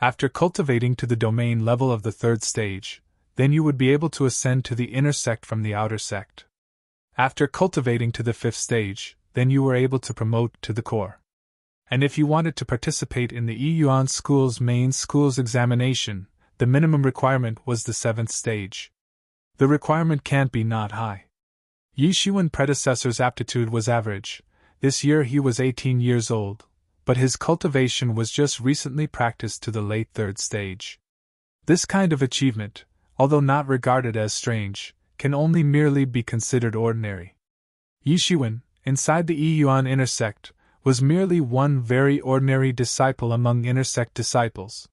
After cultivating to the domain level of the third stage, then you would be able to ascend to the inner sect from the outer sect. After cultivating to the fifth stage, then you were able to promote to the core. And if you wanted to participate in the Yuan School's main school's examination, the minimum requirement was the seventh stage. The requirement can't be not high. Yishuan's predecessor's aptitude was average. This year he was 18 years old, but his cultivation was just recently practiced to the late third stage. This kind of achievement, although not regarded as strange, can only merely be considered ordinary. Yishuan, inside the Yuan inner sect, was merely one very ordinary disciple among inner sect disciples.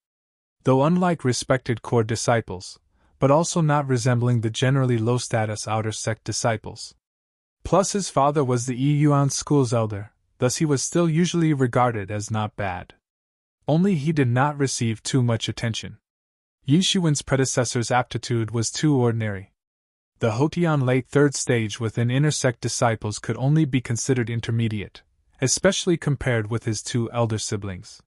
Though unlike respected core disciples, but also not resembling the generally low-status outer sect disciples. Plus his father was the Yuan School's elder, thus he was still usually regarded as not bad. Only he did not receive too much attention. Yishuan's predecessor's aptitude was too ordinary. The Hotian late third stage within inner sect disciples could only be considered intermediate, especially compared with his two elder siblings.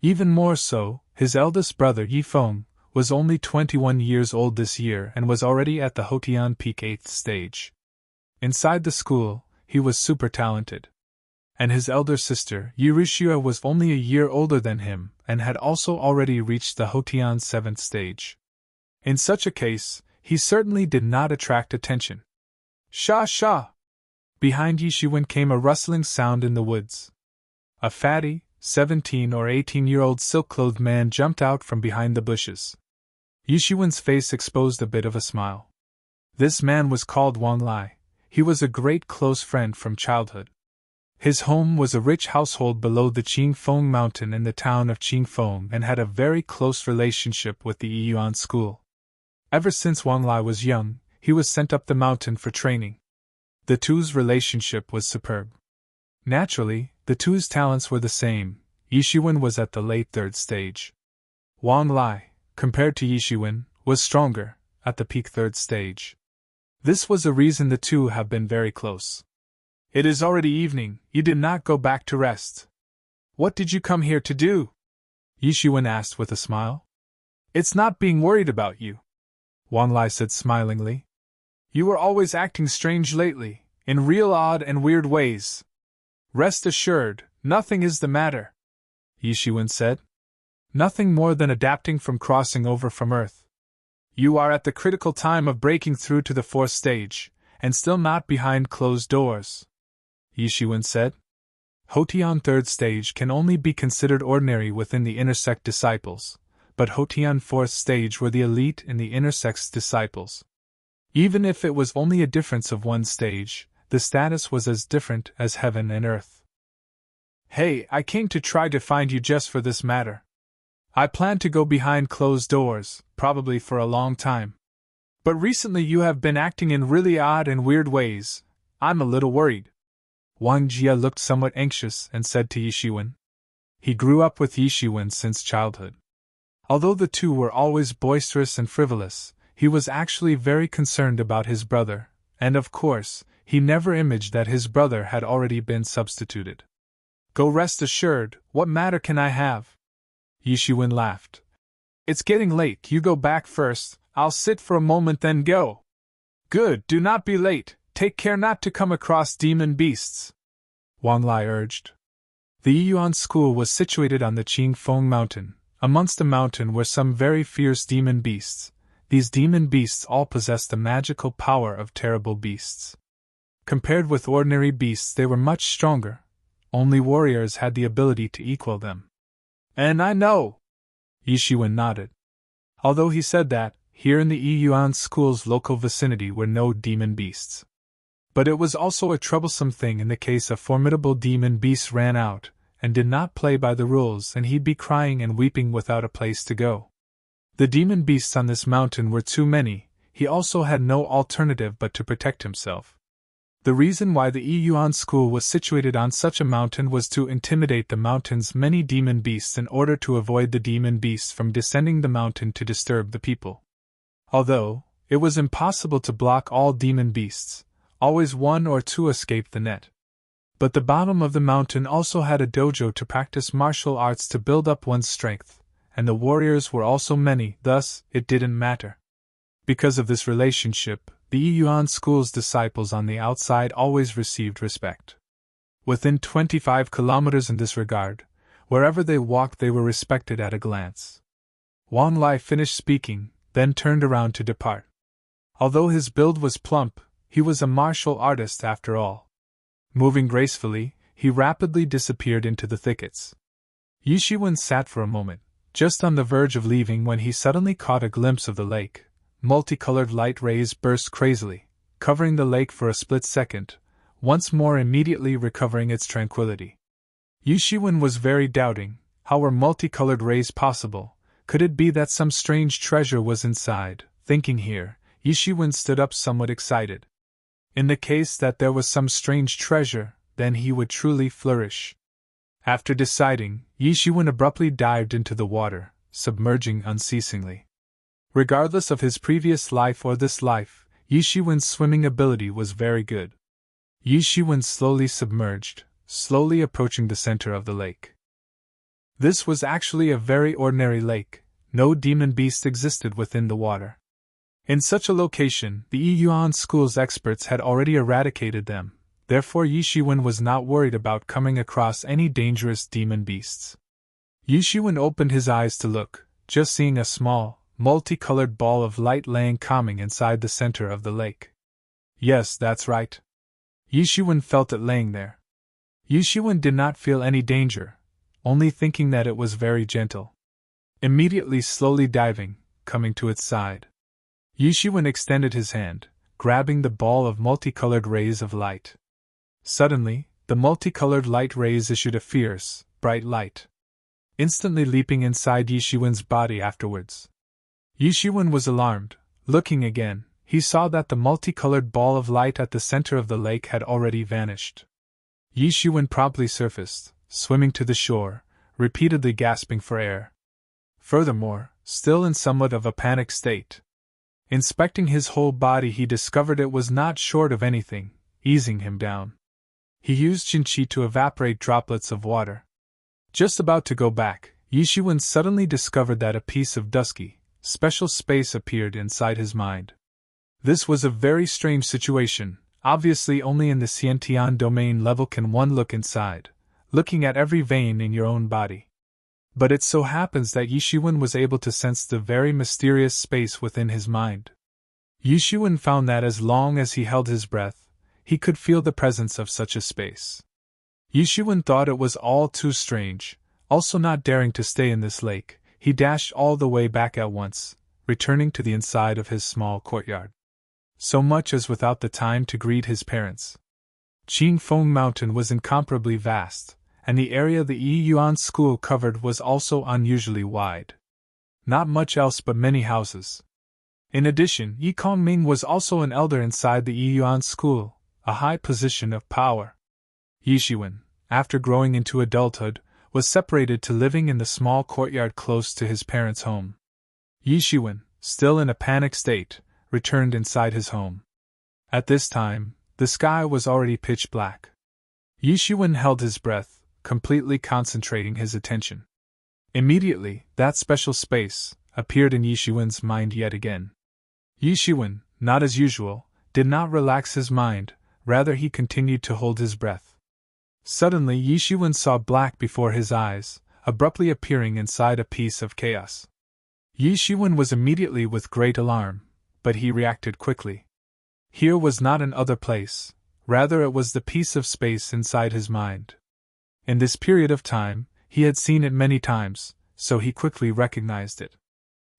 Even more so, his eldest brother Yifeng was only 21 years old this year and was already at the Hotian peak 8th stage. Inside the school, he was super talented. And his elder sister Yirushua was only a year older than him and had also already reached the Hotian 7th stage. In such a case, he certainly did not attract attention. Sha sha! Behind Yishuan came a rustling sound in the woods. A fatty, 17 or 18-year-old silk-clothed man jumped out from behind the bushes. Yishuan's face exposed a bit of a smile. This man was called Wang Lai. He was a great close friend from childhood. His home was a rich household below the Qingfeng mountain in the town of Qingfeng and had a very close relationship with the Yuan School. Ever since Wang Lai was young, he was sent up the mountain for training. The two's relationship was superb. Naturally, the two's talents were the same. Yishuan was at the late third stage. Wang Lai, compared to Yishuan, was stronger, at the peak third stage. This was a reason the two have been very close. It is already evening, you did not go back to rest. What did you come here to do? Yishuan asked with a smile. It's not being worried about you, Wang Lai said smilingly. You are always acting strange lately, in real odd and weird ways. Rest assured, nothing is the matter, Yishuan said. Nothing more than adapting from crossing over from Earth. You are at the critical time of breaking through to the fourth stage, and still not behind closed doors, Yishuan said. Hotian third stage can only be considered ordinary within the inner sect disciples, but Hotian fourth stage were the elite in the inner sect's disciples. Even if it was only a difference of one stage, the status was as different as heaven and earth. Hey, I came to try to find you just for this matter. I plan to go behind closed doors, probably for a long time. But recently you have been acting in really odd and weird ways. I'm a little worried. Wang Jia looked somewhat anxious and said to Yishuan. He grew up with Yishuan since childhood. Although the two were always boisterous and frivolous, he was actually very concerned about his brother, and of course, he never imagined that his brother had already been substituted. Go rest assured, what matter can I have? Yishuan laughed. It's getting late, you go back first, I'll sit for a moment then go. Good, do not be late, take care not to come across demon beasts, Wang Lai urged. The Yuan School was situated on the Qingfeng mountain. Amongst the mountain were some very fierce demon beasts. These demon beasts all possessed the magical power of terrible beasts. Compared with ordinary beasts, they were much stronger. Only warriors had the ability to equal them. And I know, Yishuan nodded. Although he said that, here in the Yuan School's local vicinity were no demon beasts. But it was also a troublesome thing in the case a formidable demon beast ran out, and did not play by the rules, and he'd be crying and weeping without a place to go. The demon beasts on this mountain were too many, he also had no alternative but to protect himself. The reason why the Yuan School was situated on such a mountain was to intimidate the mountain's many demon beasts in order to avoid the demon beasts from descending the mountain to disturb the people. Although it was impossible to block all demon beasts, always one or two escaped the net. But the bottom of the mountain also had a dojo to practice martial arts to build up one's strength, and the warriors were also many, thus, it didn't matter. Because of this relationship, the Yuan school's disciples on the outside always received respect. Within 25 kilometers in this regard, wherever they walked they were respected at a glance. Wang Lai finished speaking, then turned around to depart. Although his build was plump, he was a martial artist after all. Moving gracefully, he rapidly disappeared into the thickets. Yi Shiwen sat for a moment, just on the verge of leaving when he suddenly caught a glimpse of the lake. Multicolored light rays burst crazily, covering the lake for a split second, once more immediately recovering its tranquility. Yi Shiwen was very doubting. How were multicolored rays possible? Could it be that some strange treasure was inside? Thinking here, Yi Shiwen stood up somewhat excited. In the case that there was some strange treasure, then he would truly flourish. After deciding, Yi Shiwen abruptly dived into the water, submerging unceasingly. Regardless of his previous life or this life, Yi Shiwen's swimming ability was very good. Yi Shiwen slowly submerged, slowly approaching the center of the lake. This was actually a very ordinary lake. No demon beast existed within the water. In such a location, the Yuan school's experts had already eradicated them, therefore Yi Shiwen was not worried about coming across any dangerous demon beasts. Yi Shiwen opened his eyes to look, just seeing a small, multicolored ball of light laying calming inside the center of the lake. Yes, that's right. Yi Shiwen felt it laying there. Yi Shiwen did not feel any danger, only thinking that it was very gentle. Immediately slowly diving, coming to its side, Yi Shiwen extended his hand, grabbing the ball of multicolored rays of light. Suddenly, the multicolored light rays issued a fierce, bright light, instantly leaping inside Yi Shiwen's body afterwards. Yi Shiwen was alarmed. Looking again, he saw that the multicolored ball of light at the center of the lake had already vanished. Yi Shiwen promptly surfaced, swimming to the shore, repeatedly gasping for air. Furthermore, still in somewhat of a panic state. Inspecting his whole body, he discovered it was not short of anything, easing him down. He used Jinqi to evaporate droplets of water. Just about to go back, Yi Shiwen suddenly discovered that a piece of dusky, special space appeared inside his mind. This was a very strange situation. Obviously only in the Xiantian domain level can one look inside, looking at every vein in your own body. But it so happens that Yi Shiwen was able to sense the very mysterious space within his mind. Yi Shiwen found that as long as he held his breath, he could feel the presence of such a space. Yi Shiwen thought it was all too strange. Also not daring to stay in this lake, he dashed all the way back at once, returning to the inside of his small courtyard. So much as without the time to greet his parents. Qingfeng Mountain was incomparably vast, and the area the Yuan school covered was also unusually wide. Not much else but many houses. In addition, Yi Kongming was also an elder inside the Yuan school, a high position of power. Yi Shiwen, after growing into adulthood, was separated to living in the small courtyard close to his parents' home. Yi Shiwen, still in a panic state, returned inside his home. At this time, the sky was already pitch black. Yi Shiwen held his breath, completely concentrating his attention. Immediately, that special space appeared in Yi Shiwen's mind yet again. Yi Shiwen, not as usual, did not relax his mind, rather he continued to hold his breath. Suddenly Yi Shiwen saw black before his eyes, abruptly appearing inside a piece of chaos. Yi Shiwen was immediately with great alarm, but he reacted quickly. Here was not an other place, rather it was the piece of space inside his mind. In this period of time, he had seen it many times, so he quickly recognized it.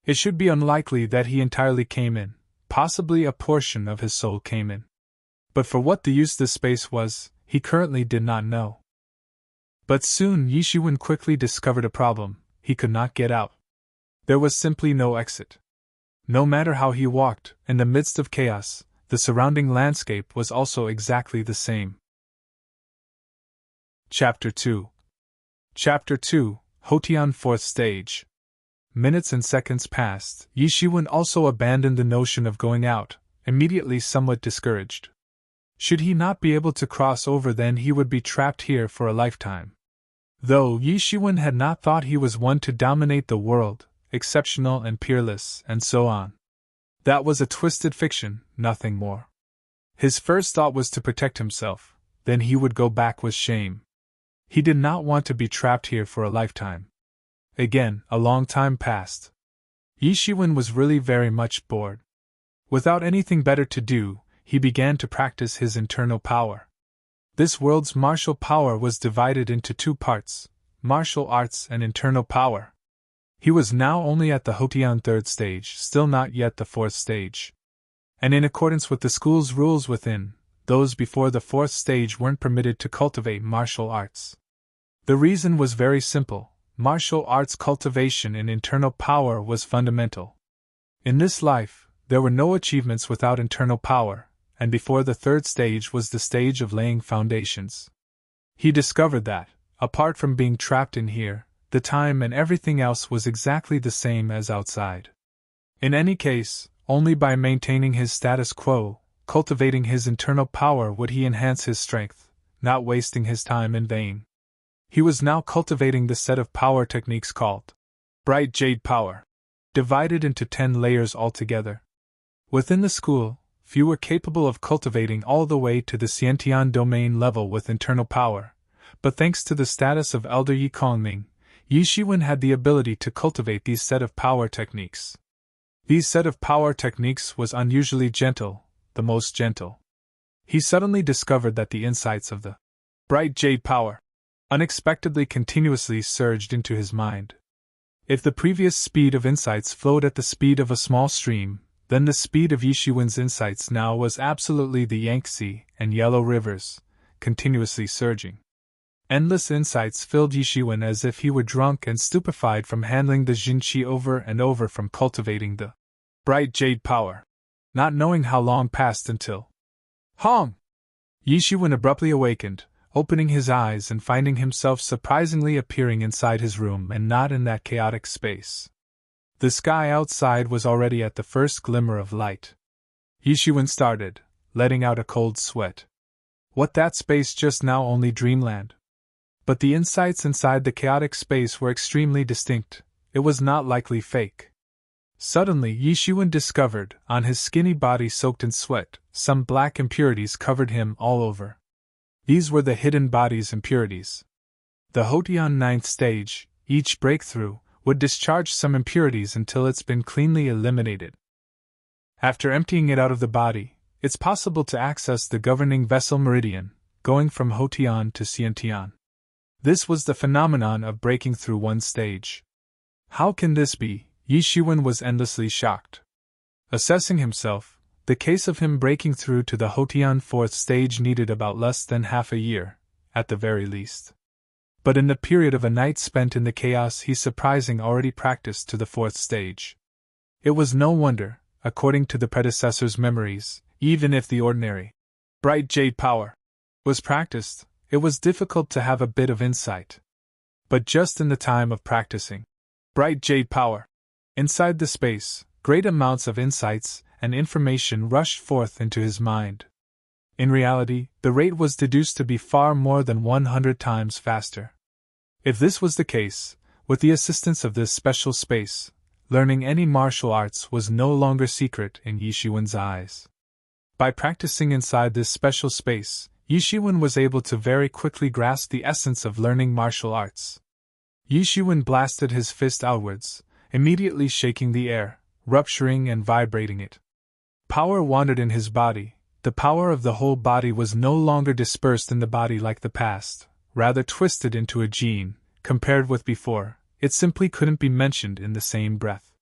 It should be unlikely that he entirely came in, possibly a portion of his soul came in. But for what the use this space was, he currently did not know. But soon Yi Shiwen quickly discovered a problem: he could not get out. There was simply no exit. No matter how he walked, in the midst of chaos, the surrounding landscape was also exactly the same. Chapter 2. Chapter 2, Hotian 4th Stage. Minutes and seconds passed. Yi Shiwen also abandoned the notion of going out, immediately somewhat discouraged. Should he not be able to cross over, then he would be trapped here for a lifetime. Though Yi Shiwen had not thought he was one to dominate the world, exceptional and peerless, and so on. That was a twisted fiction, nothing more. His first thought was to protect himself, then he would go back with shame. He did not want to be trapped here for a lifetime. Again, a long time passed. Yi Shiwen was really very much bored. Without anything better to do, he began to practice his internal power. This world's martial power was divided into two parts, martial arts and internal power. He was now only at the Hotian third stage, still not yet the fourth stage. And in accordance with the school's rules within, those before the fourth stage weren't permitted to cultivate martial arts. The reason was very simple: martial arts cultivation in internal power was fundamental. In this life, there were no achievements without internal power, and before the third stage was the stage of laying foundations. He discovered that, apart from being trapped in here, the time and everything else was exactly the same as outside. In any case, only by maintaining his status quo, cultivating his internal power, would he enhance his strength, not wasting his time in vain. He was now cultivating the set of power techniques called Bright Jade Power, divided into 10 layers altogether. Within the school, few were capable of cultivating all the way to the Xiantian domain level with internal power, but thanks to the status of Elder Yi Kongming, Yi Shiwen had the ability to cultivate these set of power techniques. These set of power techniques was unusually gentle, the most gentle. He suddenly discovered that the insights of the Bright Jade Power unexpectedly continuously surged into his mind. If the previous speed of insights flowed at the speed of a small stream, then the speed of Yi Shiwen's insights now was absolutely the Yangtze and Yellow Rivers, continuously surging. Endless insights filled Yi Shiwen as if he were drunk and stupefied from handling the Jinqi over and over from cultivating the Bright Jade Power, not knowing how long passed until Hong! Yi Shiwen abruptly awakened, opening his eyes and finding himself surprisingly appearing inside his room and not in that chaotic space. The sky outside was already at the first glimmer of light. Yi Shiwen started, letting out a cold sweat. What, that space just now only dreamland? But the insights inside the chaotic space were extremely distinct. It was not likely fake. Suddenly Yi Shiwen discovered, on his skinny body soaked in sweat, some black impurities covered him all over. These were the hidden body's impurities. The Hotian ninth stage, each breakthrough, would discharge some impurities until it's been cleanly eliminated. After emptying it out of the body, it's possible to access the governing vessel meridian, going from Hotian to Xiantian. This was the phenomenon of breaking through one stage. How can this be? Yi Shiwen was endlessly shocked. Assessing himself, the case of him breaking through to the Hotian fourth stage needed about less than half a year, at the very least. But in the period of a night spent in the chaos, he surprising already practiced to the fourth stage. It was no wonder, according to the predecessor's memories, even if the ordinary Bright Jade Power was practiced, it was difficult to have a bit of insight. But just in the time of practicing Bright Jade Power, inside the space, great amounts of insights and information rushed forth into his mind. In reality, the rate was deduced to be far more than 100 times faster. If this was the case, with the assistance of this special space, learning any martial arts was no longer secret in Yi Shiwen's eyes. By practicing inside this special space, Yi Shiwen was able to very quickly grasp the essence of learning martial arts. Yi Shiwen blasted his fist outwards, immediately shaking the air, rupturing and vibrating it. Power wandered in his body. The power of the whole body was no longer dispersed in the body like the past, rather twisted into a gene. Compared with before, it simply couldn't be mentioned in the same breath.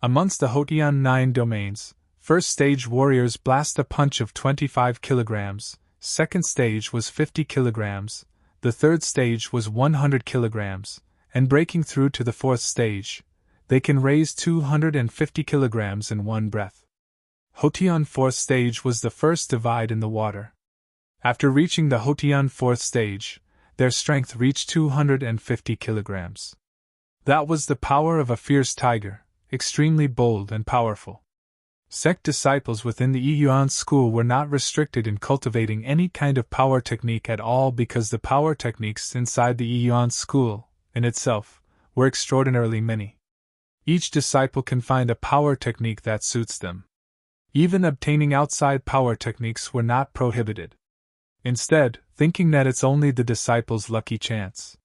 Amongst the Hotian 9 domains, first stage warriors blast a punch of 25 kilograms, second stage was 50 kilograms, the third stage was 100 kilograms, and breaking through to the fourth stage, they can raise 250 kilograms in one breath. Hotian fourth stage was the first divide in the water. After reaching the Hotian fourth stage, their strength reached 250 kilograms. That was the power of a fierce tiger, extremely bold and powerful. Sect disciples within the Yuan school were not restricted in cultivating any kind of power technique at all because the power techniques inside the Yuan school, in itself, were extraordinarily many. Each disciple can find a power technique that suits them. Even obtaining outside power techniques were not prohibited. Instead, thinking that it's only the disciple's lucky chance.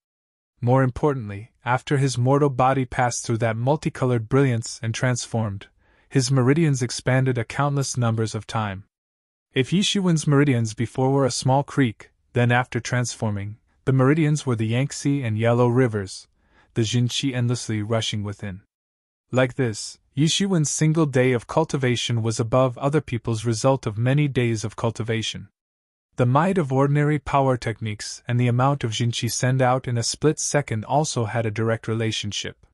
More importantly, after his mortal body passed through that multicolored brilliance and transformed, his meridians expanded a countless numbers of time. If Yishuan's meridians before were a small creek, then after transforming, the meridians were the Yangtze and Yellow rivers, the Jinqi endlessly rushing within. Like this, Yishuan's single day of cultivation was above other people's result of many days of cultivation. The might of ordinary power techniques and the amount of Jinqi sent out in a split second also had a direct relationship.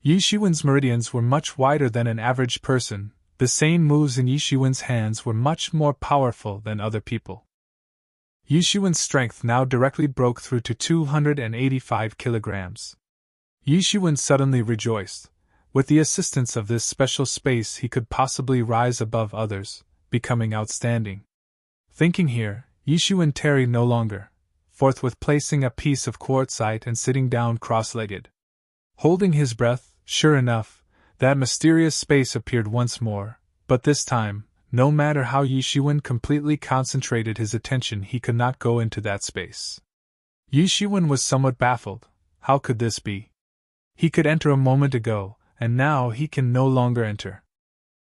Yishuan's meridians were much wider than an average person, the same moves in Yishuan's hands were much more powerful than other people. Yishuan's strength now directly broke through to 285 kilograms. Yishuan suddenly rejoiced. With the assistance of this special space he could possibly rise above others, becoming outstanding. Thinking here, Yishuan tarried no longer, forthwith placing a piece of quartzite and sitting down cross-legged. Holding his breath, sure enough, that mysterious space appeared once more, but this time, no matter how Yishuan completely concentrated his attention he could not go into that space. Yishuan was somewhat baffled. How could this be? He could enter a moment ago, and now he can no longer enter.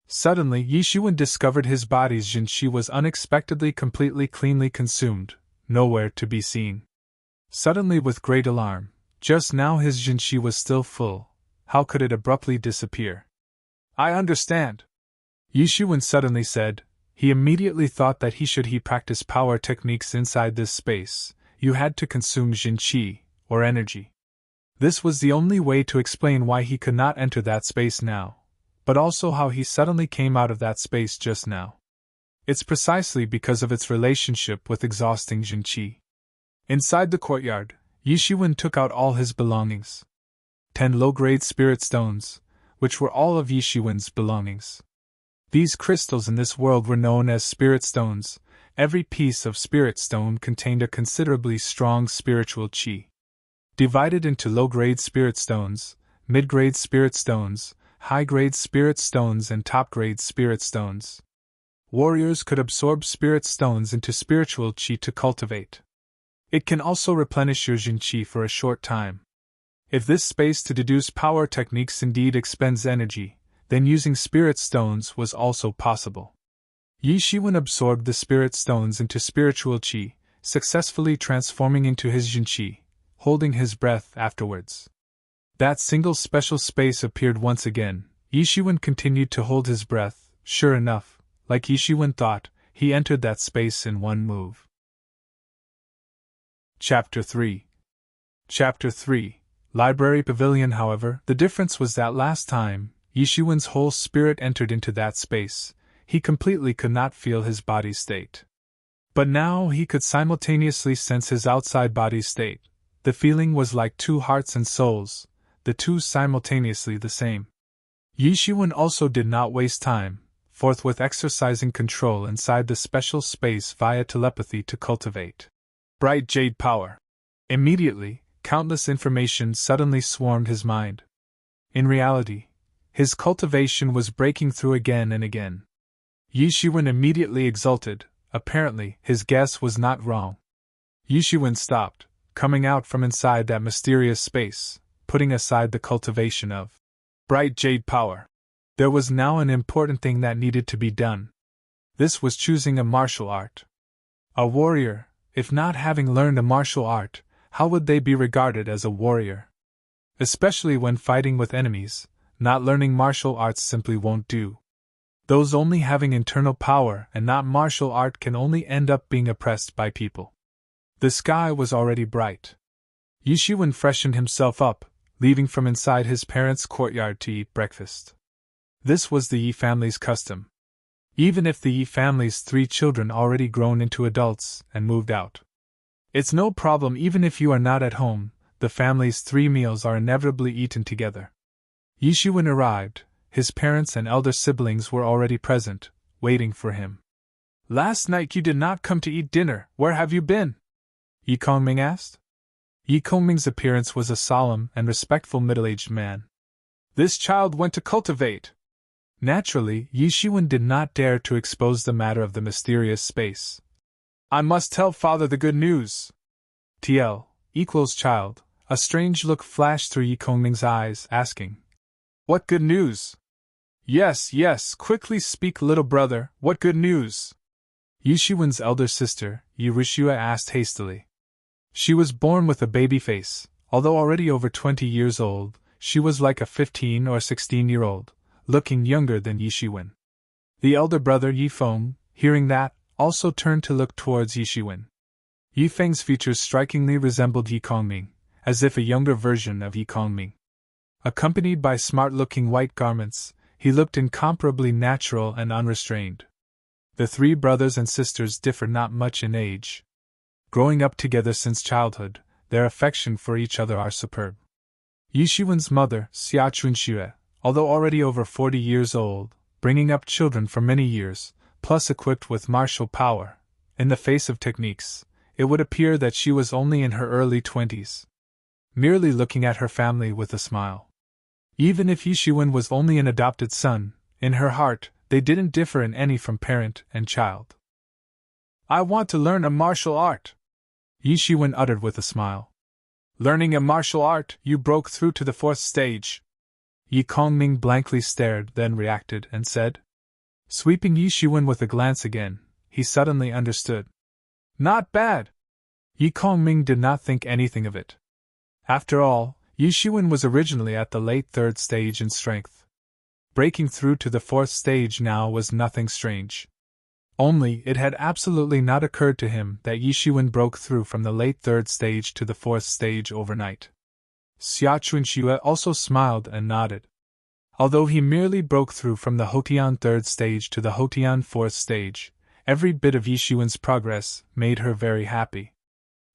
Suddenly Yishuan discovered his body's Jinqi was unexpectedly completely cleanly consumed, nowhere to be seen. Suddenly with great alarm, just now his Jinqi was still full, how could it abruptly disappear? I understand, Yishuan suddenly said. He immediately thought that he practice power techniques inside this space, you had to consume Jinqi, or energy. This was the only way to explain why he could not enter that space now, but also how he suddenly came out of that space just now. It's precisely because of its relationship with exhausting Jinqi. Inside the courtyard, Yishuan took out all his belongings. 10 low-grade spirit stones, which were all of Yishuan's belongings. These crystals in this world were known as spirit stones. Every piece of spirit stone contained a considerably strong spiritual qi. Divided into low-grade spirit stones, mid-grade spirit stones, high-grade spirit stones and top-grade spirit stones. Warriors could absorb spirit stones into spiritual qi to cultivate. It can also replenish your Jinqi for a short time. If this space to deduce power techniques indeed expends energy, then using spirit stones was also possible. Yishuan absorbed the spirit stones into spiritual qi, successfully transforming into his Jinqi, holding his breath afterwards. That single special space appeared once again. Yishuan continued to hold his breath. Sure enough, like Yishuan thought, he entered that space in one move. Chapter 3. Chapter 3. Library Pavilion. However, the difference was that last time, Yishuan's whole spirit entered into that space, he completely could not feel his body's state. But now he could simultaneously sense his outside body's state. The feeling was like two hearts and souls, the two simultaneously the same. Yishuan also did not waste time, forthwith exercising control inside the special space via telepathy to cultivate bright jade power. Immediately, countless information suddenly swarmed his mind. In reality, his cultivation was breaking through again and again. Yishuan immediately exulted. Apparently, his guess was not wrong. Yishuan stopped, coming out from inside that mysterious space, putting aside the cultivation of bright jade power. There was now an important thing that needed to be done. This was choosing a martial art. A warrior, if not having learned a martial art, how would they be regarded as a warrior? Especially when fighting with enemies, not learning martial arts simply won't do. Those only having internal power and not martial art can only end up being oppressed by people. The sky was already bright. Yishuan freshened himself up, leaving from inside his parents' courtyard to eat breakfast. This was the Yi family's custom. Even if the Yi family's 3 children already grown into adults and moved out. It's no problem even if you are not at home, the family's 3 meals are inevitably eaten together. Yishuan arrived, his parents and elder siblings were already present, waiting for him. "Last night you did not come to eat dinner, where have you been?" Yi Kongming asked. Yi Kongming's appearance was a solemn and respectful middle-aged man. "This child went to cultivate." Naturally, Yi Shiwen did not dare to expose the matter of the mysterious space. "I must tell father the good news." TL equals child. A strange look flashed through Yi Kongming's eyes, asking, "What good news?" Yes, quickly speak, little brother, what good news?" Yi Shiwen's elder sister, Yi Rishua, asked hastily. She was born with a baby face. Although already over 20 years old, she was like a 15 or 16-year-old, looking younger than Yi Shiwen. The elder brother, Yi Feng, hearing that, also turned to look towards Yi Shiwen. Yi Feng's features strikingly resembled Yi Kongming, as if a younger version of Yi Kongming. Accompanied by smart-looking white garments, he looked incomparably natural and unrestrained. The three brothers and sisters differed not much in age. Growing up together since childhood, their affection for each other are superb. Yi Shiwen's mother, Xia Chunxue, although already over 40 years old, bringing up children for many years, plus equipped with martial power, in the face of techniques, it would appear that she was only in her early 20s. Merely looking at her family with a smile. Even if Yi Shiwen was only an adopted son, in her heart, they didn't differ in any from parent and child. "I want to learn a martial art," Yi Shiwen uttered with a smile. "Learning a martial art, you broke through to the 4th stage." Yi Kongming blankly stared, then reacted and said. Sweeping Yi Shiwen with a glance again, he suddenly understood. "Not bad." Yi Kongming did not think anything of it. After all, Yi Shiwen was originally at the late 3rd stage in strength. Breaking through to the 4th stage now was nothing strange. Only, it had absolutely not occurred to him that Yi Shiwen broke through from the late 3rd stage to the 4th stage overnight. Xia Chunxue also smiled and nodded. Although he merely broke through from the Hotian 3rd stage to the Hotian 4th stage, every bit of Yi Shiwen's progress made her very happy.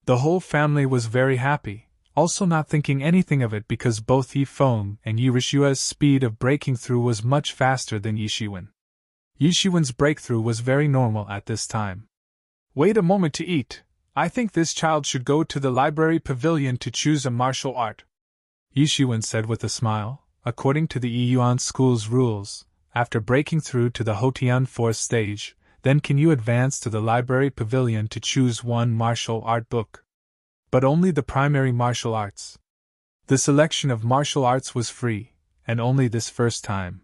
The whole family was very happy, also not thinking anything of it because both Yi Feng and Yi Rishua's speed of breaking through was much faster than Yi Shiwen. Yi Shiwen's breakthrough was very normal at this time. "Wait a moment to eat. I think this child should go to the library pavilion to choose a martial art," Yi Shiwen said with a smile. According to the Yiyuan school's rules, after breaking through to the Hotian 4th stage, then can you advance to the library pavilion to choose one martial art book. But only the primary martial arts. The selection of martial arts was free, and only this first time.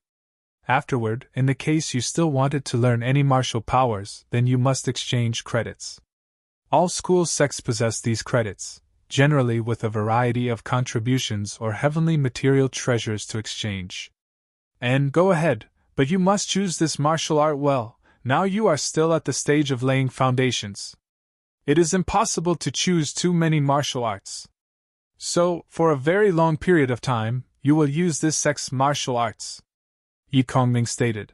Afterward, in the case you still wanted to learn any martial powers, then you must exchange credits. All school sects possess these credits, generally with a variety of contributions or heavenly material treasures to exchange. And go ahead, but you must choose this martial art well. Now you are still at the stage of laying foundations. It is impossible to choose too many martial arts. So, for a very long period of time, you will use this sect's martial arts," Yi Kongming stated.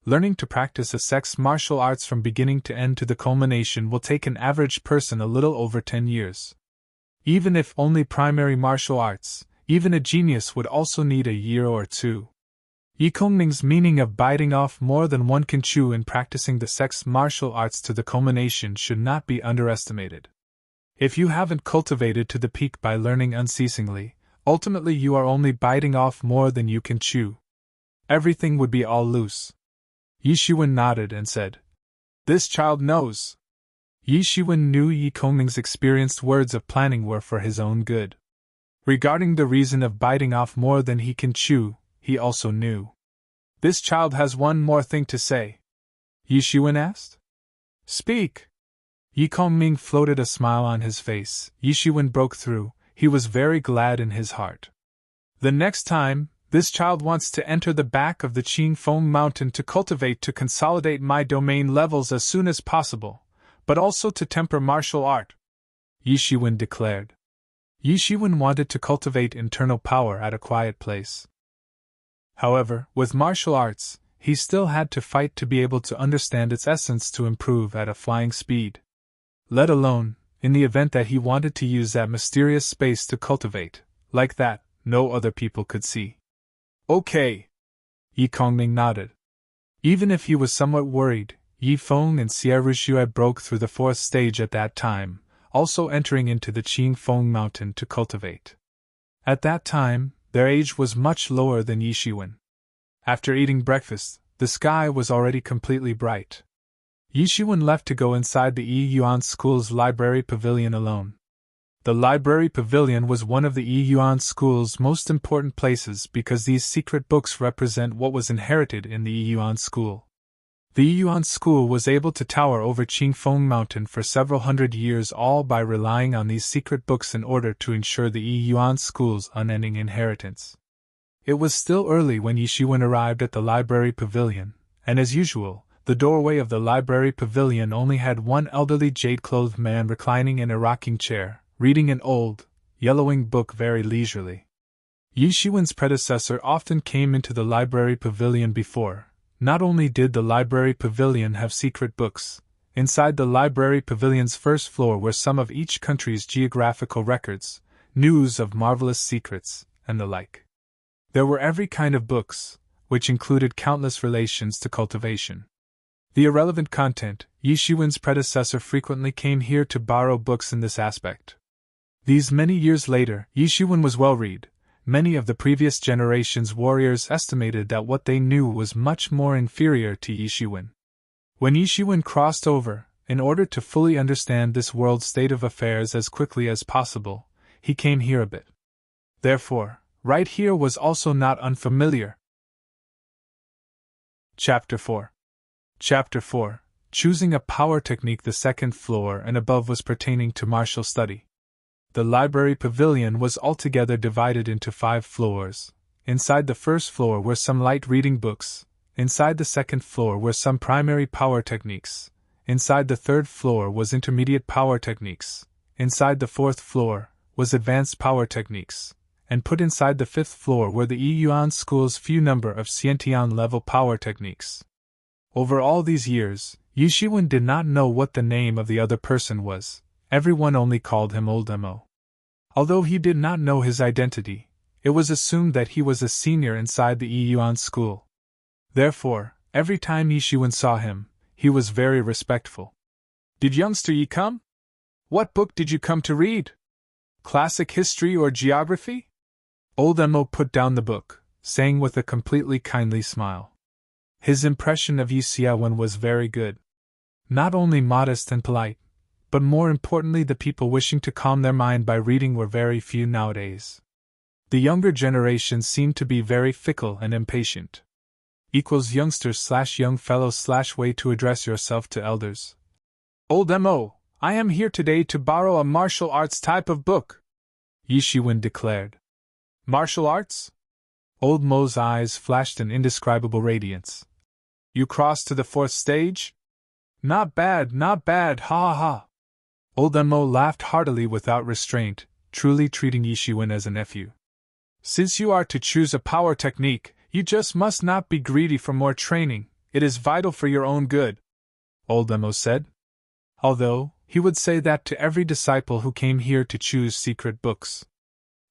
Learning to practice a sect's martial arts from beginning to end to the culmination will take an average person a little over 10 years. Even if only primary martial arts, even a genius would also need a year or two. Yi Kongming's meaning of biting off more than one can chew in practicing the sect's martial arts to the culmination should not be underestimated. If you haven't cultivated to the peak by learning unceasingly, ultimately you are only biting off more than you can chew. Everything would be all loose. Yi Shiwen nodded and said, "This child knows." Yi Shiwen knew Yi Kongming's experienced words of planning were for his own good. Regarding the reason of biting off more than he can chew, he also knew. "This child has one more thing to say," Yi Shiwen asked. "Speak." Yi Kongming floated a smile on his face. Yi Shiwen broke through. He was very glad in his heart. "The next time, this child wants to enter the back of the Qingfeng mountain to cultivate to consolidate my domain levels as soon as possible, but also to temper martial art," Yi Shiwen declared. Yi Shiwen wanted to cultivate internal power at a quiet place. However, with martial arts, he still had to fight to be able to understand its essence to improve at a flying speed. Let alone, in the event that he wanted to use that mysterious space to cultivate, like that, no other people could see. "Okay." Yi Kongming nodded. Even if he was somewhat worried, Yi Feng and Xie Ruxue broke through the fourth stage at that time, also entering into the Qingfeng mountain to cultivate. At that time, their age was much lower than Yi Shiwen. After eating breakfast, the sky was already completely bright. Yi Shiwen left to go inside the Yi Yuan School's library pavilion alone. The library pavilion was one of the Yi Yuan School's most important places because these secret books represent what was inherited in the Yi Yuan School. The Yi Yuan School was able to tower over Qingfeng Mountain for several hundred years, all by relying on these secret books in order to ensure the Yi Yuan School's unending inheritance. It was still early when Yi Shiwen arrived at the library pavilion, and as usual, the doorway of the library pavilion only had one elderly jade-clothed man reclining in a rocking chair, reading an old, yellowing book very leisurely. Yi Shiwen's predecessor often came into the library pavilion before. Not only did the library pavilion have secret books, inside the library pavilion's first floor were some of each country's geographical records, news of marvelous secrets, and the like. There were every kind of books, which included countless relations to cultivation. The irrelevant content, Yi Shiwen's predecessor frequently came here to borrow books in this aspect. These many years later, Yi Shiwen was well-read. Many of the previous generation's warriors estimated that what they knew was much more inferior to Yi Shiwen. When Yi Shiwen crossed over, in order to fully understand this world's state of affairs as quickly as possible, he came here a bit. Therefore, right here was also not unfamiliar. Chapter 4. Chapter 4. Choosing a power technique. The second floor and above was pertaining to martial study. The library pavilion was altogether divided into 5 floors. Inside the first floor were some light reading books. Inside the second floor were some primary power techniques. Inside the third floor was intermediate power techniques. Inside the fourth floor was advanced power techniques. And put inside the fifth floor were the Yi Yuan School's few number of Xiantian level power techniques. Over all these years, Yi Shiwen did not know what the name of the other person was. Everyone only called him Old Mo. Although he did not know his identity, it was assumed that he was a senior inside the Yi Yuan School. Therefore, every time Yi Shiwen saw him, he was very respectful. "Did youngster Yi come? What book did you come to read? Classic history or geography?" Old Mo put down the book, saying with a completely kindly smile. His impression of Yi Shiwen was very good. Not only modest and polite, but more importantly the people wishing to calm their mind by reading were very few nowadays. The younger generation seemed to be very fickle and impatient. Youngsters/young fellows/way to address yourself to elders. "Old Mo, I am here today to borrow a martial arts type of book," Yi Shiwen declared. "Martial arts?" Old Mo's eyes flashed an indescribable radiance. "You crossed to the 4th stage? Not bad, ha ha ha." Old Mo laughed heartily without restraint, truly treating Yi Shiwen as a nephew. "Since you are to choose a power technique, you just must not be greedy for more training. It is vital for your own good," Old Mo said. Although, he would say that to every disciple who came here to choose secret books.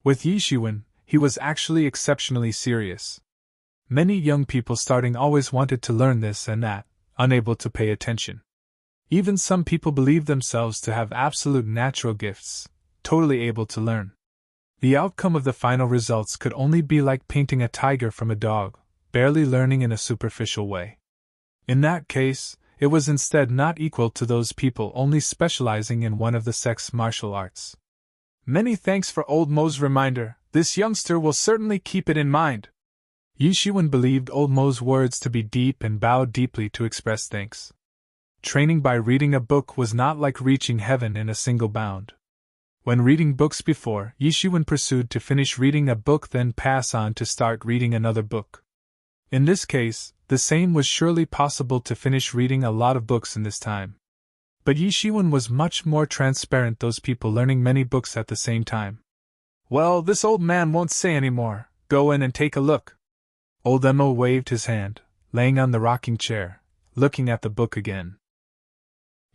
With Yi Shiwen, he was actually exceptionally serious. Many young people starting always wanted to learn this and that, unable to pay attention. Even some people believed themselves to have absolute natural gifts, totally able to learn. The outcome of the final results could only be like painting a tiger from a dog, barely learning in a superficial way. In that case, it was instead not equal to those people only specializing in one of the sex martial arts. "Many thanks for Old Mo's reminder, this youngster will certainly keep it in mind." Yi Shiwen believed Old Mo's words to be deep and bowed deeply to express thanks. Training by reading a book was not like reaching heaven in a single bound. When reading books before, Yi Shiwen pursued to finish reading a book then pass on to start reading another book. In this case, the same was surely possible to finish reading a lot of books in this time. But Yi Shiwen was much more transparent those people learning many books at the same time. "Well, this old man won't say any more, go in and take a look." Old Mo waved his hand, laying on the rocking chair, looking at the book again.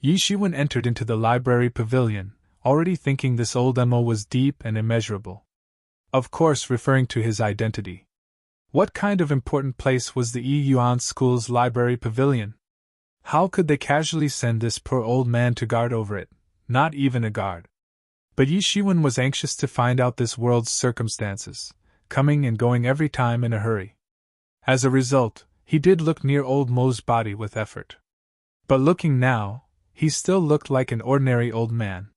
Yi Shiwen entered into the library pavilion, already thinking this Old Mo was deep and immeasurable. Of course referring to his identity. What kind of important place was the Yuan School's library pavilion? How could they casually send this poor old man to guard over it? Not even a guard. But Yi Shiwen was anxious to find out this world's circumstances, coming and going every time in a hurry. As a result, he did look near old Mo's body with effort. But looking now, he still looked like an ordinary old man.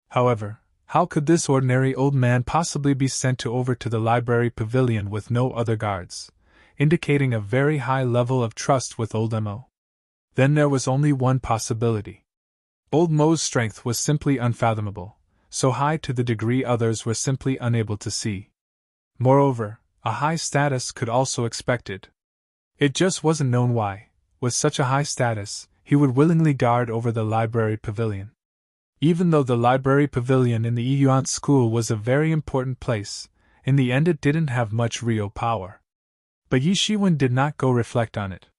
However, how could this ordinary old man possibly be sent over to the library pavilion with no other guards, indicating a very high level of trust with old Mo? Then there was only one possibility. Old Mo's strength was simply unfathomable, so high to the degree others were simply unable to see. Moreover, a high status could also expected. It just wasn't known why, with such a high status, he would willingly guard over the library pavilion. Even though the library pavilion in the Yuan School was a very important place, in the end it didn't have much real power. But Yi Shiwen did not go reflect on it.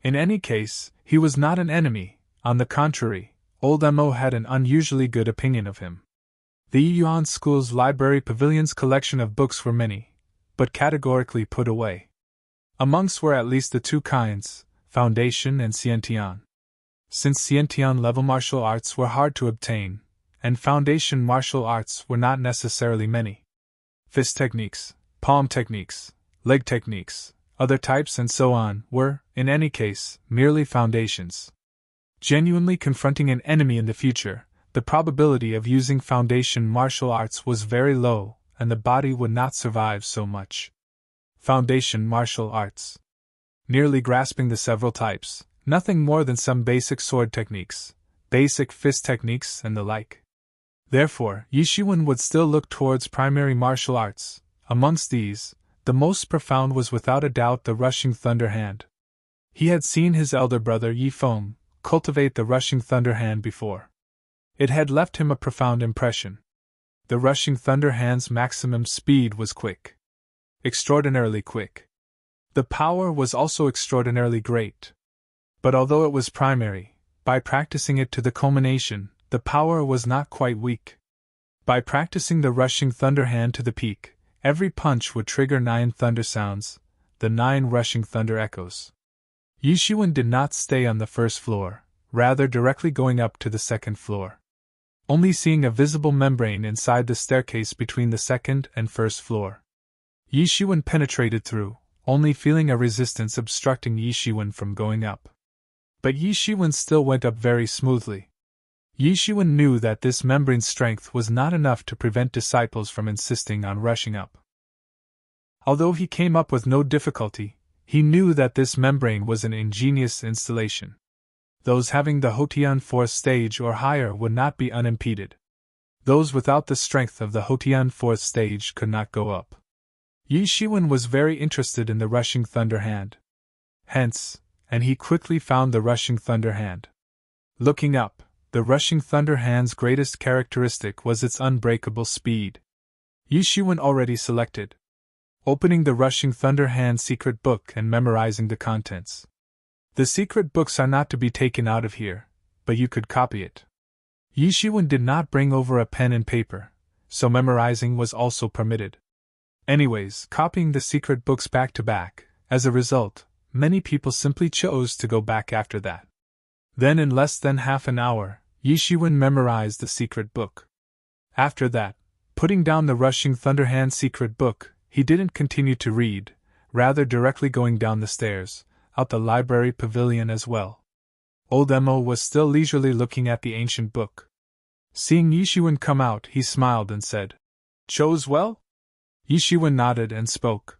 In any case, he was not an enemy. On the contrary, old Mo had an unusually good opinion of him. The Yuan School's library pavilion's collection of books were many, but categorically put away. Amongst were at least the two kinds, Foundation and Xiantian. Since Xiantian level martial arts were hard to obtain, and Foundation martial arts were not necessarily many. Fist techniques, palm techniques, leg techniques, other types and so on were, in any case, merely foundations. Genuinely confronting an enemy in the future, the probability of using Foundation martial arts was very low, and the body would not survive so much. Foundation martial arts. Nearly grasping the several types, nothing more than some basic sword techniques, basic fist techniques, and the like. Therefore, Yi Shiwen would still look towards primary martial arts. Amongst these, the most profound was without a doubt the rushing thunder hand. He had seen his elder brother Yi Feng cultivate the rushing thunder hand before. It had left him a profound impression. The rushing thunder hand's maximum speed was quick. Extraordinarily quick. The power was also extraordinarily great. But although it was primary, by practicing it to the culmination, the power was not quite weak. By practicing the rushing thunder hand to the peak, every punch would trigger 9 thunder sounds, the 9 rushing thunder echoes. Yi Shiwen did not stay on the first floor, rather directly going up to the second floor. Only seeing a visible membrane inside the staircase between the second and first floor. Yi Shiwen penetrated through, only feeling a resistance obstructing Yi Shiwen from going up. But Yi Shiwen still went up very smoothly. Yi Shiwen knew that this membrane's strength was not enough to prevent disciples from insisting on rushing up. Although he came up with no difficulty, he knew that this membrane was an ingenious installation. Those having the Hotian 4th stage or higher would not be unimpeded. Those without the strength of the Hotian 4th stage could not go up. Yi Shiwen was very interested in the rushing thunder hand. Hence, and he quickly found the rushing thunder hand. Looking up, the rushing thunder hand's greatest characteristic was its unbreakable speed. Yi Shiwen already selected. Opening the rushing thunder hand's secret book and memorizing the contents. The secret books are not to be taken out of here, but you could copy it. Yi Shiwen did not bring over a pen and paper, so memorizing was also permitted. Anyways, copying the secret books back to back, as a result, many people simply chose to go back after that. Then in less than half an hour, Yi Shiwen memorized the secret book. After that, putting down the rushing thunder hand secret book, he didn't continue to read, rather directly going down the stairs, out the library pavilion as well. Old Mo was still leisurely looking at the ancient book. Seeing Yi Shiwen come out, he smiled and said, "Chose well?" Yi Shiwen nodded and spoke.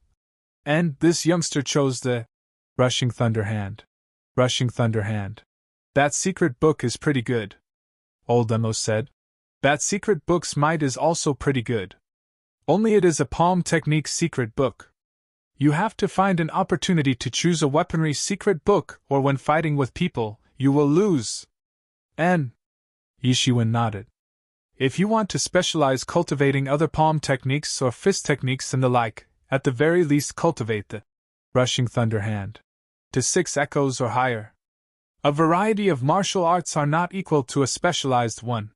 "And this youngster chose the rushing thunder hand. Rushing thunder hand. That secret book is pretty good." Old Mo said. "That secret book's might is also pretty good. Only it is a palm technique secret book. You have to find an opportunity to choose a weaponry secret book, or when fighting with people, you will lose." And Yi Shiwen nodded. "If you want to specialize cultivating other palm techniques or fist techniques and the like, at the very least cultivate the rushing thunder hand. To 6 echoes or higher. A variety of martial arts are not equal to a specialized one.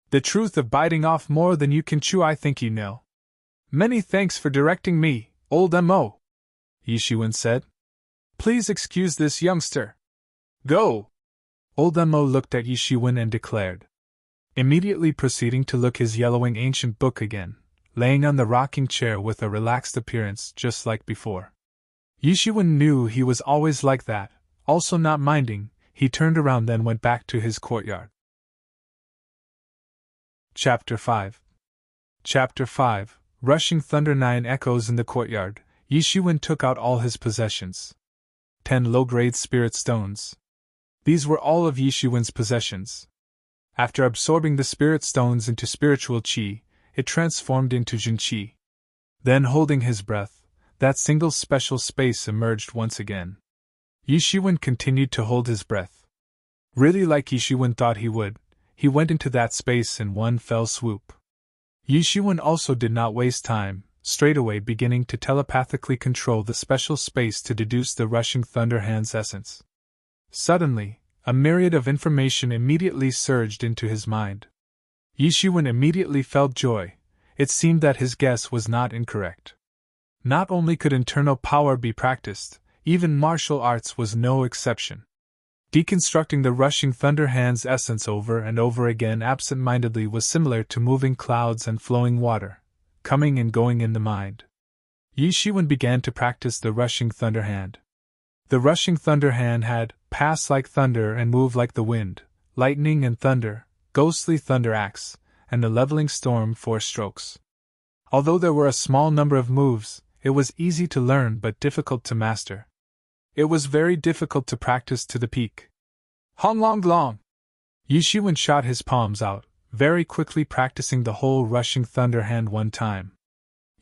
The truth of biting off more than you can chew I think you know. Many thanks for directing me, old Mo." Yishuan said. Please excuse this youngster. Go! Old Mo looked at Yishuan and declared, immediately proceeding to look his yellowing ancient book again, laying on the rocking chair with a relaxed appearance just like before. Yishuan knew he was always like that, also not minding, he turned around then went back to his courtyard. Chapter 5. Chapter 5. Rushing thunder. 9 echoes in the courtyard. Yishuan took out all his possessions. 10 low-grade spirit stones. These were all of Yishuan's possessions. After absorbing the spirit stones into spiritual qi, it transformed into Jin qi. Then, holding his breath, that single special space emerged once again. Yishuan continued to hold his breath. Really like Yishuan thought he would, he went into that space in one fell swoop. Yishuan also did not waste time, straightaway beginning to telepathically control the special space to deduce the rushing thunder hand's essence. Suddenly, a myriad of information immediately surged into his mind. Yishuan immediately felt joy. It seemed that his guess was not incorrect. Not only could internal power be practiced, even martial arts was no exception. Deconstructing the rushing thunder hand's essence over and over again absent-mindedly was similar to moving clouds and flowing water, coming and going in the mind. Yishuan began to practice the rushing thunder hand. The rushing thunder hand had pass like thunder and move like the wind, lightning and thunder, ghostly thunder axe, and the leveling storm 4 strokes. Although there were a small number of moves, it was easy to learn but difficult to master. It was very difficult to practice to the peak. Hong long long! Yishuan shot his palms out, very quickly practicing the whole rushing thunder hand one time.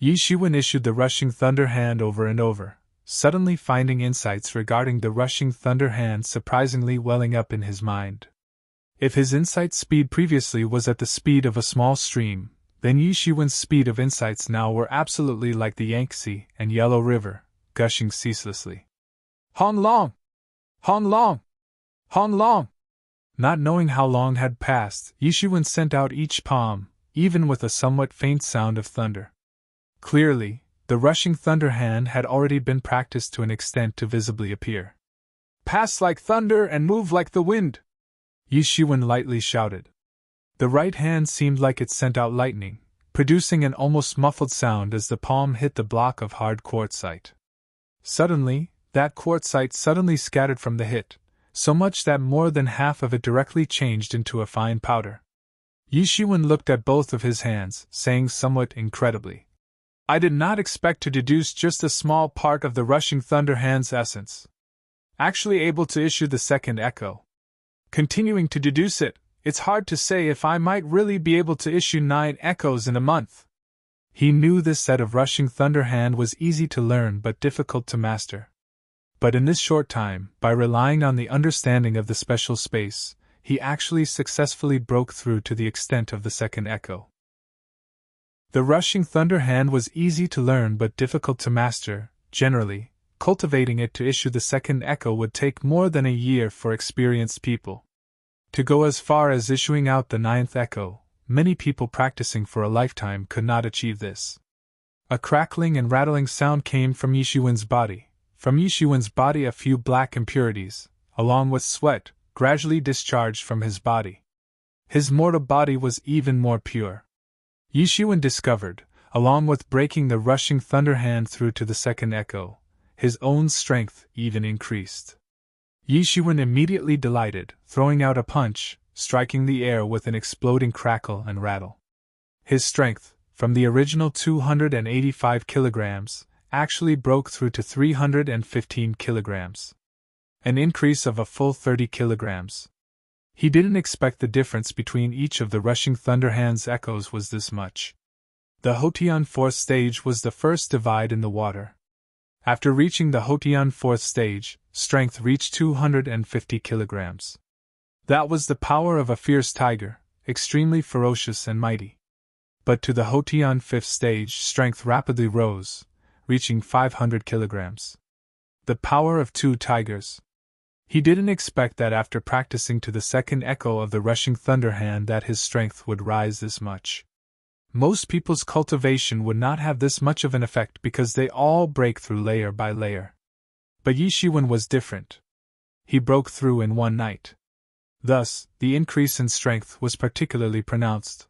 Yishuan issued the rushing thunder hand over and over, suddenly finding insights regarding the rushing thunder hand surprisingly welling up in his mind. If his insight speed previously was at the speed of a small stream, then Yishuan's speed of insights now were absolutely like the Yangtze and Yellow River, gushing ceaselessly. Hong long! Hong long! Hong long! Not knowing how long had passed, Yishuan sent out each palm, even with a somewhat faint sound of thunder. Clearly, the rushing thunder hand had already been practiced to an extent to visibly appear. Pass like thunder and move like the wind! Yishuan lightly shouted. The right hand seemed like it sent out lightning, producing an almost muffled sound as the palm hit the block of hard quartzite. Suddenly, that quartzite suddenly scattered from the hit, so much that more than half of it directly changed into a fine powder. Yishuan looked at both of his hands, saying somewhat incredibly, I did not expect to deduce just a small part of the rushing thunder hand's essence. Actually able to issue the second echo. Continuing to deduce it, it's hard to say if I might really be able to issue 9 echoes in a month. He knew this set of rushing thunder hand was easy to learn but difficult to master. But in this short time, by relying on the understanding of the special space, he actually successfully broke through to the extent of the second echo. The rushing thunder hand was easy to learn but difficult to master. Generally, cultivating it to issue the second echo would take more than a year for experienced people. To go as far as issuing out the 9th echo, many people practicing for a lifetime could not achieve this. A crackling and rattling sound came from Yishuan's body. From Yishuan's body a few black impurities, along with sweat, gradually discharged from his body. His mortal body was even more pure. Yishuan discovered, along with breaking the rushing thunder hand through to the second echo, his own strength even increased. Yishuan immediately delighted, throwing out a punch, striking the air with an exploding crackle and rattle. His strength, from the original 285 kilograms, actually broke through to 315 kilograms. An increase of a full 30 kilograms. He didn't expect the difference between each of the rushing thunder hand's echoes was this much. The Hotian 4th stage was the first divide in the water. After reaching the Hotian 4th stage, strength reached 250 kilograms. That was the power of a fierce tiger, extremely ferocious and mighty. But to the Hotian 5th stage, strength rapidly rose, reaching 500 kilograms. The power of 2 tigers. He didn't expect that after practicing to the second echo of the rushing thunder hand that his strength would rise this much. Most people's cultivation would not have this much of an effect because they all break through layer by layer. But Yi Shiwen was different. He broke through in one night. Thus, the increase in strength was particularly pronounced.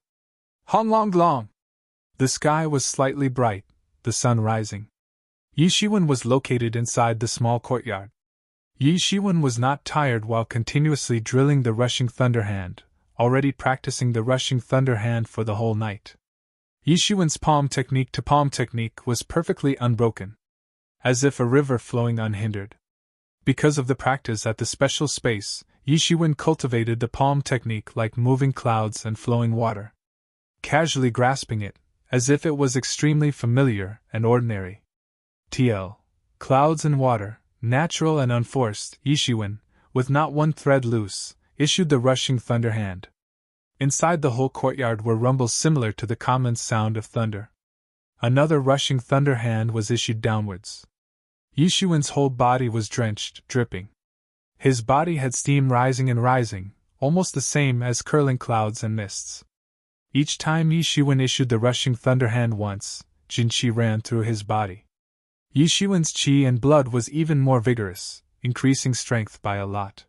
Hong long long! The sky was slightly bright, the sun rising. Yi Shiwen was located inside the small courtyard. Yi Shiwen was not tired while continuously drilling the rushing thunder hand, already practicing the rushing thunder hand for the whole night. Yi Shiwen's palm technique to palm technique was perfectly unbroken, as if a river flowing unhindered. Because of the practice at the special space, Yi Shiwen cultivated the palm technique like moving clouds and flowing water, casually grasping it, as if it was extremely familiar and ordinary. TL. Clouds and water, natural and unforced, Yi Shiwen, with not one thread loose, issued the rushing thunder hand. Inside the whole courtyard were rumbles similar to the common sound of thunder. Another rushing thunder hand was issued downwards. Yi Shiwen's whole body was drenched, dripping. His body had steam rising and rising, almost the same as curling clouds and mists. Each time Yi Shiwen issued the rushing thunder hand once, Jin Qi ran through his body. Yi Shiwen's qi and blood was even more vigorous, increasing strength by a lot.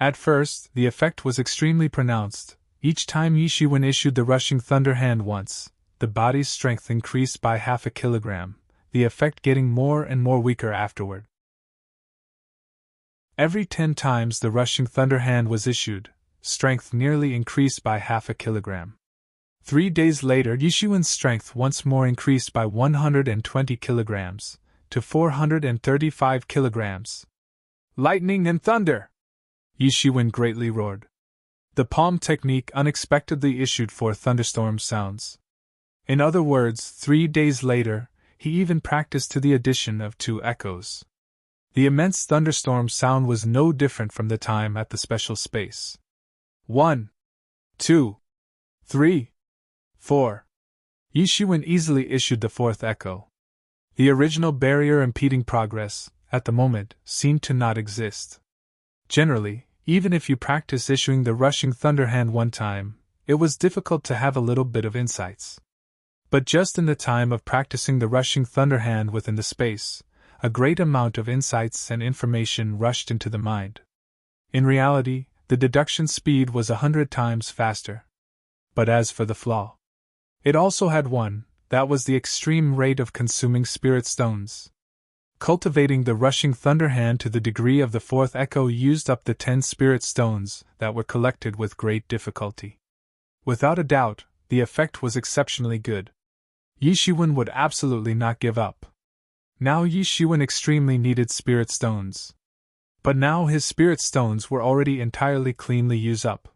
At first, the effect was extremely pronounced. Each time Yi Shiwen issued the rushing thunder hand once, the body's strength increased by half a kilogram, the effect getting more and more weaker afterward. Every 10 times the rushing thunder hand was issued, strength nearly increased by half a kilogram. 3 days later, Yi Shiwen's strength once more increased by 120 kilograms, to 435 kilograms. Lightning and thunder! Yi Shiwen greatly roared. The palm technique unexpectedly issued 4 thunderstorm sounds. In other words, 3 days later, he even practiced to the addition of 2 echoes. The immense thunderstorm sound was no different from the time at the special space. 1, 2, 3, 4. Yi Shiwen easily issued the 4th echo. The original barrier impeding progress, at the moment, seemed to not exist. Generally, even if you practice issuing the rushing thunder hand one time, it was difficult to have a little bit of insights. But just in the time of practicing the rushing thunder hand within the space, a great amount of insights and information rushed into the mind. In reality, the deduction speed was 100 times faster. But as for the flaw, it also had one, that was the extreme rate of consuming spirit stones. Cultivating the rushing thunder hand to the degree of the 4th echo used up the 10 spirit stones that were collected with great difficulty. Without a doubt, the effect was exceptionally good. Yi Shiwen would absolutely not give up. Now Yi Shiwen extremely needed spirit stones. But now his spirit stones were already entirely cleanly used up.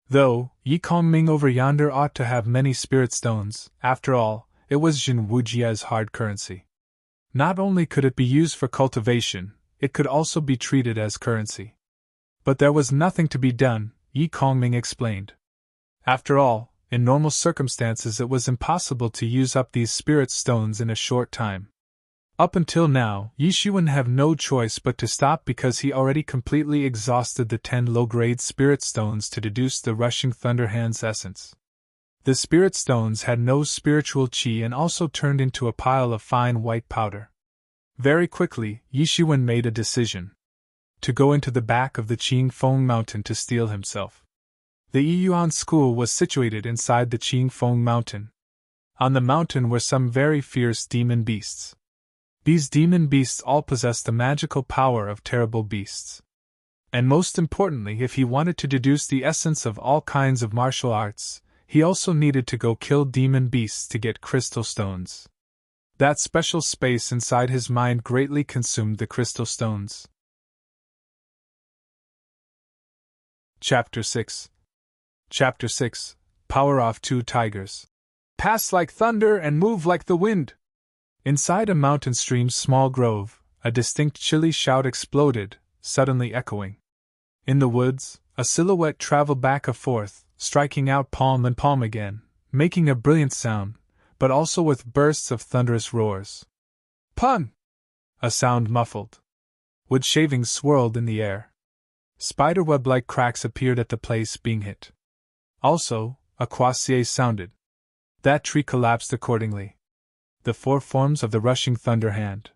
Though, Yi Kongming over yonder ought to have many spirit stones, after all, it was Jin Wujia's hard currency. Not only could it be used for cultivation, it could also be treated as currency. But there was nothing to be done, Yi Kongming explained. After all, in normal circumstances it was impossible to use up these spirit stones in a short time. Up until now, Yi Shiwen had no choice but to stop because he already completely exhausted the 10 low-grade spirit stones to deduce the rushing thunder hand's essence. The spirit stones had no spiritual qi and also turned into a pile of fine white powder. Very quickly, Yi Shiwen made a decision. To go into the back of the Qingfeng mountain to steal himself. The Yiyuan school was situated inside the Qingfeng mountain. On the mountain were some very fierce demon beasts. These demon beasts all possessed the magical power of terrible beasts. And most importantly, if he wanted to deduce the essence of all kinds of martial arts, he also needed to go kill demon beasts to get crystal stones. That special space inside his mind greatly consumed the crystal stones. Chapter 6. Chapter 6. Power of 2 tigers. Pass like thunder and move like the wind. Inside a mountain stream's small grove, a distinct chilly shout exploded, suddenly echoing. In the woods, a silhouette traveled back and forth, striking out palm and palm again, making a brilliant sound, but also with bursts of thunderous roars. Pun! A sound muffled. Wood shavings swirled in the air. Spiderweb-like cracks appeared at the place being hit. Also, a croisier sounded. That tree collapsed accordingly. The 4 forms of the rushing thunder hand.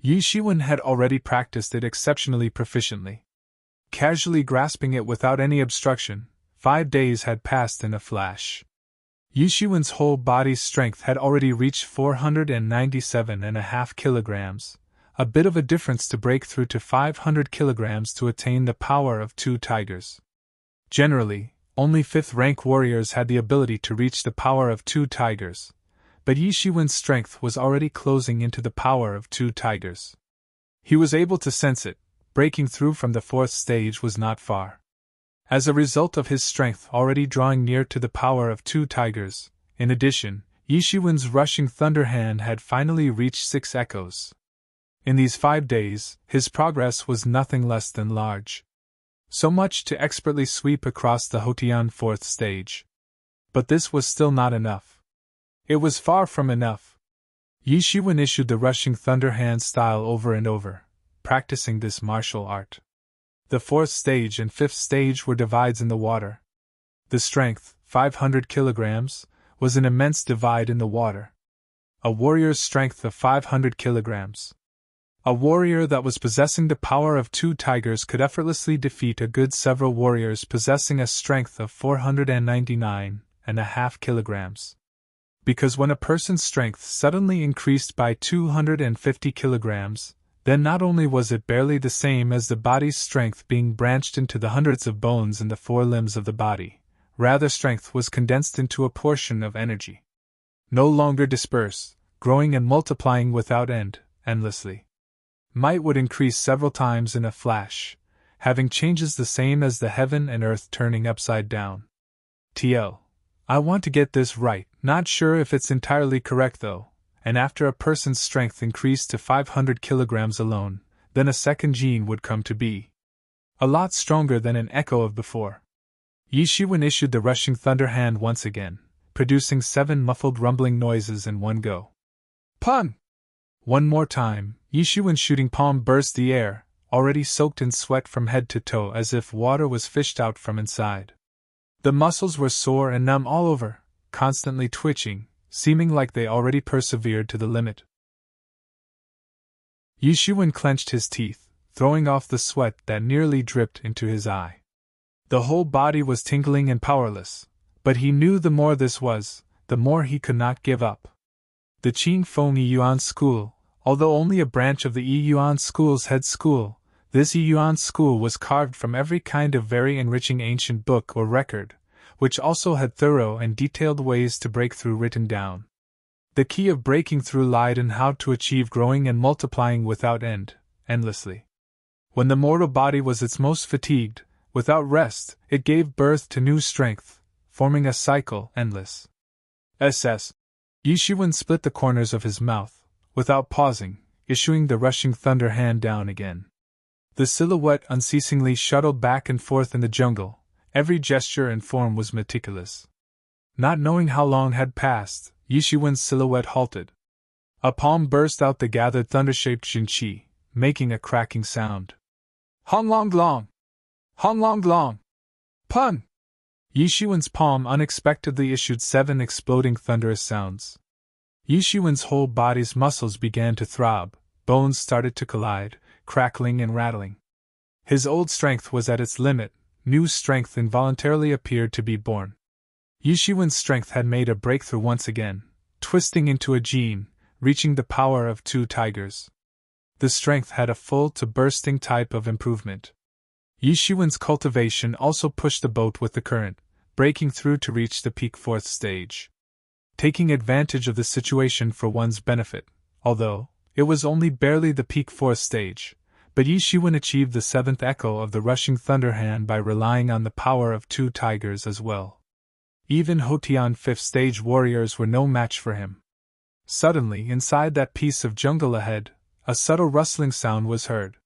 Yi Shiwen had already practiced it exceptionally proficiently. Casually grasping it without any obstruction, 5 days had passed in a flash. Yi Shiwen's whole body's strength had already reached 497.5 kilograms, a bit of a difference to break through to 500 kilograms to attain the power of 2 tigers. Generally, only 5th rank warriors had the ability to reach the power of 2 tigers, but Yi Shiwen's strength was already closing into the power of 2 tigers. He was able to sense it. Breaking through from the 4th stage was not far. As a result of his strength already drawing near to the power of 2 tigers, in addition, Yi Shiwen's rushing thunder hand had finally reached 6 echoes. In these 5 days, his progress was nothing less than large. So much to expertly sweep across the Hotian 4th stage. But this was still not enough. It was far from enough. Yi Shiwen issued the rushing thunder hand style over and over, practicing this martial art. The 4th stage and 5th stage were divides in the water. The strength, 500 kilograms, was an immense divide in the water. A warrior's strength of 500 kilograms. A warrior that was possessing the power of 2 tigers could effortlessly defeat a good several warriors possessing a strength of 499.5 kilograms. Because when a person's strength suddenly increased by 250 kilograms, then not only was it barely the same as the body's strength being branched into the hundreds of bones in the 4 limbs of the body, rather strength was condensed into a portion of energy. No longer dispersed, growing and multiplying without end, endlessly. Might would increase several times in a flash, having changes the same as the heaven and earth turning upside down. I want to get this right, not sure if it's entirely correct though, and after a person's strength increased to 500 kilograms alone, then a second gene would come to be. A lot stronger than an echo of before. Yi Shiwen issued the rushing thunder hand once again, producing 7 muffled rumbling noises in one go. Pun! One more time, Yi Shiwen's shooting palm burst the air, already soaked in sweat from head to toe as if water was fished out from inside. The muscles were sore and numb all over, constantly twitching, seeming like they already persevered to the limit. Yi Shiwen clenched his teeth, throwing off the sweat that nearly dripped into his eye. The whole body was tingling and powerless, but he knew the more this was, the more he could not give up. The Qing Feng Yuan School, although only a branch of the Yuan School's head school, this Yuan School was carved from every kind of very enriching ancient book or record, which also had thorough and detailed ways to break through written down. The key of breaking through lied in how to achieve growing and multiplying without end, endlessly. When the mortal body was its most fatigued, without rest, it gave birth to new strength, forming a cycle endless. Yi Shiwen split the corners of his mouth, without pausing, issuing the rushing thunder hand down again. The silhouette unceasingly shuttled back and forth in the jungle, every gesture and form was meticulous. Not knowing how long had passed, Yi Shiwen's silhouette halted. A palm burst out the gathered thunder-shaped jinqi, making a cracking sound. Hong long glong! Hong long glong! Pun! Yi Shiwen's palm unexpectedly issued 7 exploding thunderous sounds. Yi Shiwen's whole body's muscles began to throb, bones started to collide, crackling and rattling. His old strength was at its limit, new strength involuntarily appeared to be born. Yi Shiwen's strength had made a breakthrough once again, twisting into a gene, reaching the power of 2 tigers. The strength had a full to bursting type of improvement. Yi Shiwen's cultivation also pushed the boat with the current, breaking through to reach the peak 4th stage. Taking advantage of the situation for one's benefit, although it was only barely the peak 4th stage, but Yi Shiwen achieved the 7th echo of the rushing thunder hand by relying on the power of 2 tigers as well. Even Hotian 5th stage warriors were no match for him. Suddenly, inside that piece of jungle ahead, a subtle rustling sound was heard.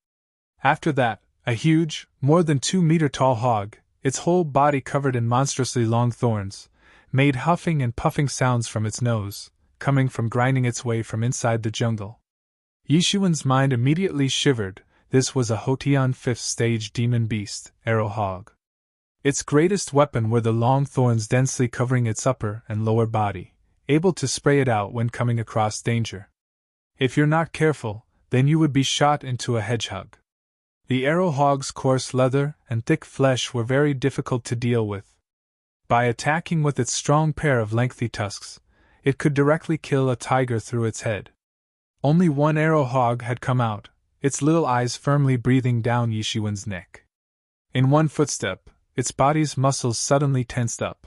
After that, a huge, more than 2-meter tall hog, its whole body covered in monstrously long thorns, made huffing and puffing sounds from its nose, coming from grinding its way from inside the jungle. Yi Shiwen's mind immediately shivered. This was a Hotian 5th stage demon beast, arrow hog. Its greatest weapon were the long thorns densely covering its upper and lower body, able to spray it out when coming across danger. If you're not careful, then you would be shot into a hedgehog. The arrow hog's coarse leather and thick flesh were very difficult to deal with. By attacking with its strong pair of lengthy tusks, it could directly kill a tiger through its head. Only one arrow hog had come out, its little eyes firmly breathing down Yishiwen's neck. In one footstep, its body's muscles suddenly tensed up.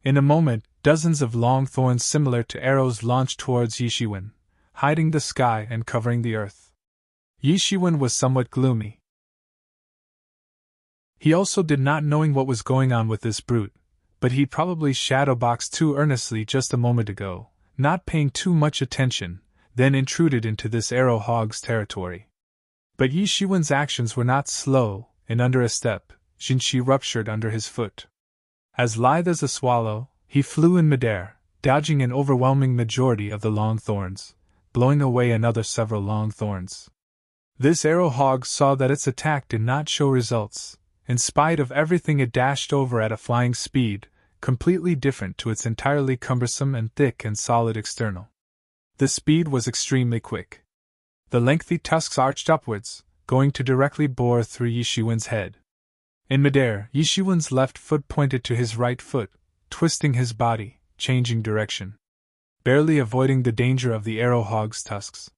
In a moment, dozens of long thorns similar to arrows launched towards Yishiwen, hiding the sky and covering the earth. Yishiwen was somewhat gloomy. He also did not knowing what was going on with this brute, but he'd probably shadowboxed too earnestly just a moment ago, not paying too much attention, then intruded into this arrow hog's territory. But Yishiwen's actions were not slow, and under a step, Jinshi ruptured under his foot. As lithe as a swallow, he flew in midair, dodging an overwhelming majority of the long thorns, blowing away another several long thorns. This arrow hog saw that its attack did not show results. In spite of everything it dashed over at a flying speed, completely different to its entirely cumbersome and thick and solid external. The speed was extremely quick. The lengthy tusks arched upwards, going to directly bore through Yishiwen's head. In midair, Yishiwen's left foot pointed to his right foot, twisting his body, changing direction. Barely avoiding the danger of the arrow hog's tusks.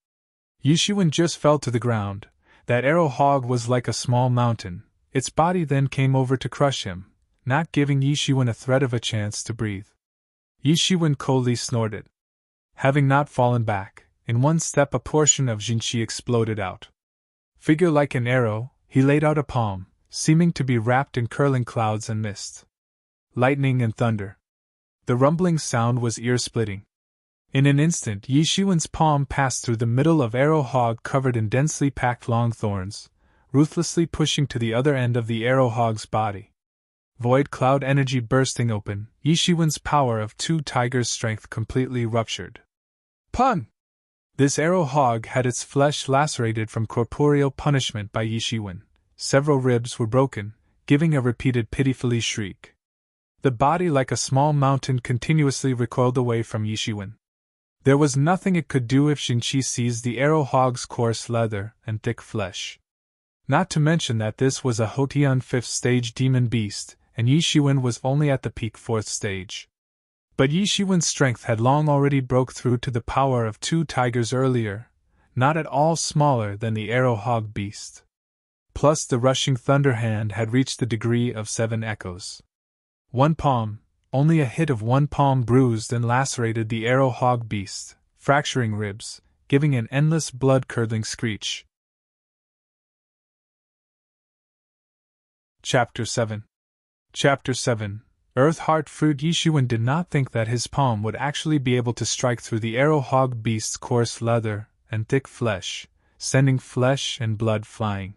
Yishiwen just fell to the ground. That arrow hog was like a small mountain. Its body then came over to crush him, not giving Yishiwen a thread of a chance to breathe. Yishiwen coldly snorted. Having not fallen back, in one step a portion of Jinshi exploded out. Figure like an arrow, he laid out a palm, seeming to be wrapped in curling clouds and mist. Lightning and thunder. The rumbling sound was ear-splitting. In an instant Yishiwen's palm passed through the middle of arrow hog covered in densely packed long thorns, ruthlessly pushing to the other end of the arrow hog's body. Void cloud energy bursting open, Yishiwen's power of 2 tigers' strength completely ruptured. Pun! This arrow hog had its flesh lacerated from corporeal punishment by Yishiwen. Several ribs were broken, giving a repeated pitifully shriek. The body like a small mountain continuously recoiled away from Yishiwen. There was nothing it could do if Jinshi seized the arrow hog's coarse leather and thick flesh. Not to mention that this was a Hotian 5th stage demon beast, and Yishiwen was only at the peak 4th stage. But Yishiwen's strength had long already broke through to the power of 2 tigers earlier, not at all smaller than the arrow hog beast. Plus the rushing thunder hand had reached the degree of 7 echoes. One palm, only a hit of one palm bruised and lacerated the arrow hog beast, fracturing ribs, giving an endless blood-curdling screech. Chapter 7. Chapter 7. Earth-Heart Fruit. Yishiwen did not think that his palm would actually be able to strike through the arrow hog beast's coarse leather and thick flesh, sending flesh and blood flying.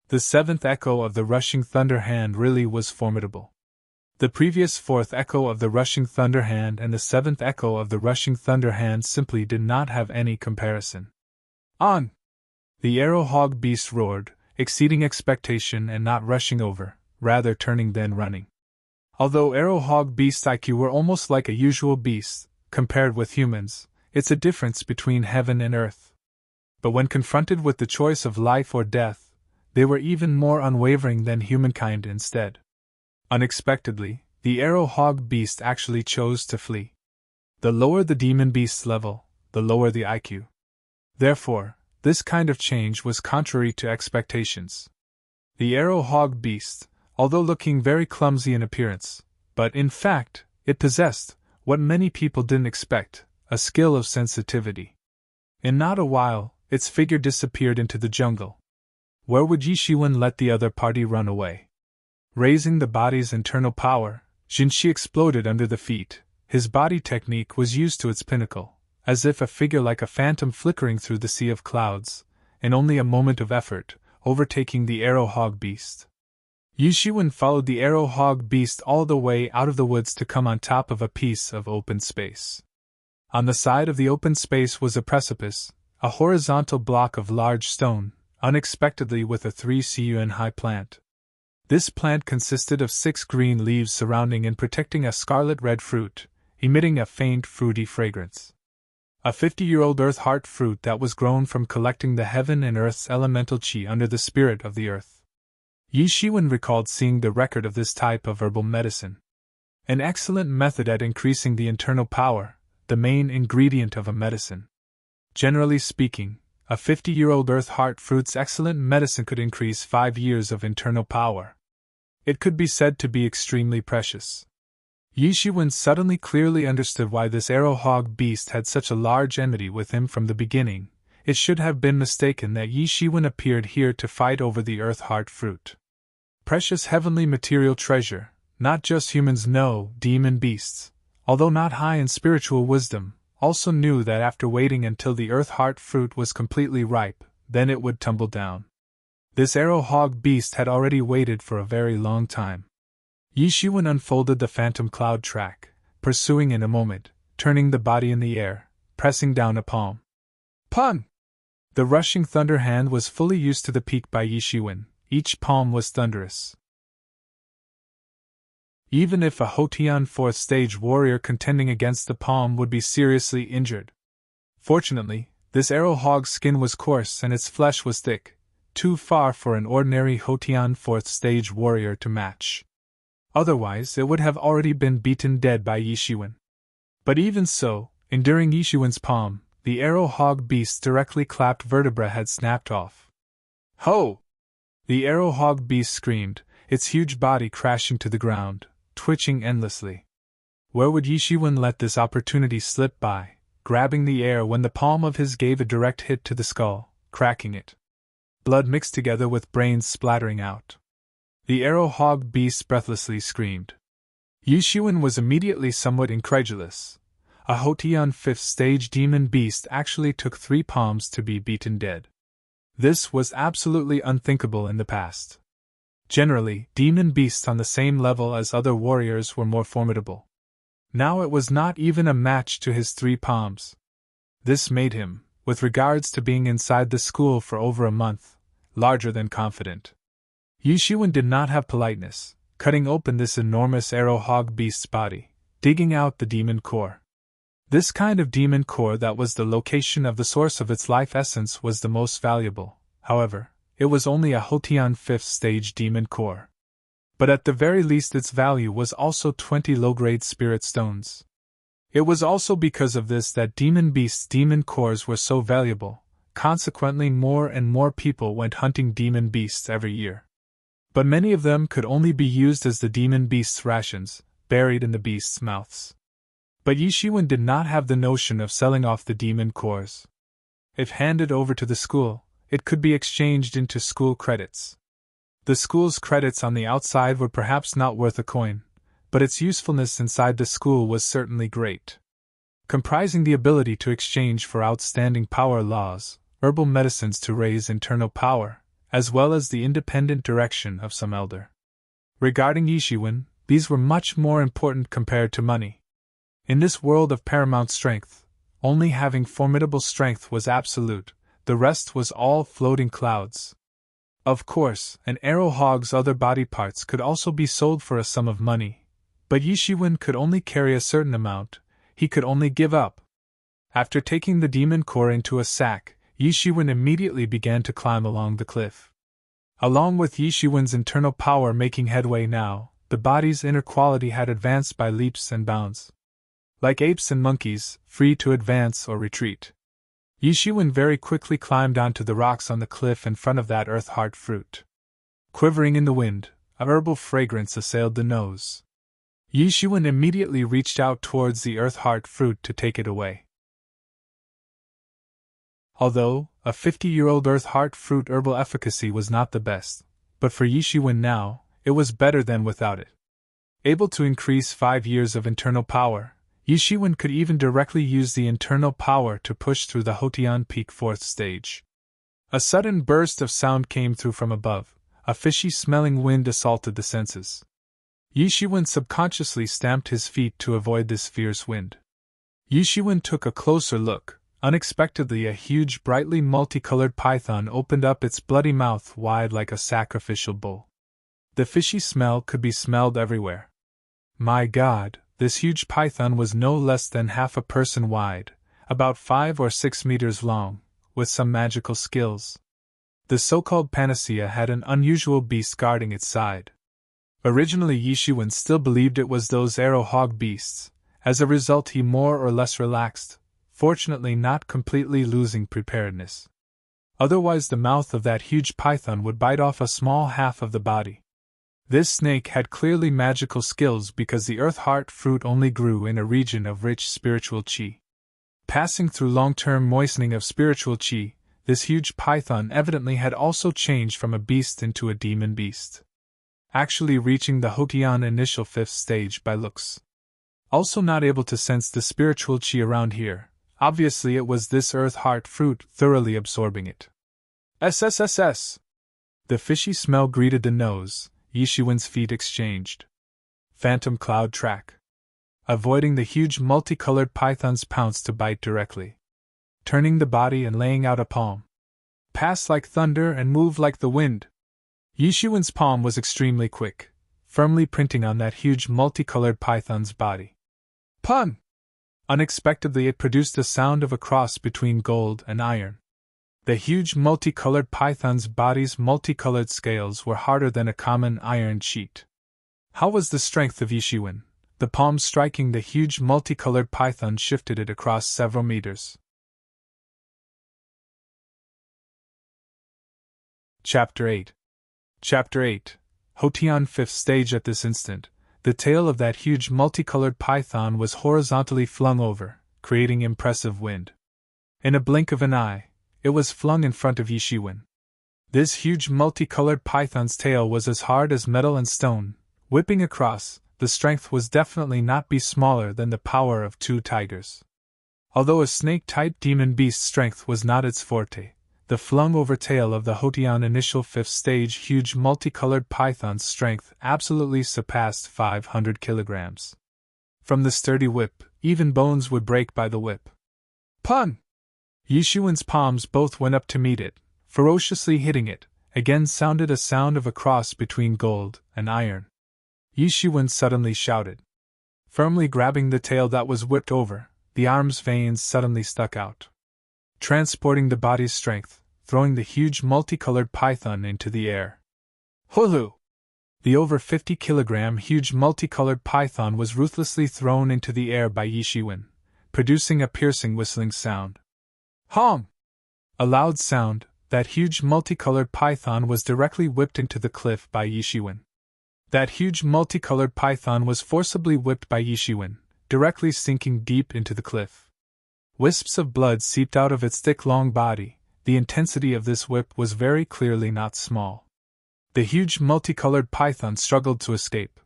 The 7th echo of the rushing thunder hand really was formidable. The previous 4th echo of the rushing thunder hand and the 7th echo of the rushing thunder hand simply did not have any comparison. On! The arrow hog beast roared, exceeding expectation and not rushing over, rather turning then running. Although arrow hog beast IQ were almost like a usual beast, compared with humans, it's a difference between heaven and earth. But when confronted with the choice of life or death, they were even more unwavering than humankind instead. Unexpectedly, the arrow hog beast actually chose to flee. The lower the demon beast's level, the lower the IQ. Therefore, this kind of change was contrary to expectations. The arrow hog beast, although looking very clumsy in appearance, but in fact, it possessed, what many people didn't expect, a skill of sensitivity. In not a while, its figure disappeared into the jungle. Where would Yishiwen let the other party run away? Raising the body's internal power, Jinshi exploded under the feet. His body technique was used to its pinnacle, as if a figure like a phantom flickering through the sea of clouds, in only a moment of effort, overtaking the arrow hog beast. Yishiwen followed the arrow hog beast all the way out of the woods to come on top of a piece of open space. On the side of the open space was a precipice, a horizontal block of large stone, unexpectedly with a 3 cun high plant. This plant consisted of 6 green leaves surrounding and protecting a scarlet-red fruit. emitting a faint fruity fragrance. A 50-year-old earth heart fruit that was grown from collecting the heaven and earth's elemental chi under the spirit of the earth. Yi Shiwen recalled seeing the record of this type of herbal medicine. An excellent method at increasing the internal power, the main ingredient of a medicine. Generally speaking, a 50-year-old earth heart fruit's excellent medicine could increase 5 years of internal power. It could be said to be extremely precious. Yi Shiwen suddenly clearly understood why this arrow hog beast had such a large enmity with him from the beginning. It should have been mistaken that Yi Shiwen appeared here to fight over the earth heart fruit. Precious heavenly material treasure, not just humans know, demon beasts, although not high in spiritual wisdom, also knew that after waiting until the earth heart fruit was completely ripe, then it would tumble down. This arrow hog beast had already waited for a very long time. Yi Shiwen unfolded the phantom cloud track, pursuing in a moment, turning the body in the air, pressing down a palm. Pun! The rushing thunder hand was fully used to the peak by Yi Shiwen. Each palm was thunderous. Even if a Hotian 4th stage warrior contending against the palm would be seriously injured. Fortunately, this arrow hog's skin was coarse and its flesh was thick, too far for an ordinary Hotian 4th stage warrior to match. Otherwise, it would have already been beaten dead by Yi Shiwen. But even so, enduring Yi Shiwen's palm, the arrow hog beast's directly clapped vertebra had snapped off. Ho! The arrow hog beast screamed, its huge body crashing to the ground, twitching endlessly. Where would Yi Shiwen let this opportunity slip by, grabbing the air when the palm of his gave a direct hit to the skull, cracking it. Blood mixed together with brains splattering out. The arrow hog beast breathlessly screamed. Yi Shiwen was immediately somewhat incredulous. A Hotian 5th stage demon beast actually took 3 palms to be beaten dead. This was absolutely unthinkable in the past. Generally, demon beasts on the same level as other warriors were more formidable. Now it was not even a match to his 3 palms. This made him, with regards to being inside the school for over a month, larger than confident. Yi Shiwen did not have politeness, cutting open this enormous arrow hog beast's body, digging out the demon core. This kind of demon core that was the location of the source of its life essence was the most valuable. However, it was only a Hotian 5th stage demon core. But at the very least its value was also 20 low-grade spirit stones. It was also because of this that demon beasts' demon cores were so valuable, consequently more and more people went hunting demon beasts every year. But many of them could only be used as the demon beasts' rations, buried in the beasts' mouths. But Yi Shiwen did not have the notion of selling off the demon cores. If handed over to the school, it could be exchanged into school credits. The school's credits on the outside were perhaps not worth a coin, but its usefulness inside the school was certainly great. Comprising the ability to exchange for outstanding power laws, herbal medicines to raise internal power, as well as the independent direction of some elder. Regarding Yi Shiwen, these were much more important compared to money. In this world of paramount strength, only having formidable strength was absolute, the rest was all floating clouds. Of course, an arrow hog's other body parts could also be sold for a sum of money, but Yi Shiwen could only carry a certain amount, he could only give up. After taking the demon core into a sack, Yi Shiwen immediately began to climb along the cliff. Along with Yi Shiwen's internal power making headway now, the body's inner quality had advanced by leaps and bounds. Like apes and monkeys, free to advance or retreat. Yi Shiwen very quickly climbed onto the rocks on the cliff in front of that earth heart fruit. Quivering in the wind, a herbal fragrance assailed the nose. Yi Shiwen immediately reached out towards the earth heart fruit to take it away. Although, a 50-year-old earth heart fruit herbal efficacy was not the best, but for Yi Shiwen now, it was better than without it. Able to increase 5 years of internal power, Yi Shiwen could even directly use the internal power to push through the Hotian Peak 4th stage. A sudden burst of sound came through from above, a fishy-smelling wind assaulted the senses. Yi Shiwen subconsciously stamped his feet to avoid this fierce wind. Yi Shiwen took a closer look. Unexpectedly a huge brightly multicolored python opened up its bloody mouth wide like a sacrificial bull. The fishy smell could be smelled everywhere. My God, this huge python was no less than half a person wide, about 5 or 6 meters long, with some magical skills. The so-called panacea had an unusual beast guarding its side. Originally Yishuan still believed it was those arrow hog beasts. As a result he more or less relaxed, fortunately not completely losing preparedness. Otherwise the mouth of that huge python would bite off a small half of the body. This snake had clearly magical skills because the earth heart fruit only grew in a region of rich spiritual chi. Passing through long-term moistening of spiritual chi, this huge python evidently had also changed from a beast into a demon beast, actually reaching the Hotian initial 5th stage by looks. Also not able to sense the spiritual chi around here, obviously it was this earth heart fruit thoroughly absorbing it. SSSS! The fishy smell greeted the nose, Yishuan's feet exchanged. Phantom cloud track. Avoiding the huge multicolored python's pounce to bite directly. Turning the body and laying out a palm. Pass like thunder and move like the wind. Yishuan's palm was extremely quick, firmly printing on that huge multicolored python's body. Pun! Unexpectedly it produced a sound of a cross between gold and iron. The huge multicolored python's body's multicolored scales were harder than a common iron sheet. How was the strength of Yishuan? The palm striking the huge multicolored python shifted it across several meters. Chapter 8. Chapter 8. Hotian 5th stage. At this instant, the tail of that huge multicolored python was horizontally flung over, creating impressive wind. In a blink of an eye, it was flung in front of Yishuan. This huge multicolored python's tail was as hard as metal and stone, whipping across. The strength was definitely not be smaller than the power of 2 tigers. Although a snake-type demon beast's strength was not its forte, the flung-over tail of the Hotian initial 5th stage huge multicolored python's strength absolutely surpassed 500 kilograms. From the sturdy whip, even bones would break by the whip. Pun! Yishuan's palms both went up to meet it, ferociously hitting it. Again sounded a sound of a cross between gold and iron. Yishuan suddenly shouted. Firmly grabbing the tail that was whipped over, the arm's veins suddenly stuck out, transporting the body's strength, throwing the huge multicolored python into the air. Hulu! The over 50-kilogram huge multicolored python was ruthlessly thrown into the air by Yishuan, producing a piercing whistling sound. Hom! A loud sound, that huge multicolored python was directly whipped into the cliff by Yishuan. That huge multicolored python was forcibly whipped by Yishuan, directly sinking deep into the cliff. Wisps of blood seeped out of its thick long body. The intensity of this whip was very clearly not small. The huge multicolored python struggled to escape,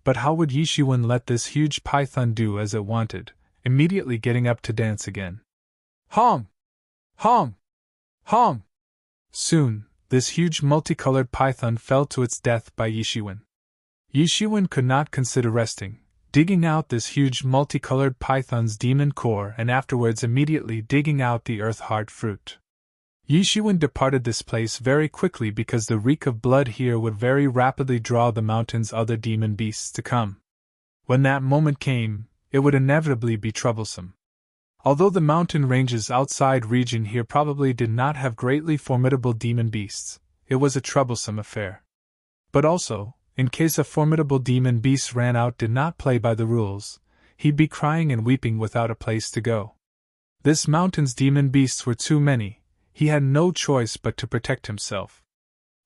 but how would Yishuan let this huge python do as it wanted, immediately getting up to dance again? Hom! Hom! Hom! Soon, this huge multicolored python fell to its death by Yishuan. Yishuan could not consider resting, digging out this huge multicolored python's demon core and afterwards immediately digging out the earth heart fruit. Yishuan departed this place very quickly because the reek of blood here would very rapidly draw the mountain's other demon beasts to come. When that moment came, it would inevitably be troublesome. Although the mountain ranges outside region here probably did not have greatly formidable demon beasts, it was a troublesome affair. But also, in case a formidable demon beast ran out did not play by the rules, he'd be crying and weeping without a place to go. This mountain's demon beasts were too many. He had no choice but to protect himself.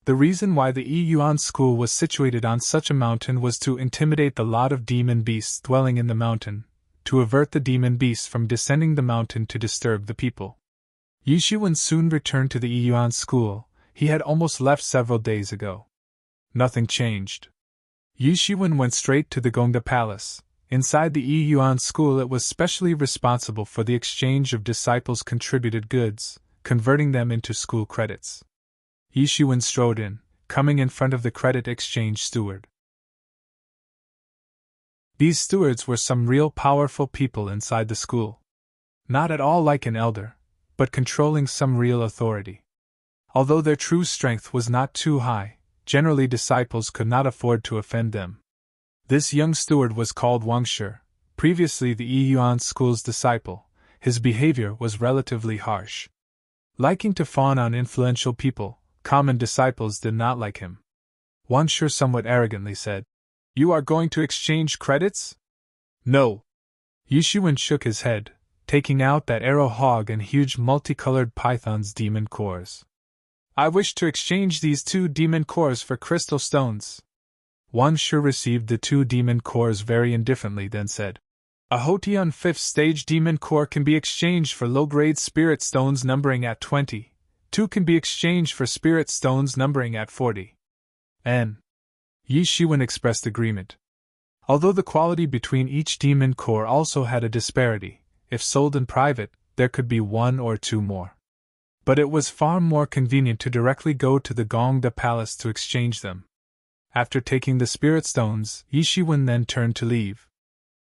The reason why the Yuan school was situated on such a mountain was to intimidate the lot of demon beasts dwelling in the mountain, to avert the demon beasts from descending the mountain to disturb the people. Yishuan soon returned to the Yuan school. He had almost left several days ago. Nothing changed. Yishuan went straight to the Gongda Palace. Inside the Yuan school it was specially responsible for the exchange of disciples' contributed goods, converting them into school credits. Yishuan strode in, coming in front of the credit exchange steward. These stewards were some real powerful people inside the school. Not at all like an elder, but controlling some real authority. Although their true strength was not too high, generally disciples could not afford to offend them. This young steward was called Wangshi, Previously the Yuan school's disciple, his behavior was relatively harsh. Liking to fawn on influential people, common disciples did not like him. One Sure somewhat arrogantly said, "You are going to exchange credits?" "No." Yishuan shook his head, taking out that arrow hog and huge multicolored python's demon cores. "I wish to exchange these 2 demon cores for crystal stones." One Sure received the 2 demon cores very indifferently, then said, "A Hotian 5th stage demon core can be exchanged for low-grade spirit stones numbering at 20. 2 can be exchanged for spirit stones numbering at 40. N. Yi Shiwen expressed agreement. Although the quality between each demon core also had a disparity, if sold in private, there could be 1 or 2 more. But it was far more convenient to directly go to the Gongda Palace to exchange them. After taking the spirit stones, Yi Shiwen then turned to leave.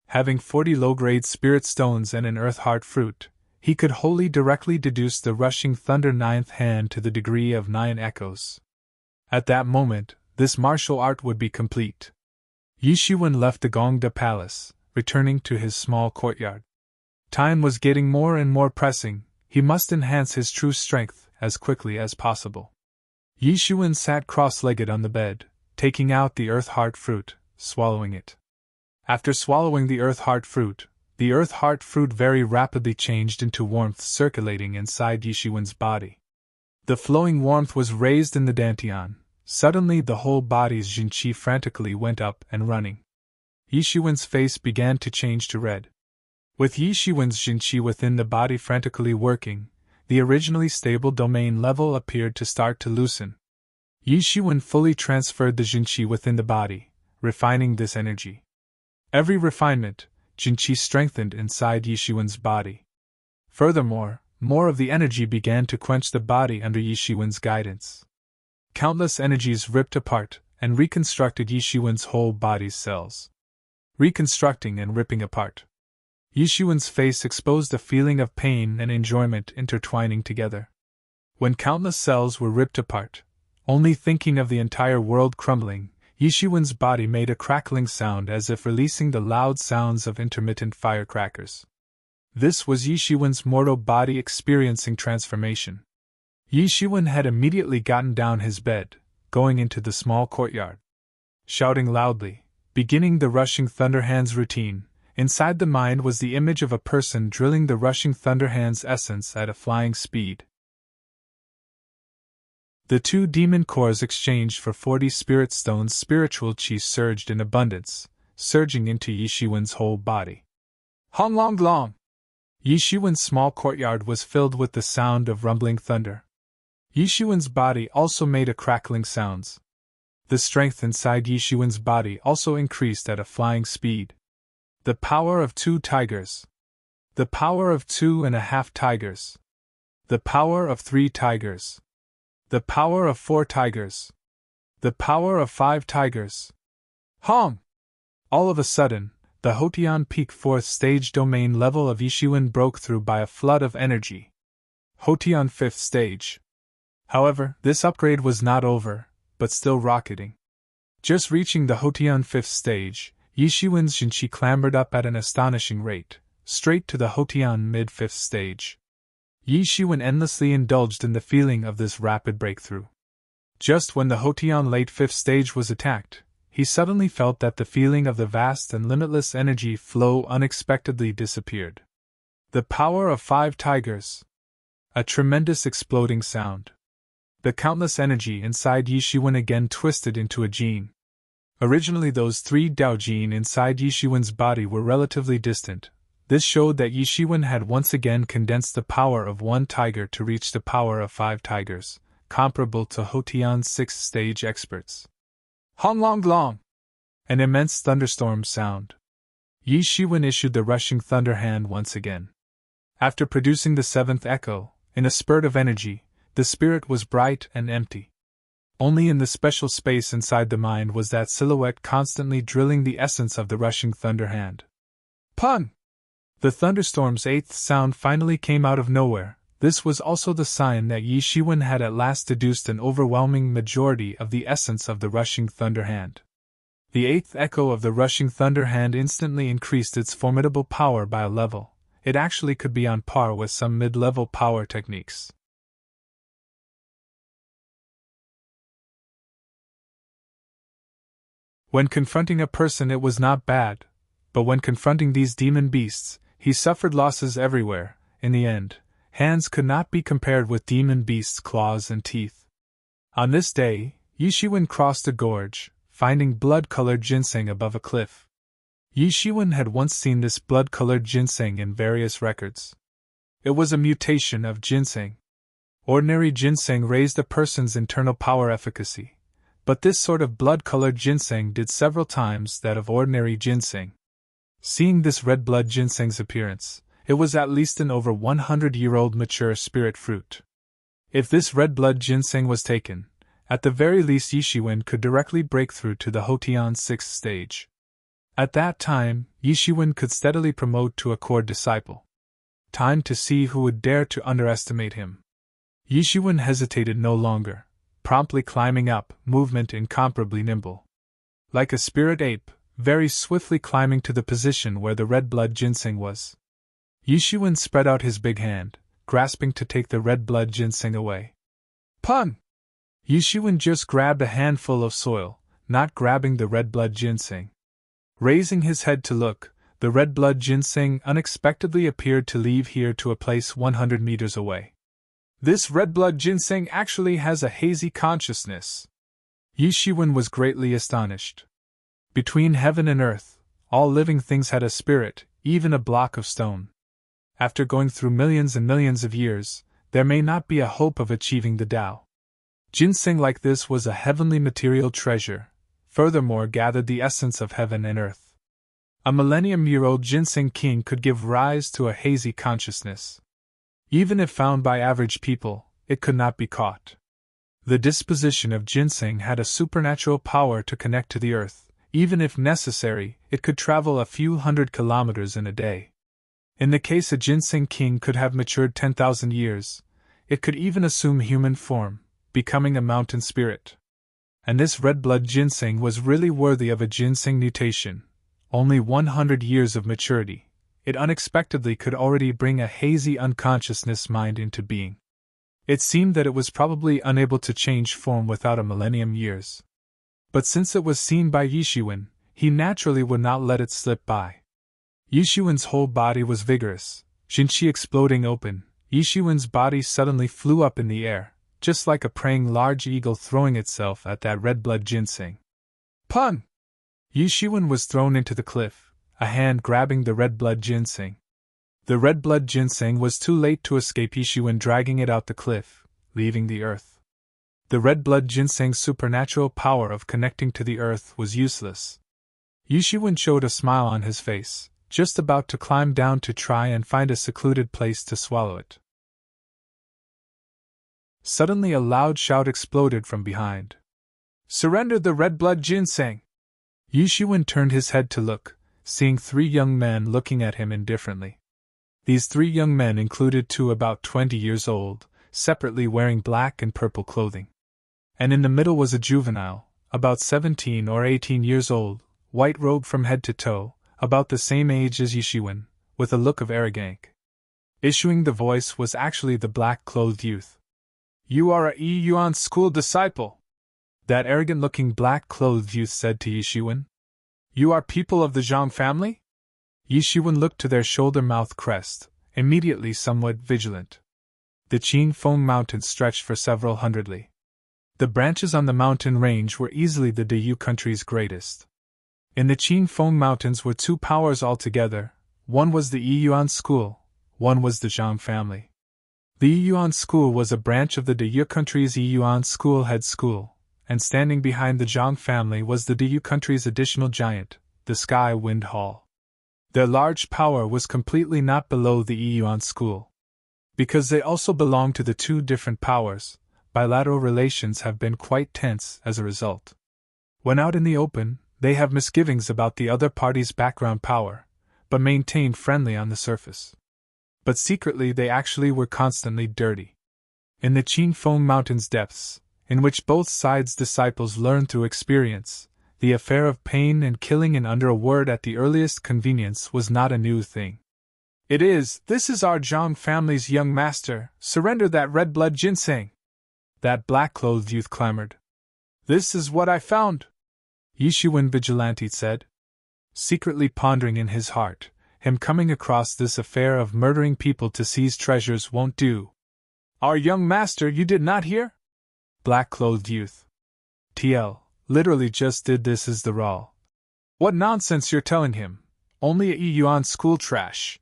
Having 40 low-grade spirit stones and an earth heart fruit, he could wholly directly deduce the rushing thunder 9th hand to the degree of 9 echoes. At that moment, this martial art would be complete. Yi Shiwen left the Gongda Palace, returning to his small courtyard. Time was getting more and more pressing, he must enhance his true strength as quickly as possible. Yi Shiwen sat cross-legged on the bed, taking out the earth heart fruit, swallowing it. After swallowing the earth heart fruit very rapidly changed into warmth circulating inside Yi Shiwen's body. The flowing warmth was raised in the dantian. Suddenly the whole body's jinqi frantically went up and running. Yi Shiwen's face began to change to red. With Yi Shiwen's jinqi within the body frantically working, the originally stable domain level appeared to start to loosen. Yi Shiwen fully transferred the jinqi within the body, refining this energy. Every refinement, jinqi strengthened inside Yi Shiwen's body. Furthermore, more of the energy began to quench the body under Yi Shiwen's guidance. Countless energies ripped apart and reconstructed Yi Shiwen's whole body's cells. Reconstructing and ripping apart. Yi Shiwen's face exposed a feeling of pain and enjoyment intertwining together. When countless cells were ripped apart, only thinking of the entire world crumbling, Yi Shiwen's body made a crackling sound as if releasing the loud sounds of intermittent firecrackers. This was Yi Shiwen's mortal body experiencing transformation. Yi Shiwen had immediately gotten down his bed, going into the small courtyard. Shouting loudly, beginning the rushing thunder hands routine, inside the mind was the image of a person drilling the rushing thunder hands essence at a flying speed. The 2 demon cores exchanged for 40 spirit stones. Spiritual qi surged in abundance, surging into Yi Shiwen's whole body. Hong long long! Yi Shiwen's small courtyard was filled with the sound of rumbling thunder. Yi Shiwen's body also made a crackling sounds. The strength inside Yi Shiwen's body also increased at a flying speed. The power of 2 tigers. The power of 2.5 tigers. The power of 3 tigers. The power of 4 tigers. The power of 5 tigers. Hong! All of a sudden, the Hotian Peak 4th stage domain level of Yi Shiwen broke through by a flood of energy. Hotian 5th stage. However, this upgrade was not over, but still rocketing. Just reaching the Hotian 5th stage, Yi Shiwen's jinqi clambered up at an astonishing rate, straight to the Hotian mid-5th stage. Yi Shiwen endlessly indulged in the feeling of this rapid breakthrough. Just when the Hotian late 5th stage was attacked, he suddenly felt that the feeling of the vast and limitless energy flow unexpectedly disappeared. The power of 5 tigers. A tremendous exploding sound. The countless energy inside Yi Shiwen again twisted into a gene. Originally those 3 Dao gene inside Yi Shiwen's body were relatively distant. This showed that Yi Shiwen had once again condensed the power of 1 tiger to reach the power of 5 tigers, comparable to Hotian's 6th stage experts. Hong long long! An immense thunderstorm sound. Yi Shiwen issued the rushing thunder hand once again. After producing the 7th echo, in a spurt of energy, the spirit was bright and empty. Only in the special space inside the mind was that silhouette constantly drilling the essence of the rushing thunder hand. Pun! The thunderstorm's 8th sound finally came out of nowhere. This was also the sign that Yi Shiwen had at last deduced an overwhelming majority of the essence of the rushing thunder hand. The eighth echo of the rushing thunder hand instantly increased its formidable power by a level. It actually could be on par with some mid-level power techniques. When confronting a person it was not bad, but when confronting these demon beasts, he suffered losses everywhere. In the end, hands could not be compared with demon beasts' claws and teeth. On this day, Yi Shiwen crossed a gorge, finding blood-colored ginseng above a cliff. Yi Shiwen had once seen this blood-colored ginseng in various records. It was a mutation of ginseng. Ordinary ginseng raised a person's internal power efficacy, but this sort of blood-colored ginseng did several times that of ordinary ginseng. Seeing this red blood ginseng's appearance, it was at least an over 100-year-old mature spirit fruit. If this red blood ginseng was taken, at the very least Yi Shiwen could directly break through to the Hotian's 6th stage. At that time, Yi Shiwen could steadily promote to a core disciple. Time to see who would dare to underestimate him. Yi Shiwen hesitated no longer, promptly climbing up, movement incomparably nimble. Like a spirit ape, very swiftly climbing to the position where the red blood ginseng was. Yi Shiwen spread out his big hand, grasping to take the red blood ginseng away. Pun! Yi Shiwen just grabbed a handful of soil, not grabbing the red blood ginseng. Raising his head to look, the red blood ginseng unexpectedly appeared to leave here to a place 100 meters away. This red blood ginseng actually has a hazy consciousness. Yi Shiwen was greatly astonished. Between heaven and earth, all living things had a spirit, even a block of stone. After going through millions and millions of years, there may not be a hope of achieving the Tao. Ginseng like this was a heavenly material treasure, furthermore gathered the essence of heaven and earth. A millennium-year-old ginseng king could give rise to a hazy consciousness. Even if found by average people, it could not be caught. The disposition of ginseng had a supernatural power to connect to the earth. Even if necessary, it could travel a few hundred kilometers in a day. In the case a ginseng king could have matured 10,000 years, it could even assume human form, becoming a mountain spirit. And this red blood ginseng was really worthy of a ginseng mutation. Only 100 years of maturity. It unexpectedly could already bring a hazy unconsciousness mind into being. It seemed that it was probably unable to change form without a millennium years. But since it was seen by Yi Shiwen, he naturally would not let it slip by. Yi Shiwen's whole body was vigorous, Jinqi exploding open. Yi Shiwen's body suddenly flew up in the air, just like a preying large eagle throwing itself at that red blood ginseng. Pun! Yi Shiwen was thrown into the cliff, a hand grabbing the red blood ginseng. The red blood ginseng was too late to escape Yi Shiwen, dragging it out the cliff, leaving the earth. The red blood ginseng's supernatural power of connecting to the earth was useless. Yi Shiwen showed a smile on his face, just about to climb down to try and find a secluded place to swallow it. Suddenly a loud shout exploded from behind. Surrender the red blood ginseng! Yi Shiwen turned his head to look, seeing 3 young men looking at him indifferently. These 3 young men included 2 about 20 years old, separately wearing black and purple clothing. And in the middle was a juvenile, about 17 or 18 years old, white-robed from head to toe, about the same age as Yi Shiwen, with a look of arrogance. Issuing the voice was actually the black-clothed youth. You are a Yi Yuan school disciple! That arrogant-looking black-clothed youth said to Yi Shiwen. You are people of the Zhang family? Yi Shiwen looked to their shoulder-mouth crest, immediately somewhat vigilant. The Qin Feng Mountains stretched for several hundred li. The branches on the mountain range were easily the Deyu country's greatest. In the Qin Feng Mountains were 2 powers altogether, one was the Yi Yuan school, one was the Zhang family. The Yi Yuan school was a branch of the Deyu country's Yi Yuan school head school, and standing behind the Zhang family was the Deyu country's additional giant, the Sky Wind Hall. Their large power was completely not below the Yi Yuan school. Because they also belong to the 2 different powers, bilateral relations have been quite tense as a result. When out in the open, they have misgivings about the other party's background power, but maintain friendly on the surface. But secretly they actually were constantly dirty. In the Qin Feng Mountains depths, in which both sides' disciples learn through experience, The affair of pain and killing in under a word at the earliest convenience was not a new thing. This is our Zhang family's young master, surrender that red blood ginseng! That black-clothed youth clamored. This is what I found! Yishuan Vigilante said, secretly pondering in his heart, him coming across this affair of murdering people to seize treasures won't do. Our young master, you did not hear? Black-clothed youth. TL, literally just did this is the raw. What nonsense you're telling him, only a yuan school trash.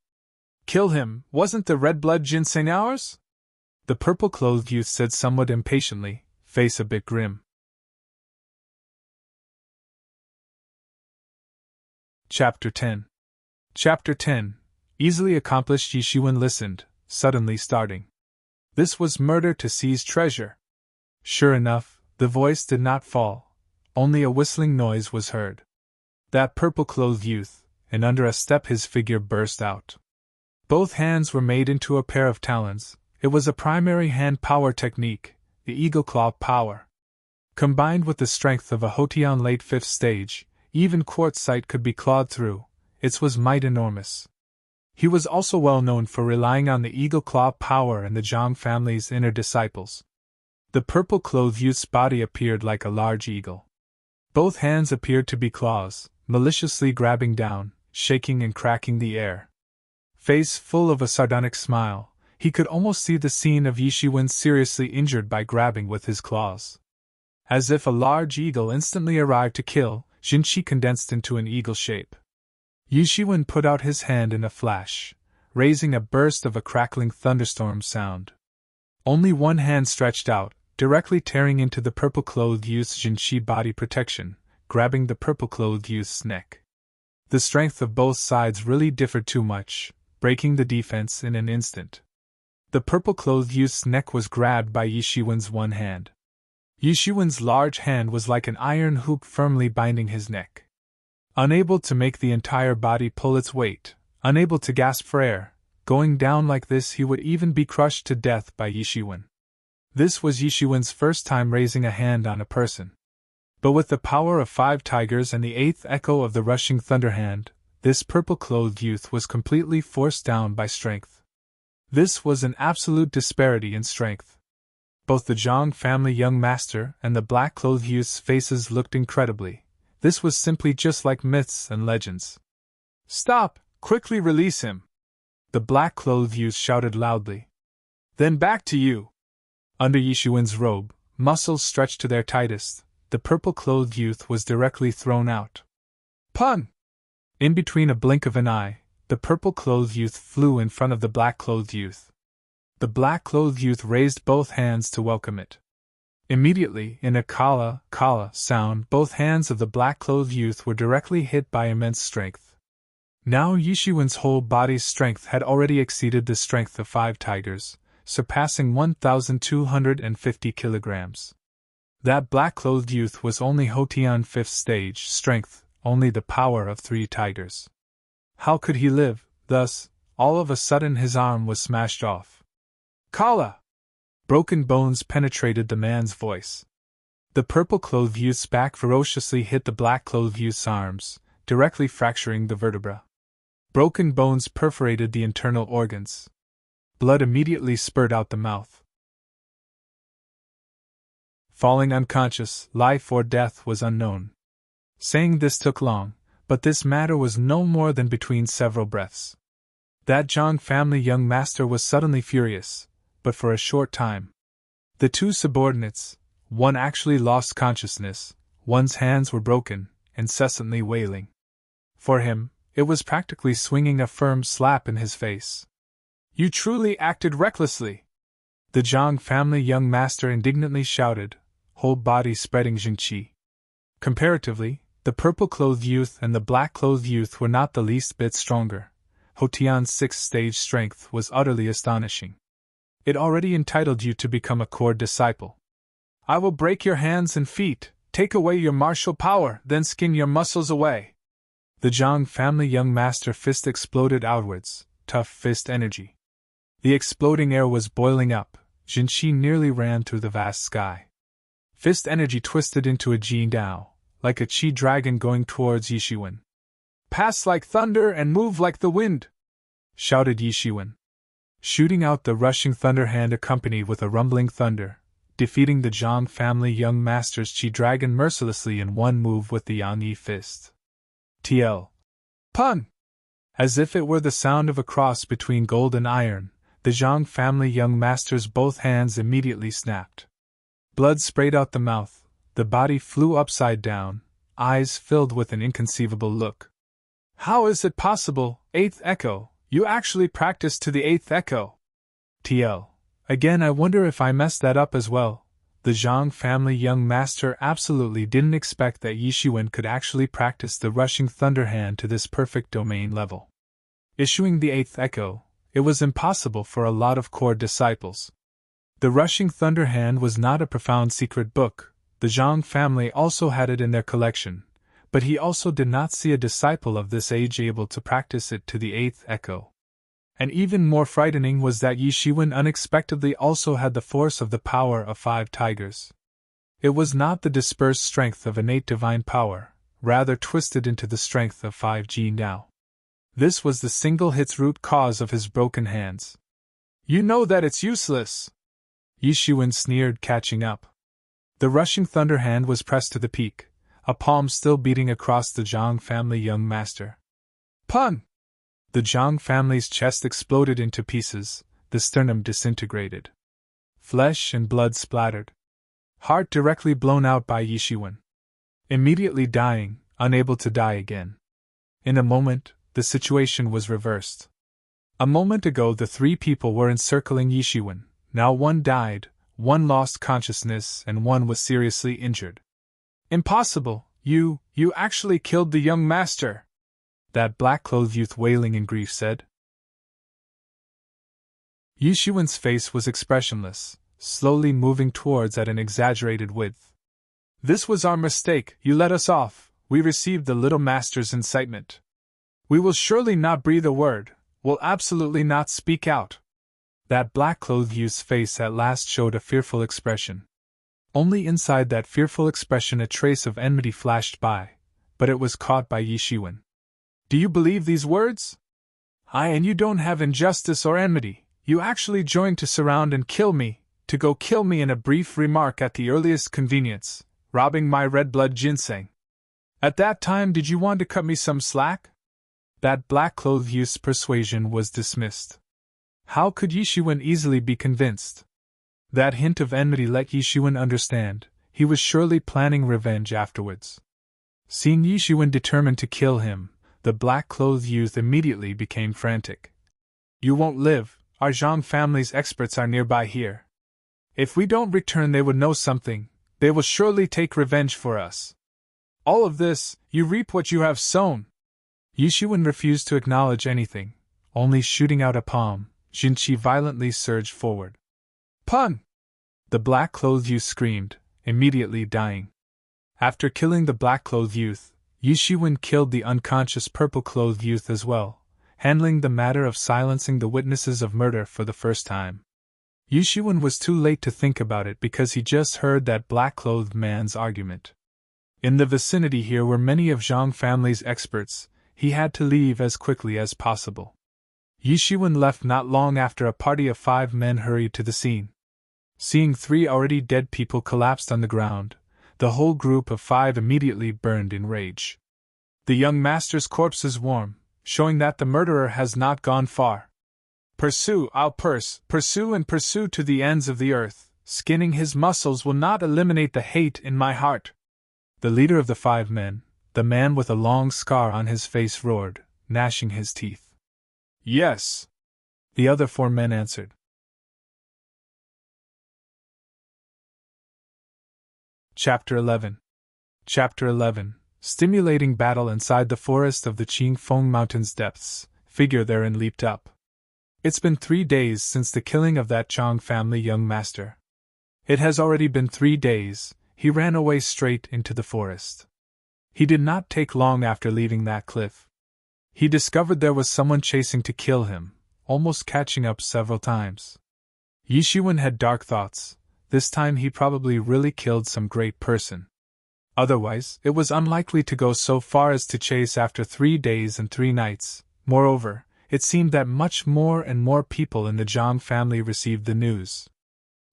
Kill him, wasn't the red blood ginseng ours? The purple-clothed youth said somewhat impatiently, face a bit grim. Chapter 10. Chapter 10. Easily accomplished. Yishuan listened, suddenly starting. This was murder to seize treasure. Sure enough, the voice did not fall, only a whistling noise was heard. That purple-clothed youth, and under a step his figure burst out. Both hands were made into a pair of talons. It was a primary hand power technique, the eagle claw power. Combined with the strength of a Hotian late 5th stage, even quartzite could be clawed through. Its was might enormous. He was also well known for relying on the eagle claw power and the Zhang family's inner disciples. The purple-clothed youth's body appeared like a large eagle. Both hands appeared to be claws, maliciously grabbing down, shaking and cracking the air. Face full of a sardonic smile, he could almost see the scene of Yishuan seriously injured by grabbing with his claws. As if a large eagle instantly arrived to kill, Jinchi condensed into an eagle shape. Yishuan put out his hand in a flash, raising a burst of a crackling thunderstorm sound. Only one hand stretched out, directly tearing into the purple-clothed youth's Jinchi body protection, grabbing the purple-clothed youth's neck. The strength of both sides really differed too much, breaking the defense in an instant. The purple-clothed youth's neck was grabbed by Yishuan's one hand. Yishuan's large hand was like an iron hoop firmly binding his neck. Unable to make the entire body pull its weight, unable to gasp for air, going down like this he would even be crushed to death by Yishuan. This was Yishuan's first time raising a hand on a person. But with the power of 5 tigers and the 8th echo of the rushing thunder hand, this purple-clothed youth was completely forced down by strength. This was an absolute disparity in strength. Both the Zhang family young master and the black-clothed youth's faces looked incredibly. This was simply just like myths and legends. Stop! Quickly release him! The black-clothed youth shouted loudly. Then back to you! Under Yishuan's robe, muscles stretched to their tightest, the purple-clothed youth was directly thrown out. Pun! In between a blink of an eye, the purple-clothed youth flew in front of the black-clothed youth. The black-clothed youth raised both hands to welcome it. Immediately, in a kala sound, both hands of the black-clothed youth were directly hit by immense strength. Now Yishuan's whole body's strength had already exceeded the strength of 5 tigers, surpassing 1,250 kilograms. That black-clothed youth was only Hotian 5th stage strength, only the power of 3 tigers. How could he live? Thus, all of a sudden his arm was smashed off. Kala! Broken bones penetrated the man's voice. The purple-clothed youth's back ferociously hit the black-clothed youth's arms, directly fracturing the vertebra. Broken bones perforated the internal organs. Blood immediately spurted out the mouth. Falling unconscious, life or death was unknown. Saying this took long, but this matter was no more than between several breaths. That Zhang family young master was suddenly furious, but for a short time. The 2 subordinates, one actually lost consciousness, one's hands were broken, incessantly wailing. For him, it was practically swinging a firm slap in his face. You truly acted recklessly! The Zhang family young master indignantly shouted, whole body spreading Jinchi. Comparatively, the purple-clothed youth and the black-clothed youth were not the least bit stronger. Hotian's 6th stage strength was utterly astonishing. It already entitled you to become a core disciple. I will break your hands and feet, take away your martial power, then skin your muscles away. The Zhang family young master fist exploded outwards, tough fist energy. The exploding air was boiling up, Jinchi nearly ran through the vast sky. Fist energy twisted into a Jin Dao, like a chi dragon going towards Yishiwen. "Pass like thunder and move like the wind!" shouted Yishiwen, shooting out the rushing thunder hand accompanied with a rumbling thunder, defeating the Zhang family young master's chi dragon mercilessly in one move with the Yang Yi fist. TL. Pun! As if it were the sound of a cross between gold and iron, the Zhang family young master's both hands immediately snapped. Blood sprayed out the mouth, the body flew upside down, eyes filled with an inconceivable look. "How is it possible, 8th Echo? You actually practiced to the 8th Echo?" TL. Again, I wonder if I messed that up as well. The Zhang family young master absolutely didn't expect that Yishiwen could actually practice the rushing thunder hand to this perfect domain level. Issuing the 8th Echo, it was impossible for a lot of core disciples. The rushing thunder hand was not a profound secret book. The Zhang family also had it in their collection, but he also did not see a disciple of this age able to practice it to the 8th Echo. And even more frightening was that Yishiwen unexpectedly also had the force of the power of 5 tigers. It was not the dispersed strength of innate divine power, rather twisted into the strength of 5G now. This was the single hit's root cause of his broken hands. "You know that it's useless!" Yishiwen sneered, catching up. The rushing thunder hand was pressed to the peak, a palm still beating across the Zhang family young master. "Pun!" The Zhang family's chest exploded into pieces, the sternum disintegrated. Flesh and blood splattered. Heart directly blown out by Yishiwen. Immediately dying, unable to die again. In a moment, the situation was reversed. A moment ago the 3 people were encircling Yishiwen, now one died, one lost consciousness, and one was seriously injured. "Impossible! You actually killed the young master!" that black-clothed youth wailing in grief said. Yishiwen's face was expressionless, slowly moving towards at an exaggerated width. "This was our mistake, you let us off, we received the little master's incitement. We will surely not breathe a word, will absolutely not speak out." That black-clothed youth's face at last showed a fearful expression. Only inside that fearful expression a trace of enmity flashed by, but it was caught by Yishiwen. "Do you believe these words? Aye, and you don't have injustice or enmity, you actually joined to surround and kill me, to go kill me in a brief remark at the earliest convenience, robbing my red blood ginseng. At that time did you want to cut me some slack?" That black-clothed youth's persuasion was dismissed. How could Yishiwen easily be convinced? That hint of enmity let Yishiwen understand, he was surely planning revenge afterwards. Seeing Yishiwen determined to kill him, the black-clothed youth immediately became frantic. "You won't live, our Zhang family's experts are nearby here. If we don't return they would know something, they will surely take revenge for us. All of this, you reap what you have sown." Yishiwen refused to acknowledge anything, only shooting out a palm, Jinqi violently surged forward. "Pun!" the black-clothed youth screamed, immediately dying. After killing the black-clothed youth, Yishiwen killed the unconscious purple-clothed youth as well, handling the matter of silencing the witnesses of murder for the first time. Yishiwen was too late to think about it because he just heard that black-clothed man's argument. In the vicinity here were many of Zhang family's experts, he had to leave as quickly as possible. Yishiwen left not long after a party of 5 men hurried to the scene. Seeing 3 already dead people collapsed on the ground, the whole group of 5 immediately burned in rage. "The young master's corpse is warm, showing that the murderer has not gone far. Pursue, I'll pursue and pursue to the ends of the earth, skinning his muscles will not eliminate the hate in my heart." The leader of the 5 men, the man with a long scar on his face, roared, gnashing his teeth. "Yes!" the other 4 men answered. Chapter 11. Chapter 11. Stimulating battle inside the forest of the Qingfeng Mountains depths. Figure therein leaped up. It's been 3 days since the killing of that Zhang family young master. It has already been 3 days, he ran away straight into the forest. He did not take long after leaving that cliff. He discovered there was someone chasing to kill him, almost catching up several times. Yishiwen had dark thoughts. This time he probably really killed some great person. Otherwise, it was unlikely to go so far as to chase after 3 days and 3 nights. Moreover, it seemed that much more and more people in the Zhang family received the news.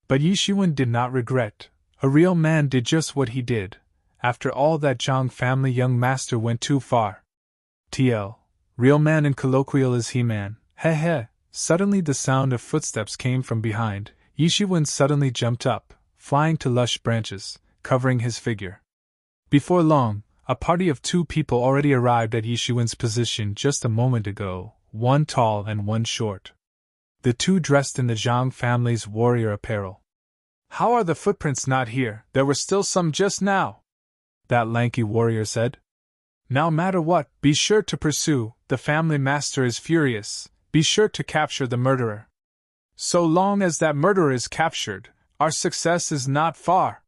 But Yishuan did not regret. A real man did just what he did. After all, that Zhang family young master went too far. TL. Real man in colloquial is he-man. Heh heh. Suddenly the sound of footsteps came from behind. Yishuan suddenly jumped up, flying to lush branches, covering his figure. Before long, a party of 2 people already arrived at Yishuan's position just a moment ago, one tall and one short. The 2 dressed in the Zhang family's warrior apparel. How are the footprints not here? There were still some just now, that lanky warrior said. No matter what, be sure to pursue. The family master is furious. Be sure to capture the murderer. So long as that murderer is captured, our success is not far,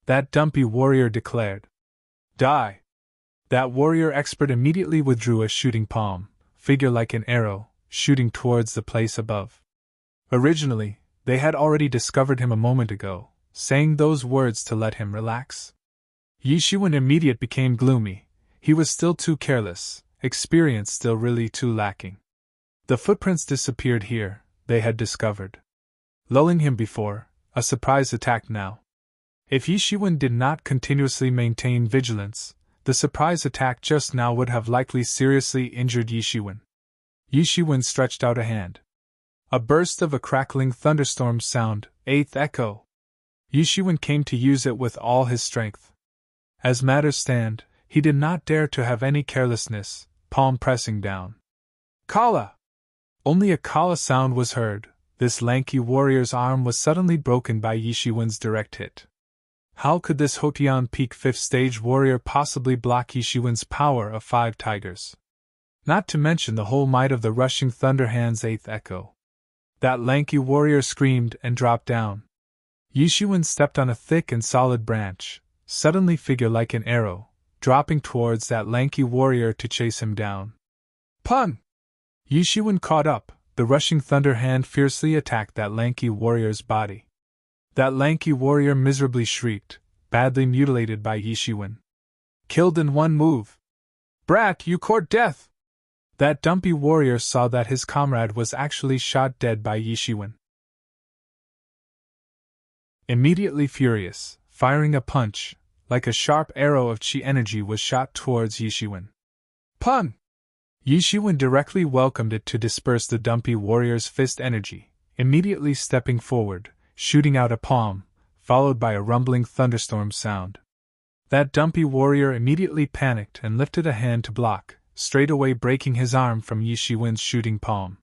that dumpy warrior declared. Die. That warrior expert immediately withdrew a shooting palm, figure like an arrow, shooting towards the place above. Originally, they had already discovered him a moment ago, saying those words to let him relax. Yishuan immediate became gloomy. He was still too careless, experience still really too lacking. The footprints disappeared here, they had discovered. Lulling him before, a surprise attack now. If Yishuan did not continuously maintain vigilance, the surprise attack just now would have likely seriously injured Yishuan. Yishuan stretched out a hand. A burst of a crackling thunderstorm sound, 8th echo. Yishuan came to use it with all his strength. As matters stand, he did not dare to have any carelessness, palm pressing down. Kala! Only a kala sound was heard. This lanky warrior's arm was suddenly broken by Yishuan's direct hit. How could this Hotian Peak 5th stage warrior possibly block Yishuan's power of 5 tigers? Not to mention the whole might of the rushing Thunderhand's 8th echo. That lanky warrior screamed and dropped down. Yishuan stepped on a thick and solid branch, suddenly figure like an arrow, dropping towards that lanky warrior to chase him down. Pun! Yishuan caught up. The rushing Thunderhand fiercely attacked that lanky warrior's body. That lanky warrior miserably shrieked, badly mutilated by Yishuan. Killed in one move. Brat, you court death! That dumpy warrior saw that his comrade was actually shot dead by Yishuan. Immediately furious, firing a punch, like a sharp arrow of chi energy was shot towards Yishuan. Pun! Yishuan directly welcomed it to disperse the dumpy warrior's fist energy, immediately stepping forward, shooting out a palm, followed by a rumbling thunderstorm sound. That dumpy warrior immediately panicked and lifted a hand to block, straightaway breaking his arm from Yishuan's shooting palm.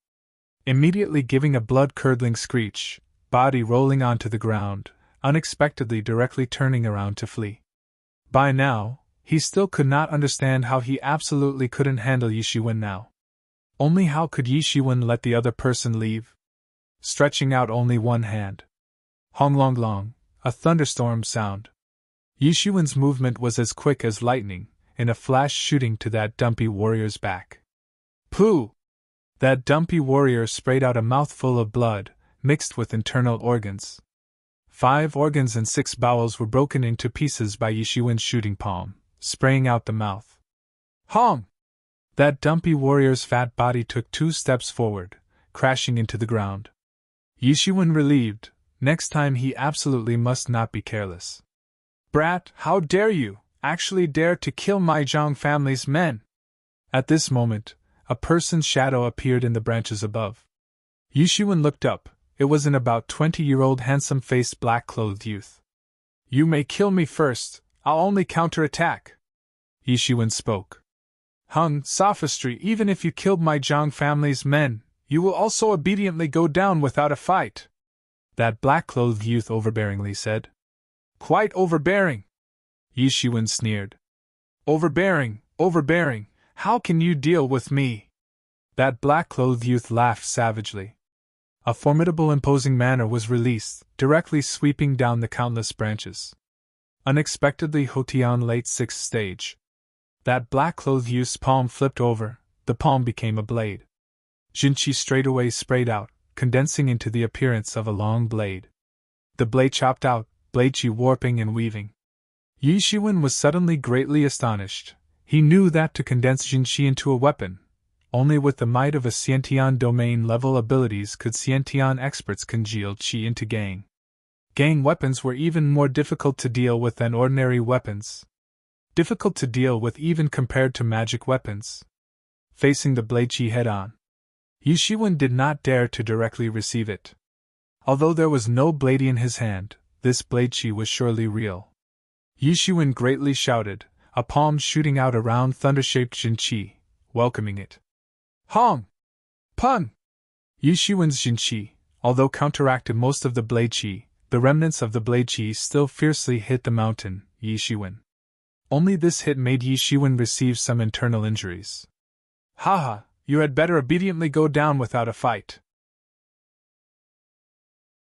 Immediately giving a blood-curdling screech, body rolling onto the ground, unexpectedly directly turning around to flee. By now, he still could not understand how he absolutely couldn't handle Yishuan now. Only how could Yishuan let the other person leave? Stretching out only one hand. Hong long long, a thunderstorm sound. Yishuan's movement was as quick as lightning, in a flash shooting to that dumpy warrior's back. Pooh! That dumpy warrior sprayed out a mouthful of blood, mixed with internal organs. 5 organs and 6 bowels were broken into pieces by Yishuan's shooting palm, spraying out the mouth. Hong! That dumpy warrior's fat body took 2 steps forward, crashing into the ground. Yishuan relieved. Next time he absolutely must not be careless. Brat, how dare you, actually dare to kill my Zhang family's men? At this moment, a person's shadow appeared in the branches above. Yishuan looked up. It was an about 20-year-old handsome-faced black-clothed youth. You may kill me first, I'll only counterattack. Yishuan spoke. Hung, sophistry, even if you killed my Zhang family's men, you will also obediently go down without a fight. That black-clothed youth overbearingly said. Quite overbearing. Yishuan sneered. Overbearing, overbearing, how can you deal with me? That black-clothed youth laughed savagely. A formidable imposing manner was released, directly sweeping down the countless branches. Unexpectedly Hotian late 6th stage. That black-clothed youth's palm flipped over, the palm became a blade. Jinqi straightaway sprayed out, condensing into the appearance of a long blade. The blade chopped out, blade chi warping and weaving. Yi Shiwen was suddenly greatly astonished. He knew that to condense Jinqi into a weapon, only with the might of a Xiantian domain-level abilities could Xiantian experts congeal qi into gang. Gang weapons were even more difficult to deal with than ordinary weapons. Difficult to deal with even compared to magic weapons. Facing the blade qi head-on, Yi Shiwen did not dare to directly receive it. Although there was no blade in his hand, this blade qi was surely real. Yi Shiwen greatly shouted, a palm shooting out a round thunder-shaped Jinqi, welcoming it. Hong! Pun! Yi Shiwen's Jinqi, although counteracted most of the blade qi, the remnants of the blade qi still fiercely hit the mountain, Yi Shiwen. Only this hit made Yi Shiwen receive some internal injuries. Haha, you had better obediently go down without a fight.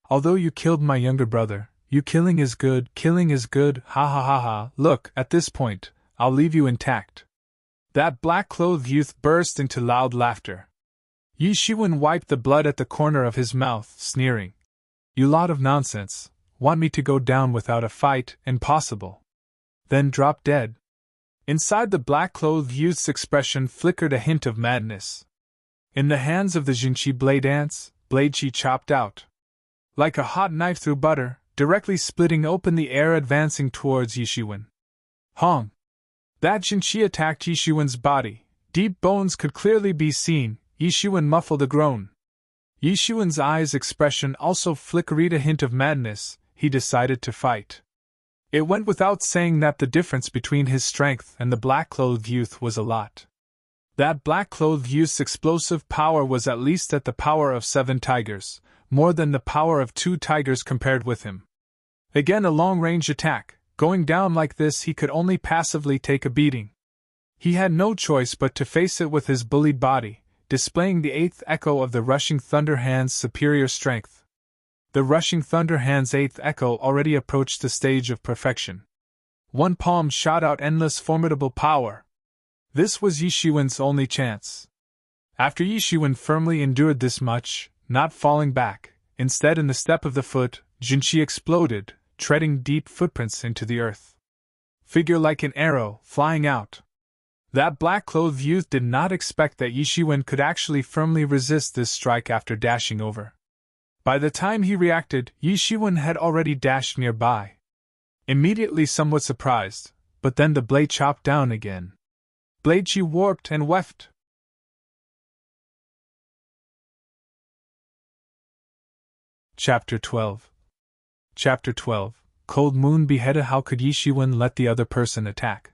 Although you killed my younger brother, you killing is good, ha ha ha ha, look, at this point, I'll leave you intact. That black-clothed youth burst into loud laughter. Yi Shiwen wiped the blood at the corner of his mouth, sneering. You lot of nonsense, want me to go down without a fight, impossible. Then drop dead. Inside the black-clothed youth's expression flickered a hint of madness. In the hands of the Jinqi blade ants, blade qi chopped out. Like a hot knife through butter, directly splitting open the air advancing towards Yi Shiwen. Hong! That Jinqi attacked Yi Shiwen's body. Deep bones could clearly be seen. Yi Shiwen muffled a groan. Yi Shiwen's eyes' expression also flickered a hint of madness. He decided to fight. It went without saying that the difference between his strength and the black-clothed youth was a lot. That black-clothed youth's explosive power was at least at the power of 7 tigers, more than the power of 2 tigers compared with him. Again a long-range attack. Going down like this he could only passively take a beating. He had no choice but to face it with his bullied body, displaying the 8th echo of the Rushing Thunder Hand's superior strength. The Rushing Thunder Hand's 8th echo already approached the stage of perfection. One palm shot out endless formidable power. This was Yi Shiwen's only chance. After Yi Shiwen firmly endured this much, not falling back, instead in the step of the foot, Jinqi exploded, treading deep footprints into the earth. Figure like an arrow, flying out. That black-clothed youth did not expect that Yi Shiwen could actually firmly resist this strike after dashing over. By the time he reacted, Yi Shiwen had already dashed nearby. Immediately somewhat surprised, but then the blade chopped down again. Blade qi warped and weft. Chapter 12. Chapter 12. Cold Moon beheaded. How could Yi Shiwen let the other person attack?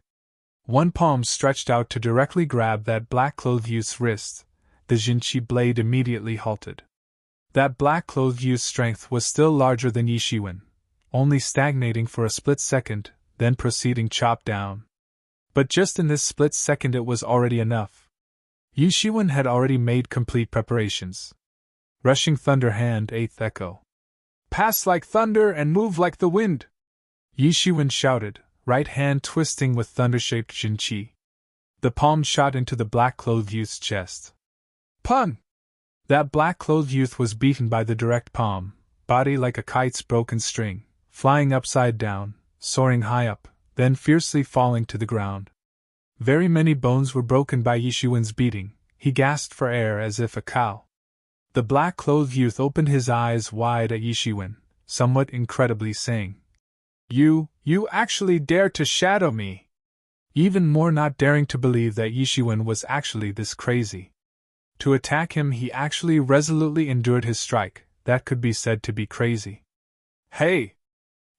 One palm stretched out to directly grab that black-clothed youth's wrist. The Jinqi blade immediately halted. That black-clothed youth's strength was still larger than Yi Shiwen, only stagnating for a split second, then proceeding chop down. But just in this split second it was already enough. Yi Shiwen had already made complete preparations. Rushing Thunder Hand 8th Echo. Pass like thunder and move like the wind! Yi Shiwen shouted, right hand twisting with thunder-shaped Jinqi. The palm shot into the black-clothed youth's chest. Pun! That black-clothed youth was beaten by the direct palm, body like a kite's broken string, flying upside down, soaring high up, then fiercely falling to the ground. Very many bones were broken by Yi Shiwen's beating. He gasped for air as if a cow. The black-clothed youth opened his eyes wide at Yi Shiwen, somewhat incredibly saying, You actually dare to shadow me! Even more not daring to believe that Yi Shiwen was actually this crazy. To attack him he actually resolutely endured his strike, that could be said to be crazy. Hey!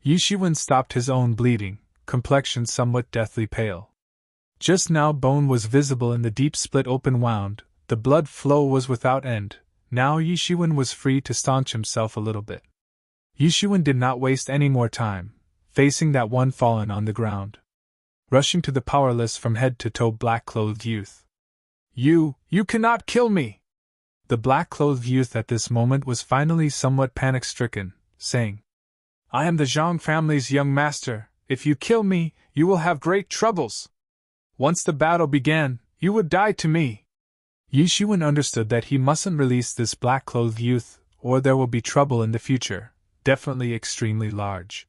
Yi Shiwen stopped his own bleeding, complexion somewhat deathly pale. Just now bone was visible in the deep split open wound, the blood flow was without end. Now Yi Shiwen was free to staunch himself a little bit. Yi Shiwen did not waste any more time, facing that one fallen on the ground. Rushing to the powerless from head to toe black-clothed youth. You cannot kill me! The black-clothed youth at this moment was finally somewhat panic-stricken, saying, I am the Zhang family's young master. If you kill me, you will have great troubles. Once the battle began, you would die to me. Yi Shiwen understood that he mustn't release this black-clothed youth, or there will be trouble in the future, definitely extremely large.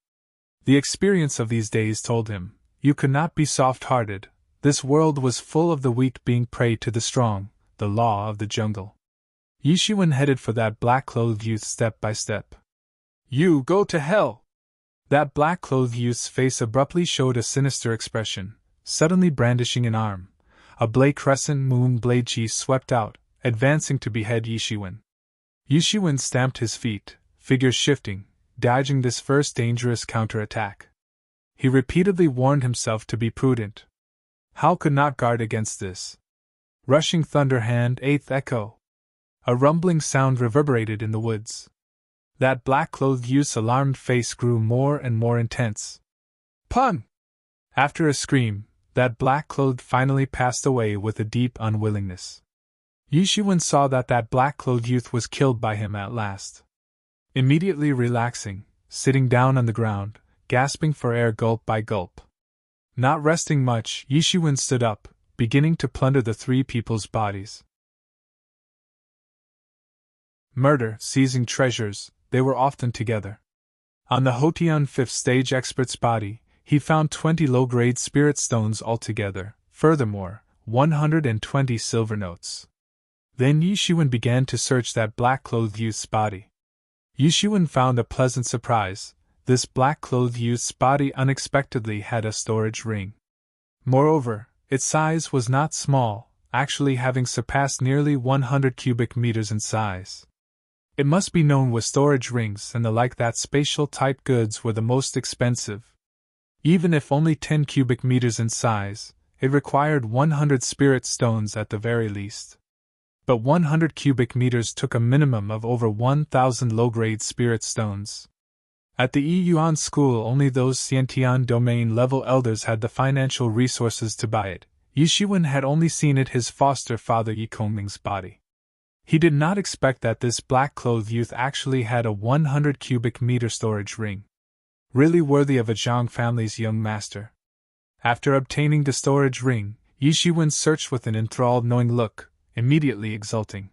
The experience of these days told him, you could not be soft-hearted. This world was full of the weak being prey to the strong, the law of the jungle. Yishuan headed for that black-clothed youth step by step. You go to hell! That black-clothed youth's face abruptly showed a sinister expression, suddenly brandishing an arm. A blade crescent moon blade chi swept out, advancing to behead Yishuan. Yishuan stamped his feet, figure shifting, dodging this first dangerous counterattack. He repeatedly warned himself to be prudent. How could not guard against this? Rushing thunder hand, eighth echo. A rumbling sound reverberated in the woods. That black-clothed youth's alarmed face grew more and more intense. Pun! After a scream, that black-clothed finally passed away with a deep unwillingness. Yishuan saw that black-clothed youth was killed by him at last. Immediately relaxing, sitting down on the ground, gasping for air gulp by gulp. Not resting much, Yishuan stood up, beginning to plunder the three people's bodies. Murder, seizing treasures, they were often together. On the Hotian 5th stage expert's body, he found 20 low-grade spirit stones altogether, furthermore, 120 silver notes. Then Yishuan began to search that black-clothed youth's body. Yishuan found a pleasant surprise. This black-clothed youth's body unexpectedly had a storage ring. Moreover, its size was not small, actually having surpassed nearly 100 cubic meters in size. It must be known with storage rings and the like that spatial-type goods were the most expensive. Even if only 10 cubic meters in size, it required 100 spirit stones at the very least. But 100 cubic meters took a minimum of over 1,000 low-grade spirit stones. At the Yuan school, only those Xiantian domain-level elders had the financial resources to buy it. Yishuan had only seen it his foster father Yi Kongming's body. He did not expect that this black-clothed youth actually had a 100 cubic meter storage ring. Really worthy of a Zhang family's young master. After obtaining the storage ring, Yishuan searched with an enthralled knowing look, immediately exulting.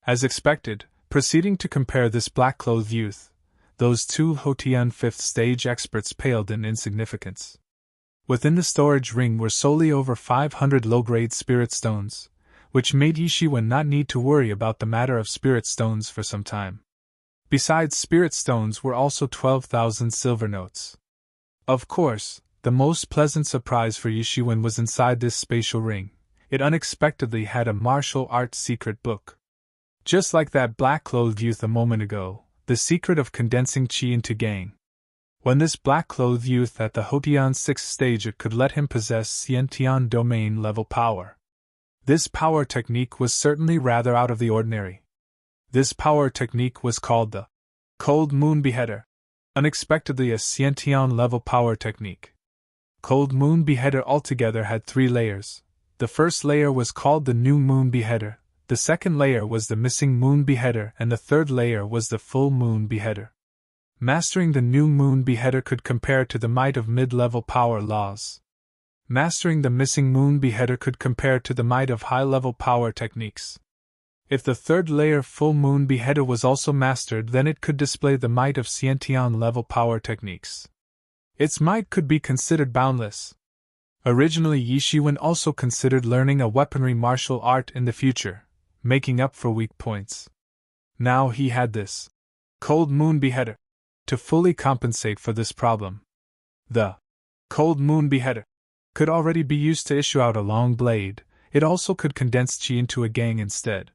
As expected, proceeding to compare this black-clothed youth, those two Hotian 5th stage experts paled in insignificance. Within the storage ring were solely over 500 low-grade spirit stones, which made Yishuan not need to worry about the matter of spirit stones for some time. Besides spirit stones were also 12,000 silver notes. Of course, the most pleasant surprise for Yishuan was inside this spatial ring. It unexpectedly had a martial arts secret book. Just like that black-clothed youth a moment ago, the secret of condensing qi into gang. When this black-clothed youth at the Hotian 6th stage it could let him possess Xiantian domain-level power. This power technique was certainly rather out of the ordinary. This power technique was called the Cold Moon Beheader, unexpectedly a Xiantian-level power technique. Cold Moon Beheader altogether had 3 layers. The first layer was called the New Moon Beheader, the second layer was the Missing Moon Beheader, and the third layer was the Full Moon Beheader. Mastering the New Moon Beheader could compare to the might of mid-level power laws. Mastering the Missing Moon Beheader could compare to the might of high-level power techniques. If the third layer Full Moon Beheader was also mastered, then it could display the might of Xiantian-level power techniques. Its might could be considered boundless. Originally, Yishuan also considered learning a weaponry martial art in the future, making up for weak points. Now he had this Cold Moon Beheader to fully compensate for this problem. The Cold Moon Beheader could already be used to issue out a long blade. It also could condense qi into a gang instead.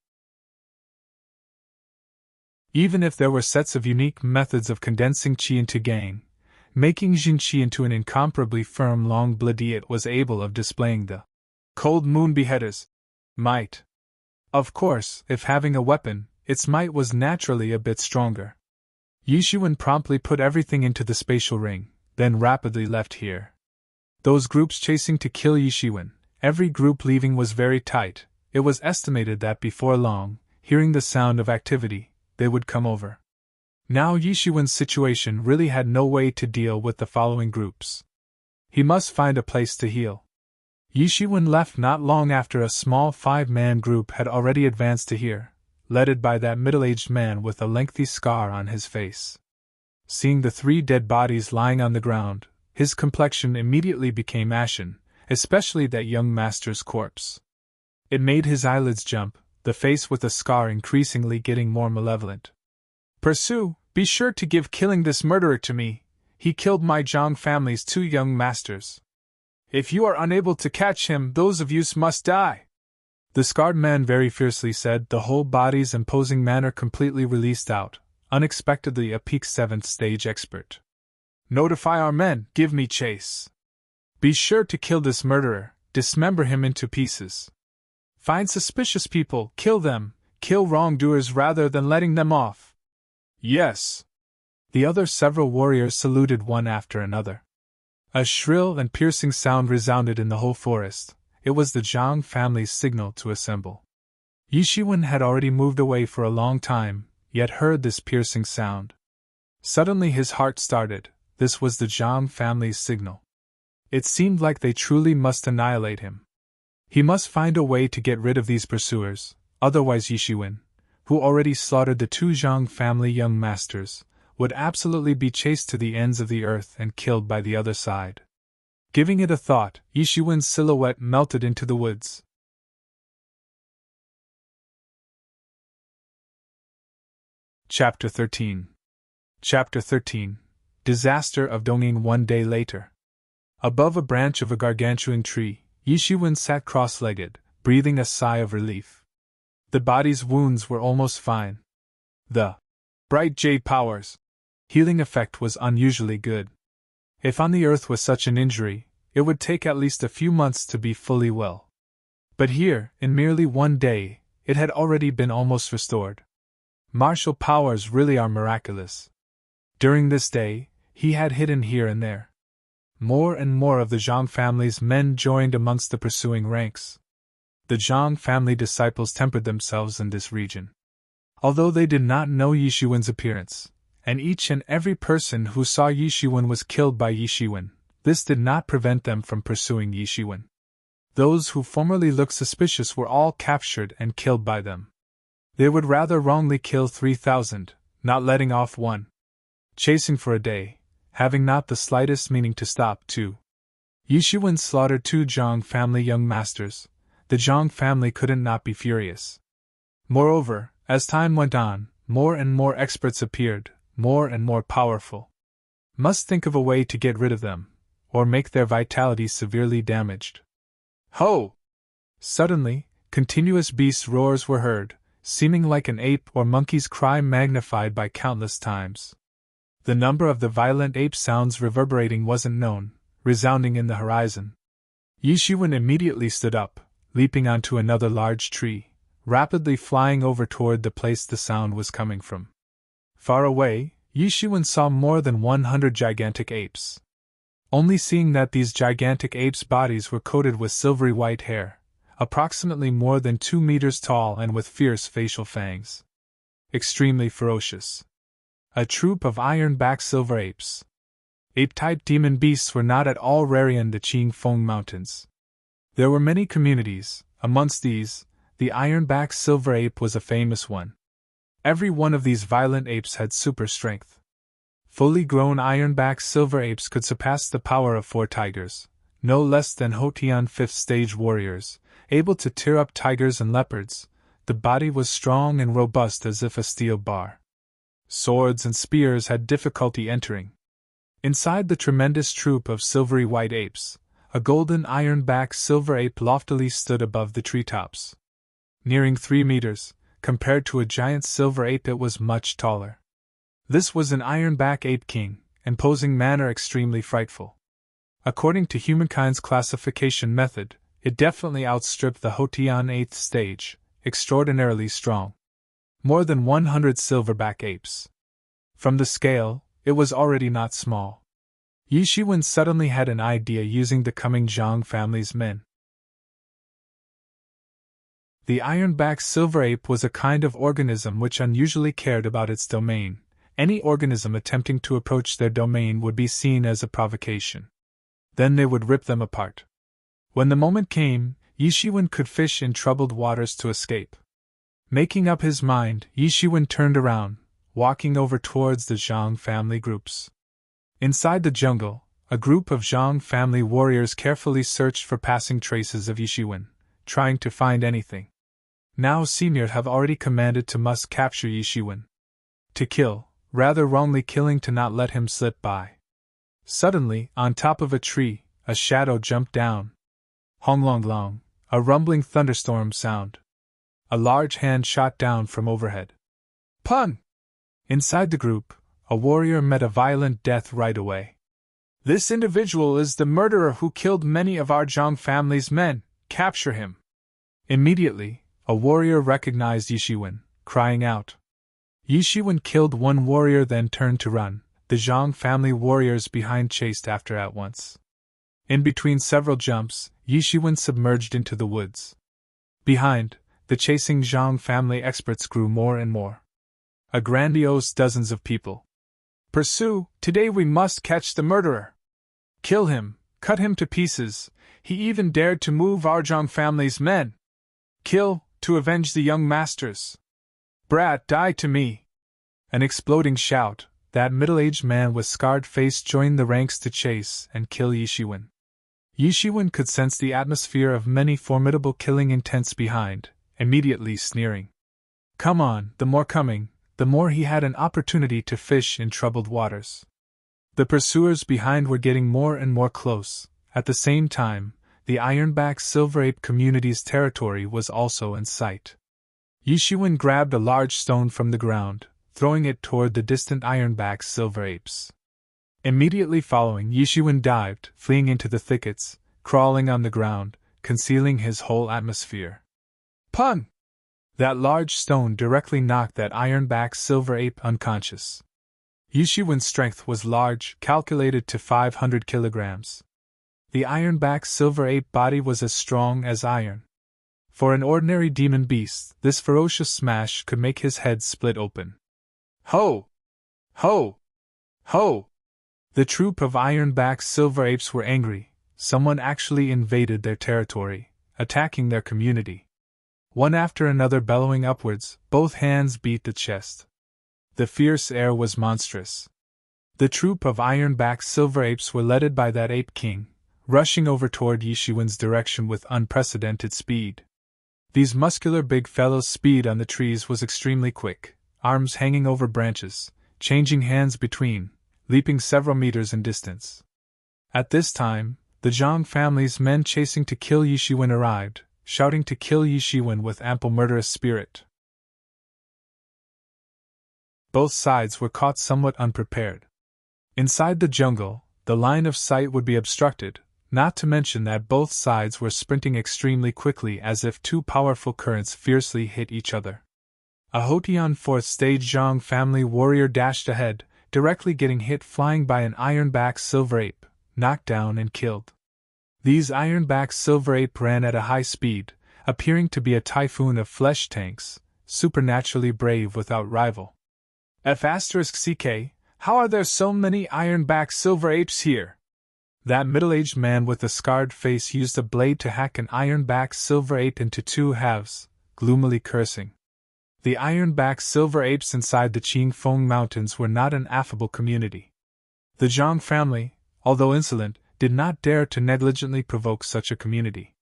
Even if there were sets of unique methods of condensing qi into gang, making Jin qi into an incomparably firm long blade, it was able of displaying the Cold Moon Beheader's might. Of course, if having a weapon, its might was naturally a bit stronger. Yishuan promptly put everything into the spatial ring, then rapidly left here. Those groups chasing to kill Yishuan, every group leaving was very tight. It was estimated that before long, hearing the sound of activity, they would come over. Now Yishuan's situation really had no way to deal with the following groups. He must find a place to heal. Yishuan left not long after a small 5-man group had already advanced to here, led by that middle-aged man with a lengthy scar on his face. Seeing the 3 dead bodies lying on the ground, his complexion immediately became ashen, especially that young master's corpse. It made his eyelids jump, the face with the scar increasingly getting more malevolent. "Pursue, be sure to give killing this murderer to me. He killed my Zhang family's 2 young masters. If you are unable to catch him, those of you must die," the scarred man very fiercely said, the whole body's imposing manner completely released out, unexpectedly a peak 7th stage expert. "Notify our men, give me chase. Be sure to kill this murderer, dismember him into pieces. Find suspicious people, kill them, kill wrongdoers rather than letting them off." "Yes." The other several warriors saluted one after another. A shrill and piercing sound resounded in the whole forest. It was the Zhang family's signal to assemble. Yishiwen had already moved away for a long time, yet heard this piercing sound. Suddenly his heart started. This was the Zhang family's signal. It seemed like they truly must annihilate him. He must find a way to get rid of these pursuers, otherwise Yishiwen, who already slaughtered the 2 Zhang family young masters, would absolutely be chased to the ends of the earth and killed by the other side. Giving it a thought, Yishiwen's silhouette melted into the woods. Chapter 13. Chapter 13. Disaster of Donging. One day later. Above a branch of a gargantuan tree, Yishiwen sat cross-legged, breathing a sigh of relief. The body's wounds were almost fine. The bright jade powers healing effect was unusually good. If on the earth was such an injury, it would take at least a few months to be fully well. But here, in merely one day, it had already been almost restored. Martial powers really are miraculous. During this day, he had hidden here and there. More and more of the Zhang family's men joined amongst the pursuing ranks. The Zhang family disciples tempered themselves in this region. Although they did not know Yishiwen's appearance, and each and every person who saw Yishiwen was killed by Yishiwen, this did not prevent them from pursuing Yishiwen. Those who formerly looked suspicious were all captured and killed by them. They would rather wrongly kill 3,000, not letting off one. Chasing for a day, having not the slightest meaning to stop too. Yishiwen slaughtered 2 Zhang family young masters. The Zhang family couldn't not be furious. Moreover, as time went on, more and more experts appeared, more and more powerful. Must think of a way to get rid of them, or make their vitality severely damaged. Ho! Suddenly, continuous beast roars were heard, seeming like an ape or monkey's cry magnified by countless times. The number of the violent ape sounds reverberating wasn't known, resounding in the horizon. Yishiwen immediately stood up, leaping onto another large tree, rapidly flying over toward the place the sound was coming from. Far away, Yishiwen saw more than 100 gigantic apes. Only seeing that these gigantic apes' bodies were coated with silvery white hair, approximately more than 2 meters tall and with fierce facial fangs. Extremely ferocious. A troop of iron-backed silver apes. Ape-type demon beasts were not at all rare in the Qingfeng Mountains. There were many communities. Amongst these, the iron-backed silver ape was a famous one. Every one of these violent apes had super strength. Fully grown iron-backed silver apes could surpass the power of 4 tigers, no less than Hotian 5th stage warriors, able to tear up tigers and leopards. The body was strong and robust as if a steel bar. Swords and spears had difficulty entering. Inside the tremendous troop of silvery white apes, a golden iron-backed silver ape loftily stood above the treetops. Nearing 3 meters, compared to a giant silver ape it was much taller. This was an iron-back ape king, imposing manner extremely frightful. According to humankind's classification method, it definitely outstripped the Hotian 8th stage, extraordinarily strong. More than 100 silverback apes. From the scale, it was already not small. Yishiwen suddenly had an idea using the coming Zhang family's men. The iron-backed silver ape was a kind of organism which unusually cared about its domain. Any organism attempting to approach their domain would be seen as a provocation. Then they would rip them apart. When the moment came, Yishiwen could fish in troubled waters to escape. Making up his mind, Yishiwen turned around, walking over towards the Zhang family groups. Inside the jungle, a group of Zhang family warriors carefully searched for passing traces of Yishiwen, trying to find anything. Now Senior have already commanded to must capture Yishiwen. To kill, rather wrongly killing to not let him slip by. Suddenly, on top of a tree, a shadow jumped down. Hong long long, a rumbling thunderstorm sound. A large hand shot down from overhead. Pun! Inside the group, a warrior met a violent death right away. This individual is the murderer who killed many of our Zhang family's men. Capture him. Immediately, a warrior recognized Yishiwen, crying out. Yishiwen killed one warrior, then turned to run. The Zhang family warriors behind chased after at once. In between several jumps, Yishiwen submerged into the woods. Behind, the chasing Zhang family experts grew more and more. A grandiose dozens of people. Pursue, today we must catch the murderer. Kill him, cut him to pieces, he even dared to move our Zhang family's men. Kill, to avenge the young masters. Brat, die to me. An exploding shout, that middle-aged man with scarred face joined the ranks to chase and kill Yishiwen. Yishiwen could sense the atmosphere of many formidable killing intents behind, immediately sneering. Come on, the more coming, the more he had an opportunity to fish in troubled waters. The pursuers behind were getting more and more close. At the same time, the Ironback Silver Ape community's territory was also in sight. Yishiwen grabbed a large stone from the ground, throwing it toward the distant Ironback Silver Apes. Immediately following, Yishiwen dived, fleeing into the thickets, crawling on the ground, concealing his whole atmosphere. Pun! That large stone directly knocked that Ironback Silver Ape unconscious. Yishiwen's strength was large, calculated to 500 kilograms. The Ironback Silver Ape body was as strong as iron. For an ordinary demon beast, this ferocious smash could make his head split open. Ho! Ho! Ho! The troop of Ironback Silver Apes were angry. Someone actually invaded their territory, attacking their community. One after another bellowing upwards, both hands beat the chest. The fierce air was monstrous. The troop of Ironback Silver Apes were led by that Ape King, rushing over toward Yishiwen's direction with unprecedented speed. These muscular big fellows' speed on the trees was extremely quick, arms hanging over branches, changing hands between, leaping several meters in distance. At this time, the Zhang family's men chasing to kill Yishiwen arrived, shouting to kill Yishiwen with ample murderous spirit. Both sides were caught somewhat unprepared. Inside the jungle, the line of sight would be obstructed, not to mention that both sides were sprinting extremely quickly as if two powerful currents fiercely hit each other. A Hotian 4th stage Zhang family warrior dashed ahead, directly getting hit flying by an Ironback Silver Ape, knocked down and killed. These Ironback Silver Ape ran at a high speed, appearing to be a typhoon of flesh tanks, supernaturally brave without rival. F***CK, how are there so many Ironback Silver Apes here? That middle-aged man with the scarred face used a blade to hack an Ironback Silver Ape into two halves, gloomily cursing. The Ironback Silver Apes inside the Qingfeng Mountains were not an affable community. The Zhang family, although insolent, did not dare to negligently provoke such a community.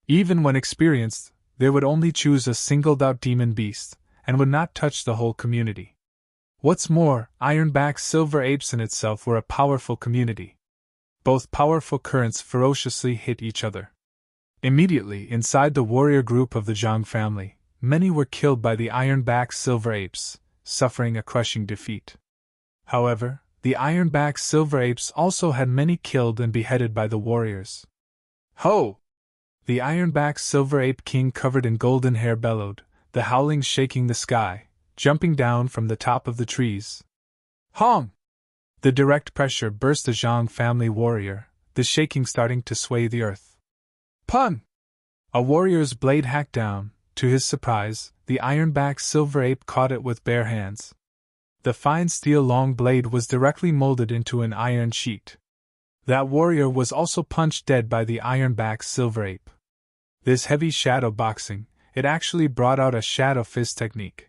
Even when experienced, they would only choose a singled-out demon beast, and would not touch the whole community. What's more, Ironback Silver Apes in itself were a powerful community. Both powerful currents ferociously hit each other. Immediately inside the warrior group of the Zhang family, many were killed by the Ironback Silver Apes, suffering a crushing defeat. However, the Ironback Silver Apes also had many killed and beheaded by the warriors. Ho! The Ironback Silver Ape King covered in golden hair bellowed, the howling shaking the sky, jumping down from the top of the trees. Hong! The direct pressure burst the Zhang family warrior, the shaking starting to sway the earth. Pun! A warrior's blade hacked down. To his surprise, the Ironback Silver Ape caught it with bare hands. The fine steel long blade was directly molded into an iron sheet. That warrior was also punched dead by the Ironback Silver Ape. This heavy shadow boxing, it actually brought out a shadow fist technique.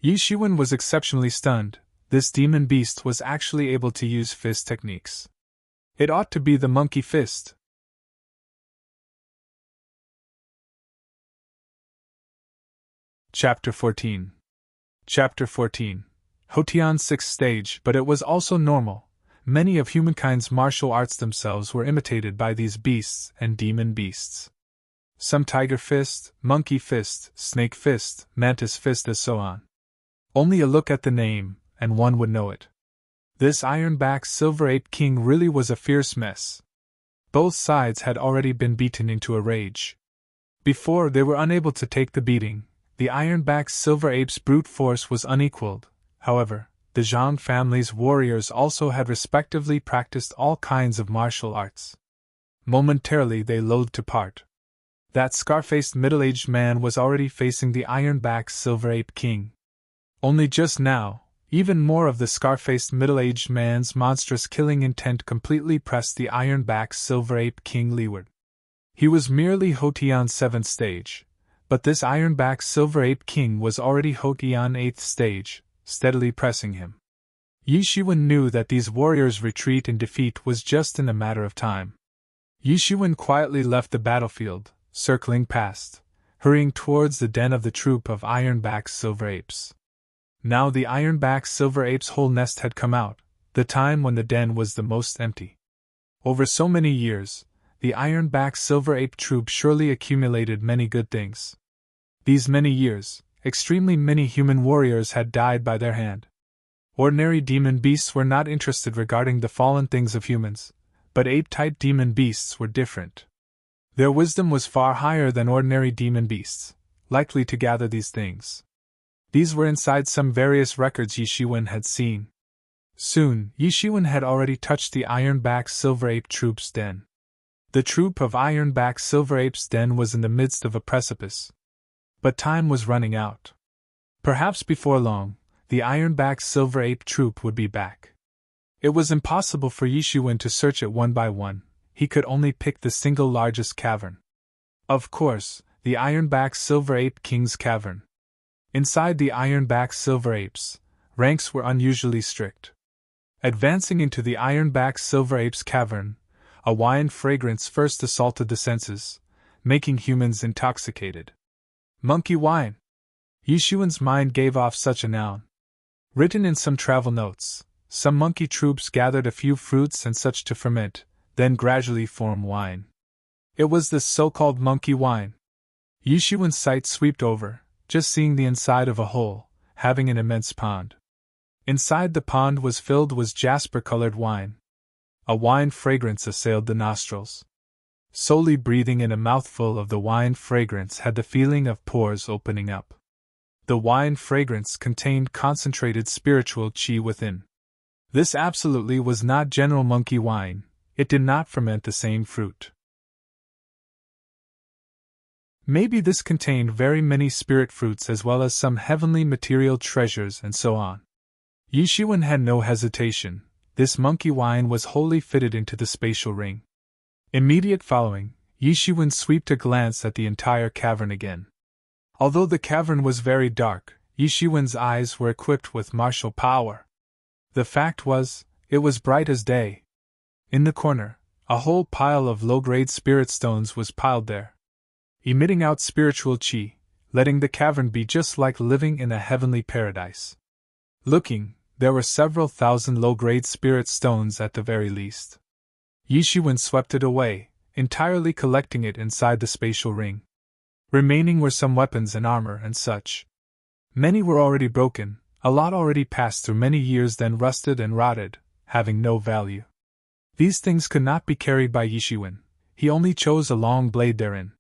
Yi Shiwen was exceptionally stunned. This demon beast was actually able to use fist techniques. It ought to be the monkey fist. Chapter 14. Chapter 14. Hotian's sixth stage, but it was also normal. Many of humankind's martial arts themselves were imitated by these beasts and demon beasts. Some tiger fist, monkey fist, snake fist, mantis fist, and so on. Only a look at the name, and one would know it. This iron-backed silver ape king really was a fierce mess. Both sides had already been beaten into a rage. Before they were unable to take the beating, the iron-backed silver ape's brute force was unequaled. However, the Zhang family's warriors also had respectively practiced all kinds of martial arts. Momentarily they loathed to part. That scar-faced middle-aged man was already facing the iron-backed silver ape king. Only just now, even more of the scar-faced middle-aged man's monstrous killing intent completely pressed the iron-backed silver ape king leeward. He was merely Hotian's 7th stage, but this iron-backed silver ape king was already Hotian's 8th stage, steadily pressing him. Yi Shiwen knew that these warriors' retreat and defeat was just in a matter of time. Yi Shiwen quietly left the battlefield, circling past, hurrying towards the den of the troop of iron-backed silver apes. Now the iron-backed silver ape's whole nest had come out, the time when the den was the most empty. Over so many years, the iron-backed silver ape troop surely accumulated many good things. These many years, extremely many human warriors had died by their hand. Ordinary demon beasts were not interested regarding the fallen things of humans, but ape-type demon beasts were different. Their wisdom was far higher than ordinary demon beasts, likely to gather these things. These were inside some various records Yi Shiwen had seen. Soon, Yi Shiwen had already touched the iron-backed silver ape troop's den. The troop of iron-backed silver apes' den was in the midst of a precipice. But time was running out. Perhaps before long, the iron-backed silver ape troop would be back. It was impossible for Yi Shiwen to search it one by one. He could only pick the single largest cavern. Of course, the iron-backed silver ape king's cavern. Inside the iron-backed silver apes, ranks were unusually strict. Advancing into the iron-backed silver ape's cavern, a wine fragrance first assaulted the senses, making humans intoxicated. Monkey wine! Yi Shiwen's mind gave off such a noun. Written in some travel notes, some monkey troops gathered a few fruits and such to ferment, then gradually form wine. It was this so-called monkey wine. Yi Shiwen's sight swept over, just seeing the inside of a hole, having an immense pond. Inside the pond was filled with jasper-colored wine. A wine fragrance assailed the nostrils. Solely breathing in a mouthful of the wine fragrance had the feeling of pores opening up. The wine fragrance contained concentrated spiritual qi within. This absolutely was not general monkey wine, it did not ferment the same fruit. Maybe this contained very many spirit fruits as well as some heavenly material treasures and so on. Yi Shiwen had no hesitation. This monkey wine was wholly fitted into the spatial ring. Immediate following, Yi Shiwen swept a glance at the entire cavern again. Although the cavern was very dark, Yi Shiwen's eyes were equipped with martial power. The fact was, it was bright as day. In the corner, a whole pile of low-grade spirit stones was piled there, emitting out spiritual qi, letting the cavern be just like living in a heavenly paradise. Looking, there were several thousand low-grade spirit stones at the very least. Yi Shiwen swept it away, entirely collecting it inside the spatial ring. Remaining were some weapons and armor and such. Many were already broken, a lot already passed through many years then rusted and rotted, having no value. These things could not be carried by Yi Shiwen. He only chose a long blade therein.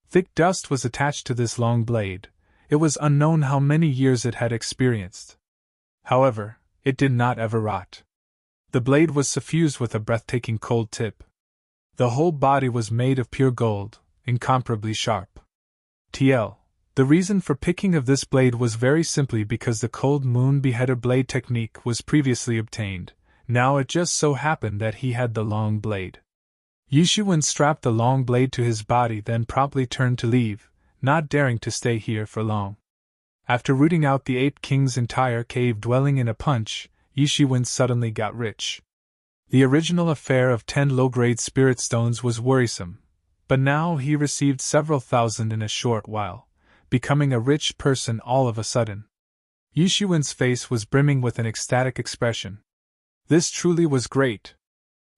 Thick dust was attached to this long blade. It was unknown how many years it had experienced. However, it did not ever rot. The blade was suffused with a breathtaking cold tip. The whole body was made of pure gold, incomparably sharp. TL. The reason for picking of this blade was very simply because the cold moon beheader blade technique was previously obtained. Now it just so happened that he had the long blade. Yi Shiwen strapped the long blade to his body then promptly turned to leave, not daring to stay here for long. After rooting out the Ape King's entire cave dwelling in a punch, Yishiwen suddenly got rich. The original affair of 10 low-grade spirit stones was worrisome, but now he received several thousand in a short while, becoming a rich person all of a sudden. Yishiwen's face was brimming with an ecstatic expression. This truly was great.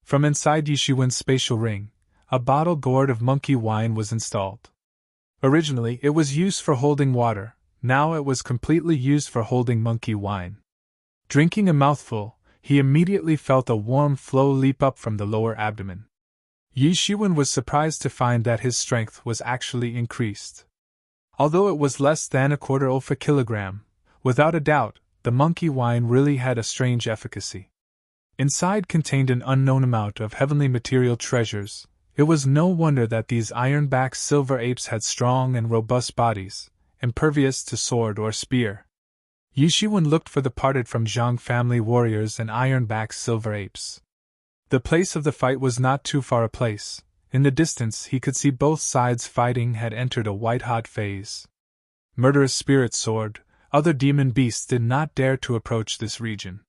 From inside Yishiwen's spatial ring, a bottle gourd of monkey wine was installed. Originally, it was used for holding water, now it was completely used for holding monkey wine. Drinking a mouthful, he immediately felt a warm flow leap up from the lower abdomen. Yishiwen was surprised to find that his strength was actually increased. Although it was less than a quarter of a kilogram, without a doubt, the monkey wine really had a strange efficacy. Inside contained an unknown amount of heavenly material treasures. It was no wonder that these iron-backed silver apes had strong and robust bodies, impervious to sword or spear. Yishiwen looked for the parted from Zhang family warriors and iron-backed silver apes. The place of the fight was not too far a place. In the distance he could see both sides fighting had entered a white-hot phase. Murderous spirit sword, other demon beasts did not dare to approach this region.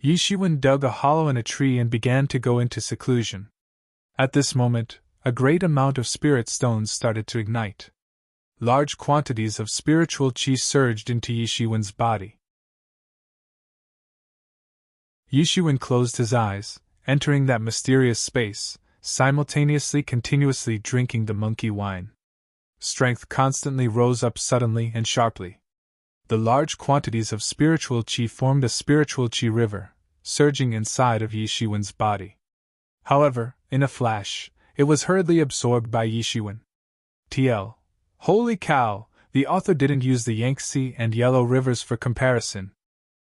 Yishiwen dug a hollow in a tree and began to go into seclusion. At this moment, a great amount of spirit stones started to ignite. Large quantities of spiritual qi surged into Yishiwen's body. Yishiwen closed his eyes, entering that mysterious space, simultaneously continuously drinking the monkey wine. Strength constantly rose up suddenly and sharply. The large quantities of spiritual qi formed a spiritual qi river, surging inside of Yishiwen's body. However, in a flash, it was hurriedly absorbed by Yishiwen. TL. Holy cow, the author didn't use the Yangtze and Yellow rivers for comparison.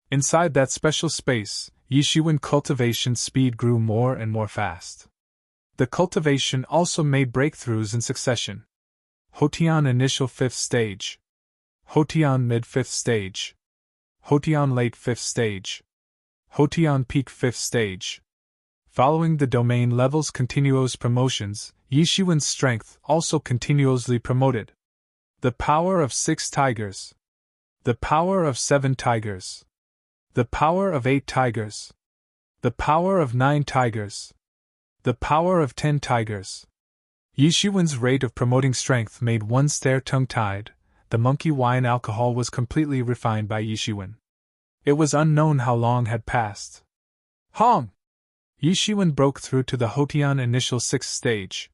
Inside that special space, Yishiwen cultivation speed grew more and more fast. The cultivation also made breakthroughs in succession. Hotian initial 5th stage. Hotian mid 5th stage. Hotian late 5th stage. Hotian peak 5th stage. Following the domain level's continuous promotions, Yishiwen's strength also continuously promoted. The power of 6 tigers. The power of 7 tigers. The power of 8 tigers. The power of 9 tigers. The power of 10 tigers. Yishiwen's rate of promoting strength made one stare tongue-tied. The monkey wine alcohol was completely refined by Yishiwen. It was unknown how long had passed. Hong! Yishiwen broke through to the Hotian initial 6th stage.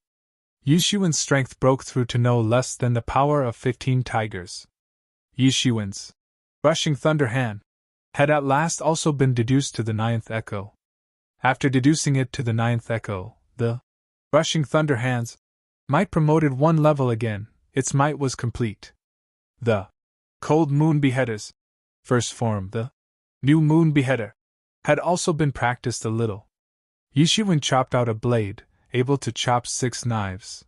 Yishiwen's strength broke through to no less than the power of 15 tigers. Yishiwen's rushing thunder hand had at last also been deduced to the 9th echo. After deducing it to the 9th echo, the rushing thunder hands might promoted one level again, its might was complete. The cold moon beheaders, first form, the new moon beheader, had also been practiced a little. Yishiwen chopped out a blade, able to chop 6 knives.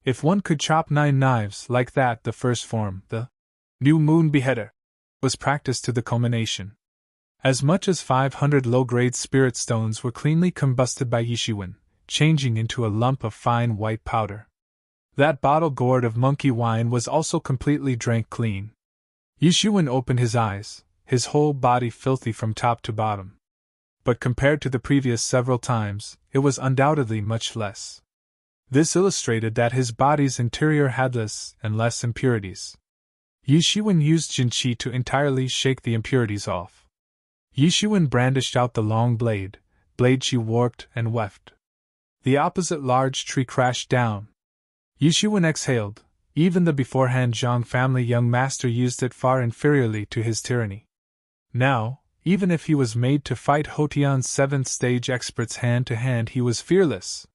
If one could chop 9 knives like that, the first form, the new moon beheader, was practiced to the culmination. As much as 500 low-grade spirit stones were cleanly combusted by Yishiwen, changing into a lump of fine white powder. That bottle gourd of monkey wine was also completely drank clean. Yishiwen opened his eyes, his whole body filthy from top to bottom. But compared to the previous several times, it was undoubtedly much less. This illustrated that his body's interior had less and less impurities. Yishiwen used Jinqi to entirely shake the impurities off. Yishiwen brandished out the long blade she warped and weft. The opposite large tree crashed down. Yishiwen exhaled. Even the beforehand Zhang family young master used it far inferiorly to his tyranny. Now, even if he was made to fight Hotian's 7th stage experts hand to hand, he was fearless.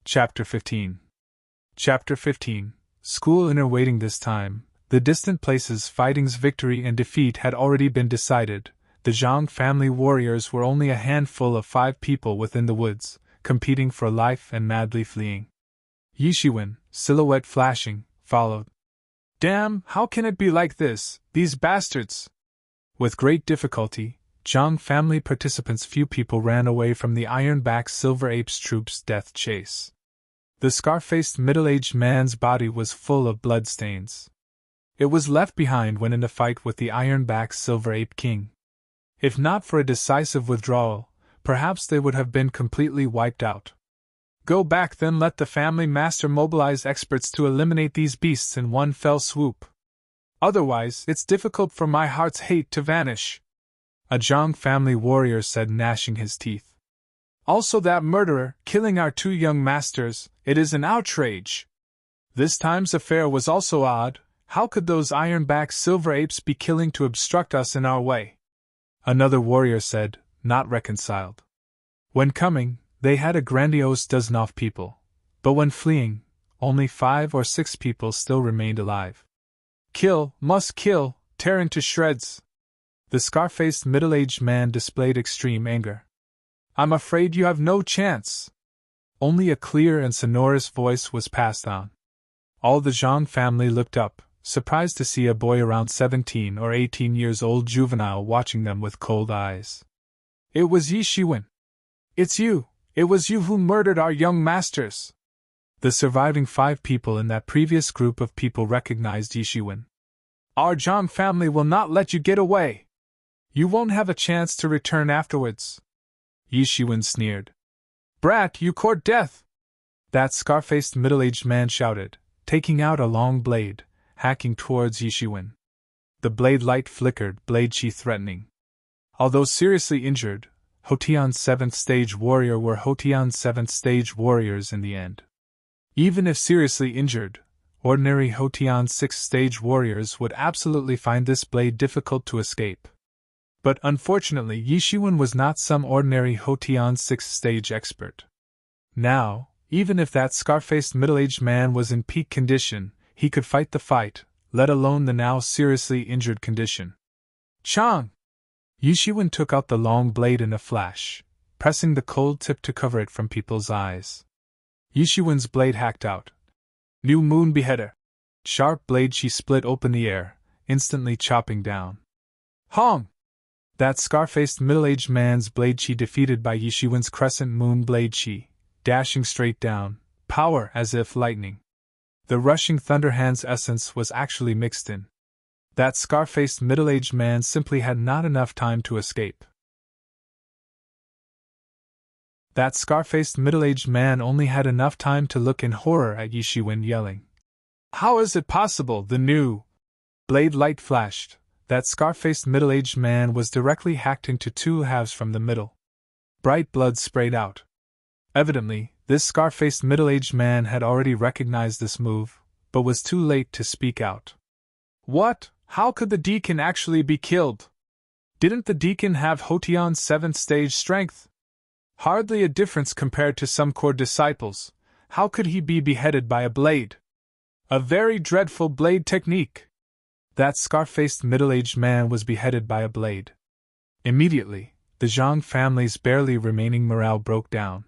Chapter 15. Chapter 15. School inner waiting. This time, the distant places fighting's victory and defeat had already been decided. The Zhang family warriors were only a handful of 5 people within the woods, competing for life and madly fleeing. Yishiwen, silhouette flashing, followed. Damn, how can it be like this, these bastards? With great difficulty, Zhang family participants' few people ran away from the iron-backed silver apes troops' death chase. The scar-faced middle-aged man's body was full of bloodstains. It was left behind when in the fight with the iron-backed Silver Ape King. If not for a decisive withdrawal, perhaps they would have been completely wiped out. Go back, then let the family master mobilize experts to eliminate these beasts in one fell swoop. Otherwise, it's difficult for my heart's hate to vanish, a Zhang family warrior said, gnashing his teeth. Also that murderer, killing our two young masters, it is an outrage. This time's affair was also odd. How could those iron-backed silver apes be killing to obstruct us in our way? Another warrior said, not reconciled. When coming, they had a grandiose dozen of people, but when fleeing, only 5 or 6 people still remained alive. Kill, must kill, tear into shreds. The scar-faced middle-aged man displayed extreme anger. I'm afraid you have no chance. Only a clear and sonorous voice was passed on. All the Zhang family looked up, surprised to see a boy around 17 or 18 years old juvenile watching them with cold eyes. It was Yi Shiwen. It's you! It was you who murdered our young masters! The surviving 5 people in that previous group of people recognized Yi Shiwen. Our Zhang family will not let you get away! You won't have a chance to return afterwards. Yi Shiwen sneered. Brat, you court death! That scar-faced middle-aged man shouted, taking out a long blade, hacking towards Yi Shiwen. The blade light flickered, blade chi threatening. Although seriously injured, Hotian's 7th stage warrior were Hotian's 7th stage warriors in the end. Even if seriously injured, ordinary Hotian's 6th stage warriors would absolutely find this blade difficult to escape. But unfortunately, Yi Shiwen was not some ordinary Hotian's 6th stage expert. Now, even if that scar-faced middle-aged man was in peak condition, he could fight the fight, let alone the now seriously injured condition. Chang! Yi Shiwen took out the long blade in a flash, pressing the cold tip to cover it from people's eyes. Yi Shiwen's blade hacked out. New Moon Beheader! Sharp blade she split open the air, instantly chopping down. Hong! That scar-faced middle-aged man's blade chi defeated by Yi Shiwen's crescent moon blade chi, dashing straight down, power as if lightning. The rushing Thunderhand's essence was actually mixed in. That scar-faced middle-aged man simply had not enough time to escape. That scar-faced middle-aged man only had enough time to look in horror at Yi Shiwen, yelling, How is it possible? The new blade light flashed. That scar-faced middle-aged man was directly hacked into 2 halves from the middle. Bright blood sprayed out. Evidently, this scar-faced middle-aged man had already recognized this move, but was too late to speak out. What? How could the deacon actually be killed? Didn't the deacon have Hotian's 7th stage strength? Hardly a difference compared to some core disciples. How could he be beheaded by a blade? A very dreadful blade technique. That scar-faced middle-aged man was beheaded by a blade. Immediately, the Zhang family's barely remaining morale broke down.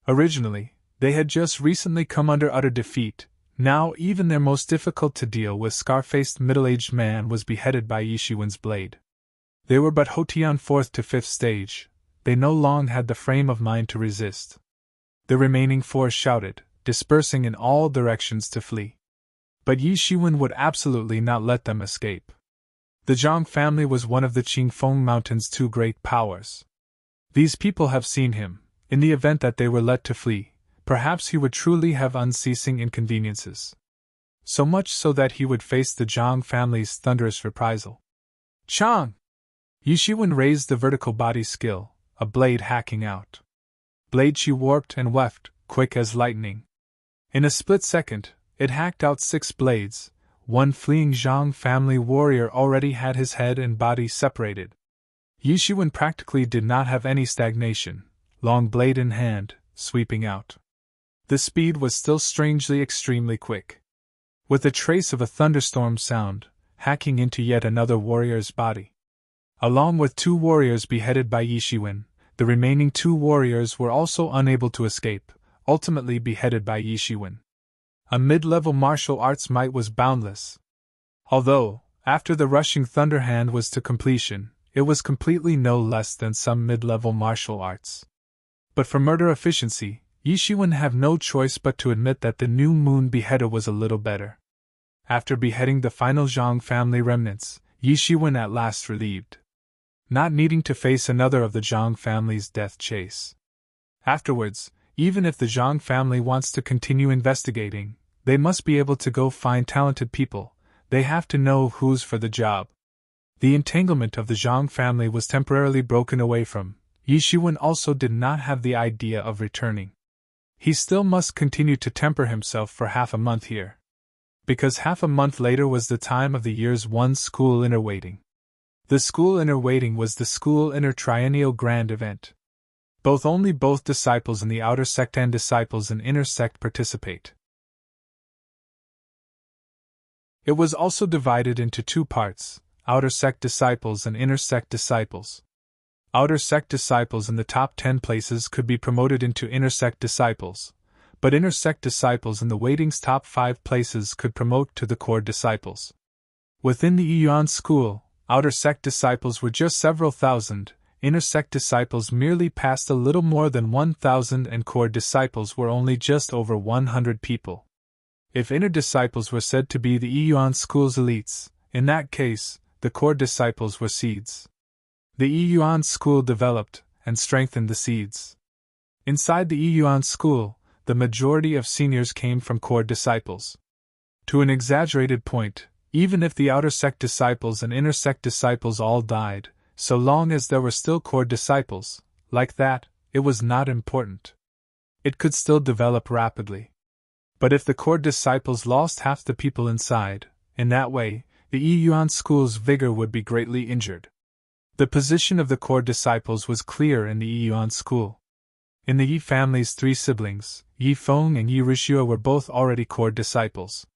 Originally, they had just recently come under utter defeat. Now even their most difficult to deal with scar-faced middle-aged man was beheaded by Yi Shiwen's blade. They were but Hotian 4th to 5th stage. They no longer had the frame of mind to resist. The remaining 4 shouted, dispersing in all directions to flee. But Yi Shiwen would absolutely not let them escape. The Zhang family was one of the Qingfeng Mountain's 2 great powers. These people have seen him. In the event that they were let to flee, perhaps he would truly have unceasing inconveniences. So much so that he would face the Zhang family's thunderous reprisal. Chang! Yi Shiwen raised the vertical body skill, a blade hacking out. Blade she warped and weft, quick as lightning. In a split second, it hacked out 6 blades. One fleeing Zhang family warrior already had his head and body separated. Yi Shiwen practically did not have any stagnation, long blade in hand, sweeping out. The speed was still strangely extremely quick. With a trace of a thunderstorm sound, hacking into yet another warrior's body. Along with 2 warriors beheaded by Yi Shiwen, the remaining 2 warriors were also unable to escape, ultimately beheaded by Yi Shiwen. A mid-level martial arts might was boundless. Although, after the rushing Thunderhand was to completion, it was completely no less than some mid-level martial arts. But for murder efficiency, Yi Shiwen have no choice but to admit that the new moon beheader was a little better. After beheading the final Zhang family remnants, Yi Shiwen at last relieved, not needing to face another of the Zhang family's death chase. Afterwards, even if the Zhang family wants to continue investigating, they must be able to go find talented people. They have to know who's for the job. The entanglement of the Zhang family was temporarily broken away from. Yi Shiwen also did not have the idea of returning. He still must continue to temper himself for half a month here, because half a month later was the time of the year's one school inner waiting. The school inner waiting was the school inner triennial grand event. Both disciples in the outer sect and disciples in inner sect participate. It was also divided into two parts, outer sect disciples and inner sect disciples. Outer sect disciples in the top 10 places could be promoted into inner sect disciples, but inner sect disciples in the waiting's top 5 places could promote to the core disciples. Within the Yuan school, outer sect disciples were just several thousand, inner sect disciples merely passed a little more than 1,000, and core disciples were only just over 100 people. If inner disciples were said to be the Yuan school's elites, in that case, the core disciples were seeds. The Yuan school developed and strengthened the seeds. Inside the Yuan school, the majority of seniors came from core disciples. To an exaggerated point, even if the outer sect disciples and inner sect disciples all died, so long as there were still core disciples, like that, it was not important. It could still develop rapidly. But if the core disciples lost half the people inside, in that way, the Yuan school's vigor would be greatly injured. The position of the core disciples was clear in the Yuan school. In the Yi family's 3 siblings, Yi Feng and Yi Rixue were both already core disciples.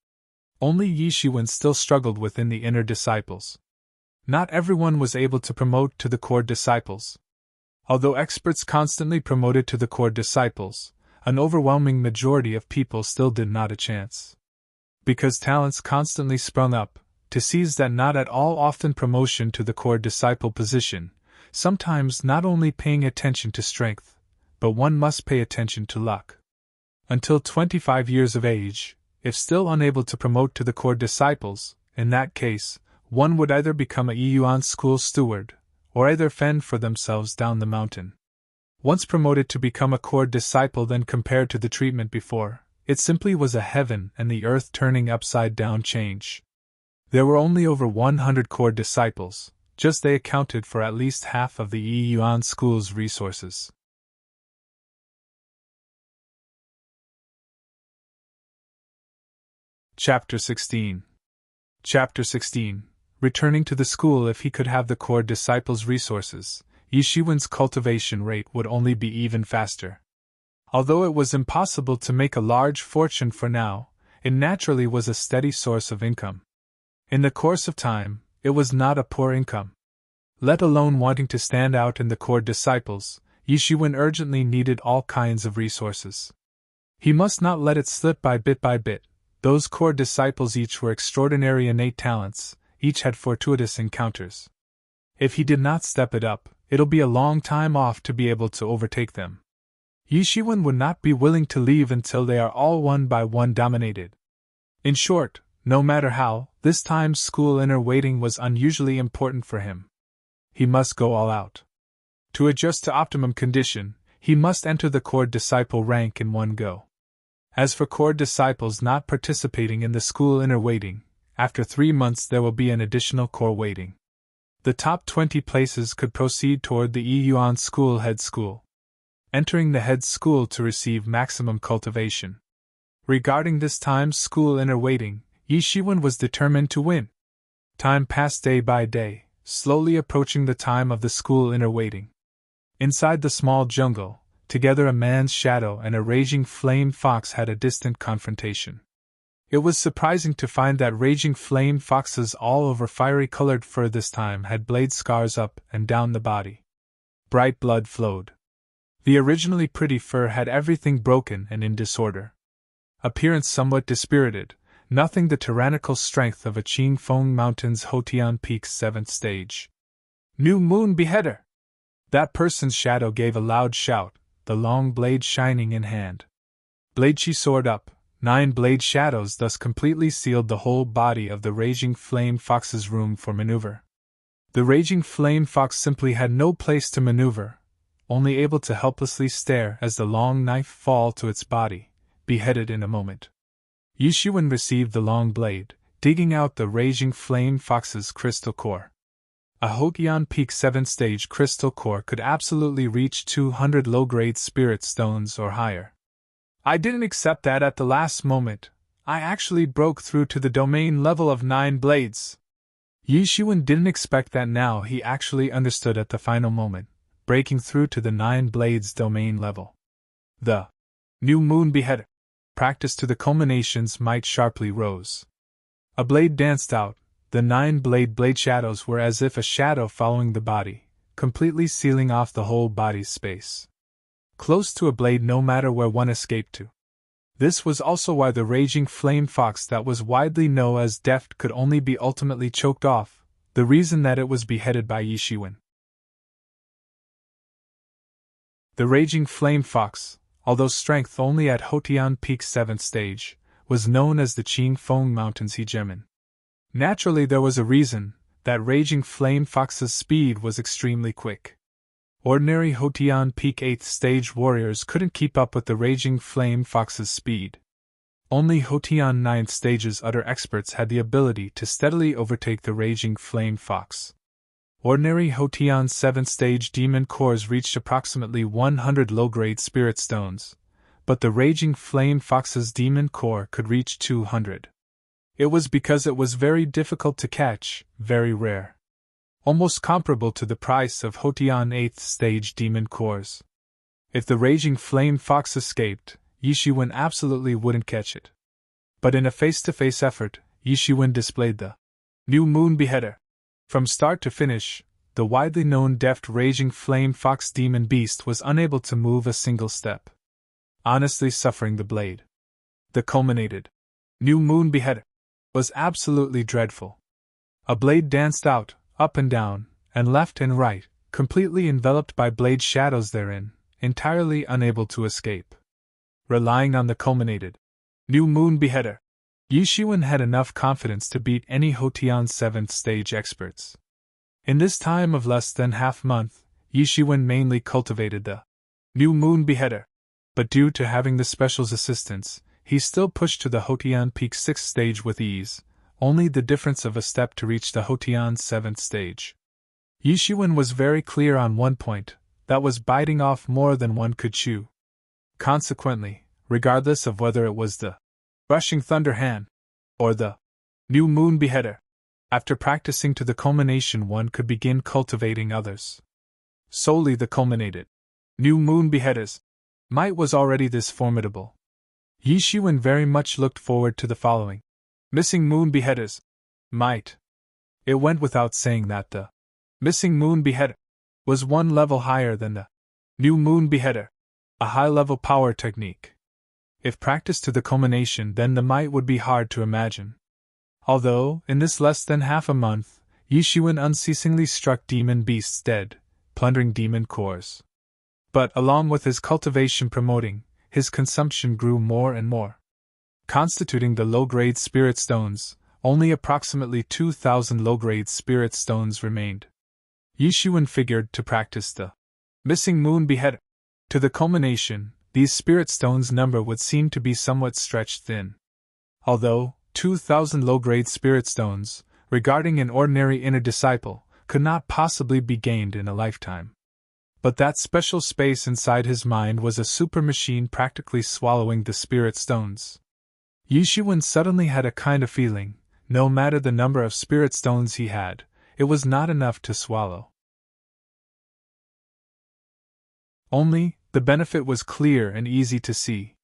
Only Yi Shiwen still struggled within the inner disciples. Not everyone was able to promote to the core disciples. Although experts constantly promoted to the core disciples, an overwhelming majority of people still did not a chance. Because talents constantly sprung up, to seize that not at all often promotion to the core disciple position, sometimes not only paying attention to strength, but one must pay attention to luck. Until 25 years of age, if still unable to promote to the core disciples, in that case, one would either become a Yuan school steward, or either fend for themselves down the mountain. Once promoted to become a core disciple, then compared to the treatment before, it simply was a heaven and the earth turning upside down change. There were only over 100 core disciples, just they accounted for at least half of the Yuan school's resources. Chapter 16. Chapter 16. Returning to the school. If he could have the core disciples' resources, Yi Shiwen's cultivation rate would only be even faster. Although it was impossible to make a large fortune for now, it naturally was a steady source of income. In the course of time, it was not a poor income. Let alone wanting to stand out in the core disciples, Yi Shiwen urgently needed all kinds of resources. He must not let it slip by bit by bit. Those core disciples each were extraordinary innate talents, each had fortuitous encounters. If he did not step it up, it'll be a long time off to be able to overtake them. Yi Shiwen would not be willing to leave until they are all one by one dominated. In short, no matter how, this time's school inner waiting was unusually important for him. He must go all out. To adjust to optimum condition, he must enter the core disciple rank in one go. As for core disciples not participating in the school inner waiting, after 3 months there will be an additional core waiting. The top 20 places could proceed toward the Yuan school head school, entering the head school to receive maximum cultivation. Regarding this time's school inner waiting, Yi Shiwen was determined to win. Time passed day by day, slowly approaching the time of the school inner waiting. Inside the small jungle, together a man's shadow and a raging flame fox had a distant confrontation. It was surprising to find that raging flame fox's all over fiery-colored fur this time had blade scars up and down the body. Bright blood flowed. The originally pretty fur had everything broken and in disorder. Appearance somewhat dispirited, nothing the tyrannical strength of a Qingfeng Mountain's Hotian Peak's 7th stage. New Moon Beheader! That person's shadow gave a loud shout. the long blade shining in hand. Blade she soared up, 9 blade shadows thus completely sealed the whole body of the Raging Flame Fox's room for maneuver. The Raging Flame Fox simply had no place to maneuver, only able to helplessly stare as the long knife fall to its body, beheaded in a moment. Yishuan received the long blade, digging out the Raging Flame Fox's crystal core. A Hotian Peak 7th stage crystal core could absolutely reach 200 low-grade spirit stones or higher. I didn't accept that at the last moment. I actually broke through to the domain level of 9 blades. Yishuan didn't expect that now he actually understood at the final moment, breaking through to the 9 blades domain level. The new moon beheader. Practice to the culminations might sharply rose. A blade danced out, the 9 blade shadows were as if a shadow following the body, completely sealing off the whole body's space. Close to a blade no matter where one escaped to. This was also why the Raging Flame Fox that was widely known as deft could only be ultimately choked off, the reason that it was beheaded by Yishuan. The Raging Flame Fox, although strength only at Hotian Peak 7th stage, was known as the Qing Feng Mountains Hegemon. Naturally there was a reason, that Raging Flame Fox's speed was extremely quick. Ordinary Hotian Peak 8th stage warriors couldn't keep up with the Raging Flame Fox's speed. Only Hotian 9th stage's utter experts had the ability to steadily overtake the Raging Flame Fox. Ordinary Hotian 7th stage demon cores reached approximately 100 low-grade spirit stones, but the Raging Flame Fox's demon core could reach 200. It was because it was very difficult to catch, very rare. Almost comparable to the price of Hotian 8th stage demon cores. If the Raging Flame Fox escaped, Yishuan absolutely wouldn't catch it. But in a face-to-face effort, Yishuan displayed the new moon beheader. From start to finish, the widely known deft Raging Flame Fox demon beast was unable to move a single step, honestly suffering the blade. The culminated new moon beheader was absolutely dreadful. A blade danced out, up and down, and left and right, completely enveloped by blade shadows therein, entirely unable to escape. Relying on the culminated new moon beheader, Yishuan had enough confidence to beat any Hotian 7th stage experts. In this time of less than half-month, Yishuan mainly cultivated the new moon beheader, but due to having the special's assistance, he still pushed to the Hotian Peak 6th stage with ease, only the difference of a step to reach the Hotian 7th stage. Yishuan was very clear on one point, that was biting off more than one could chew. Consequently, regardless of whether it was the rushing thunder hand or the new moon beheader, after practicing to the culmination one could begin cultivating others. Solely the culminated new moon beheader's might was already this formidable. Yishuan very much looked forward to the following missing moon beheader's might. It went without saying that the missing moon beheader was one level higher than the new moon beheader, a high-level power technique. If practiced to the culmination, then the might would be hard to imagine. Although, in this less than half a month, Yishuan unceasingly struck demon beasts dead, plundering demon cores. But, along with his cultivation promoting, his consumption grew more and more. Constituting the low-grade spirit stones, only approximately 2,000 low-grade spirit stones remained. Yishuan figured to practice the missing moon beheader to the culmination, these spirit stones' number would seem to be somewhat stretched thin. Although 2,000 low-grade spirit stones, regarding an ordinary inner disciple, could not possibly be gained in a lifetime. But that special space inside his mind was a super machine practically swallowing the spirit stones. Yishuan suddenly had a kind of feeling, no matter the number of spirit stones he had, it was not enough to swallow. Only, the benefit was clear and easy to see.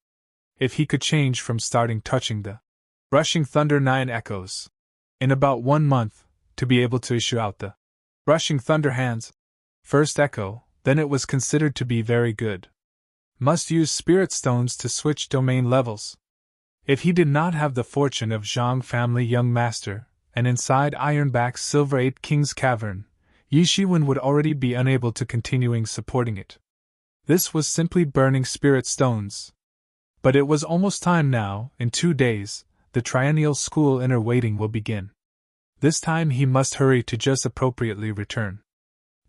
If he could change from starting touching the rushing thunder 9 echoes in about 1 month, to be able to issue out the rushing thunder hand's first echo, then it was considered to be very good. Must use spirit stones to switch domain levels. If he did not have the fortune of Zhang family young master, and inside Ironback's Silver 8 King's Cavern, Yishuan would already be unable to continuing supporting it. This was simply burning spirit stones. But it was almost time now. In 2 days, the triennial school inner waiting will begin. This time he must hurry to just appropriately return.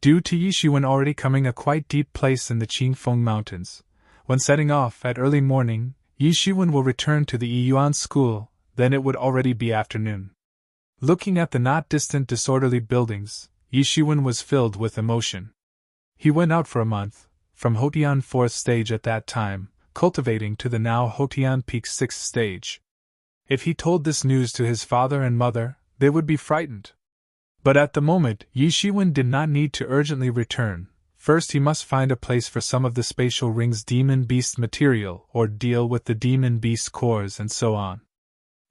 Due to Yishuan already coming a quite deep place in the Qingfeng Mountains, when setting off at early morning, Yishuan will return to the Yiyuan school, then it would already be afternoon. Looking at the not distant disorderly buildings, Yishuan was filled with emotion. He went out for a month, from Hotian 4th stage at that time, cultivating to the now Hotian Peak 6th stage. If he told this news to his father and mother, they would be frightened. But at the moment, Yishuan did not need to urgently return. First he must find a place for some of the spatial ring's demon beast material, or deal with the demon beast cores and so on.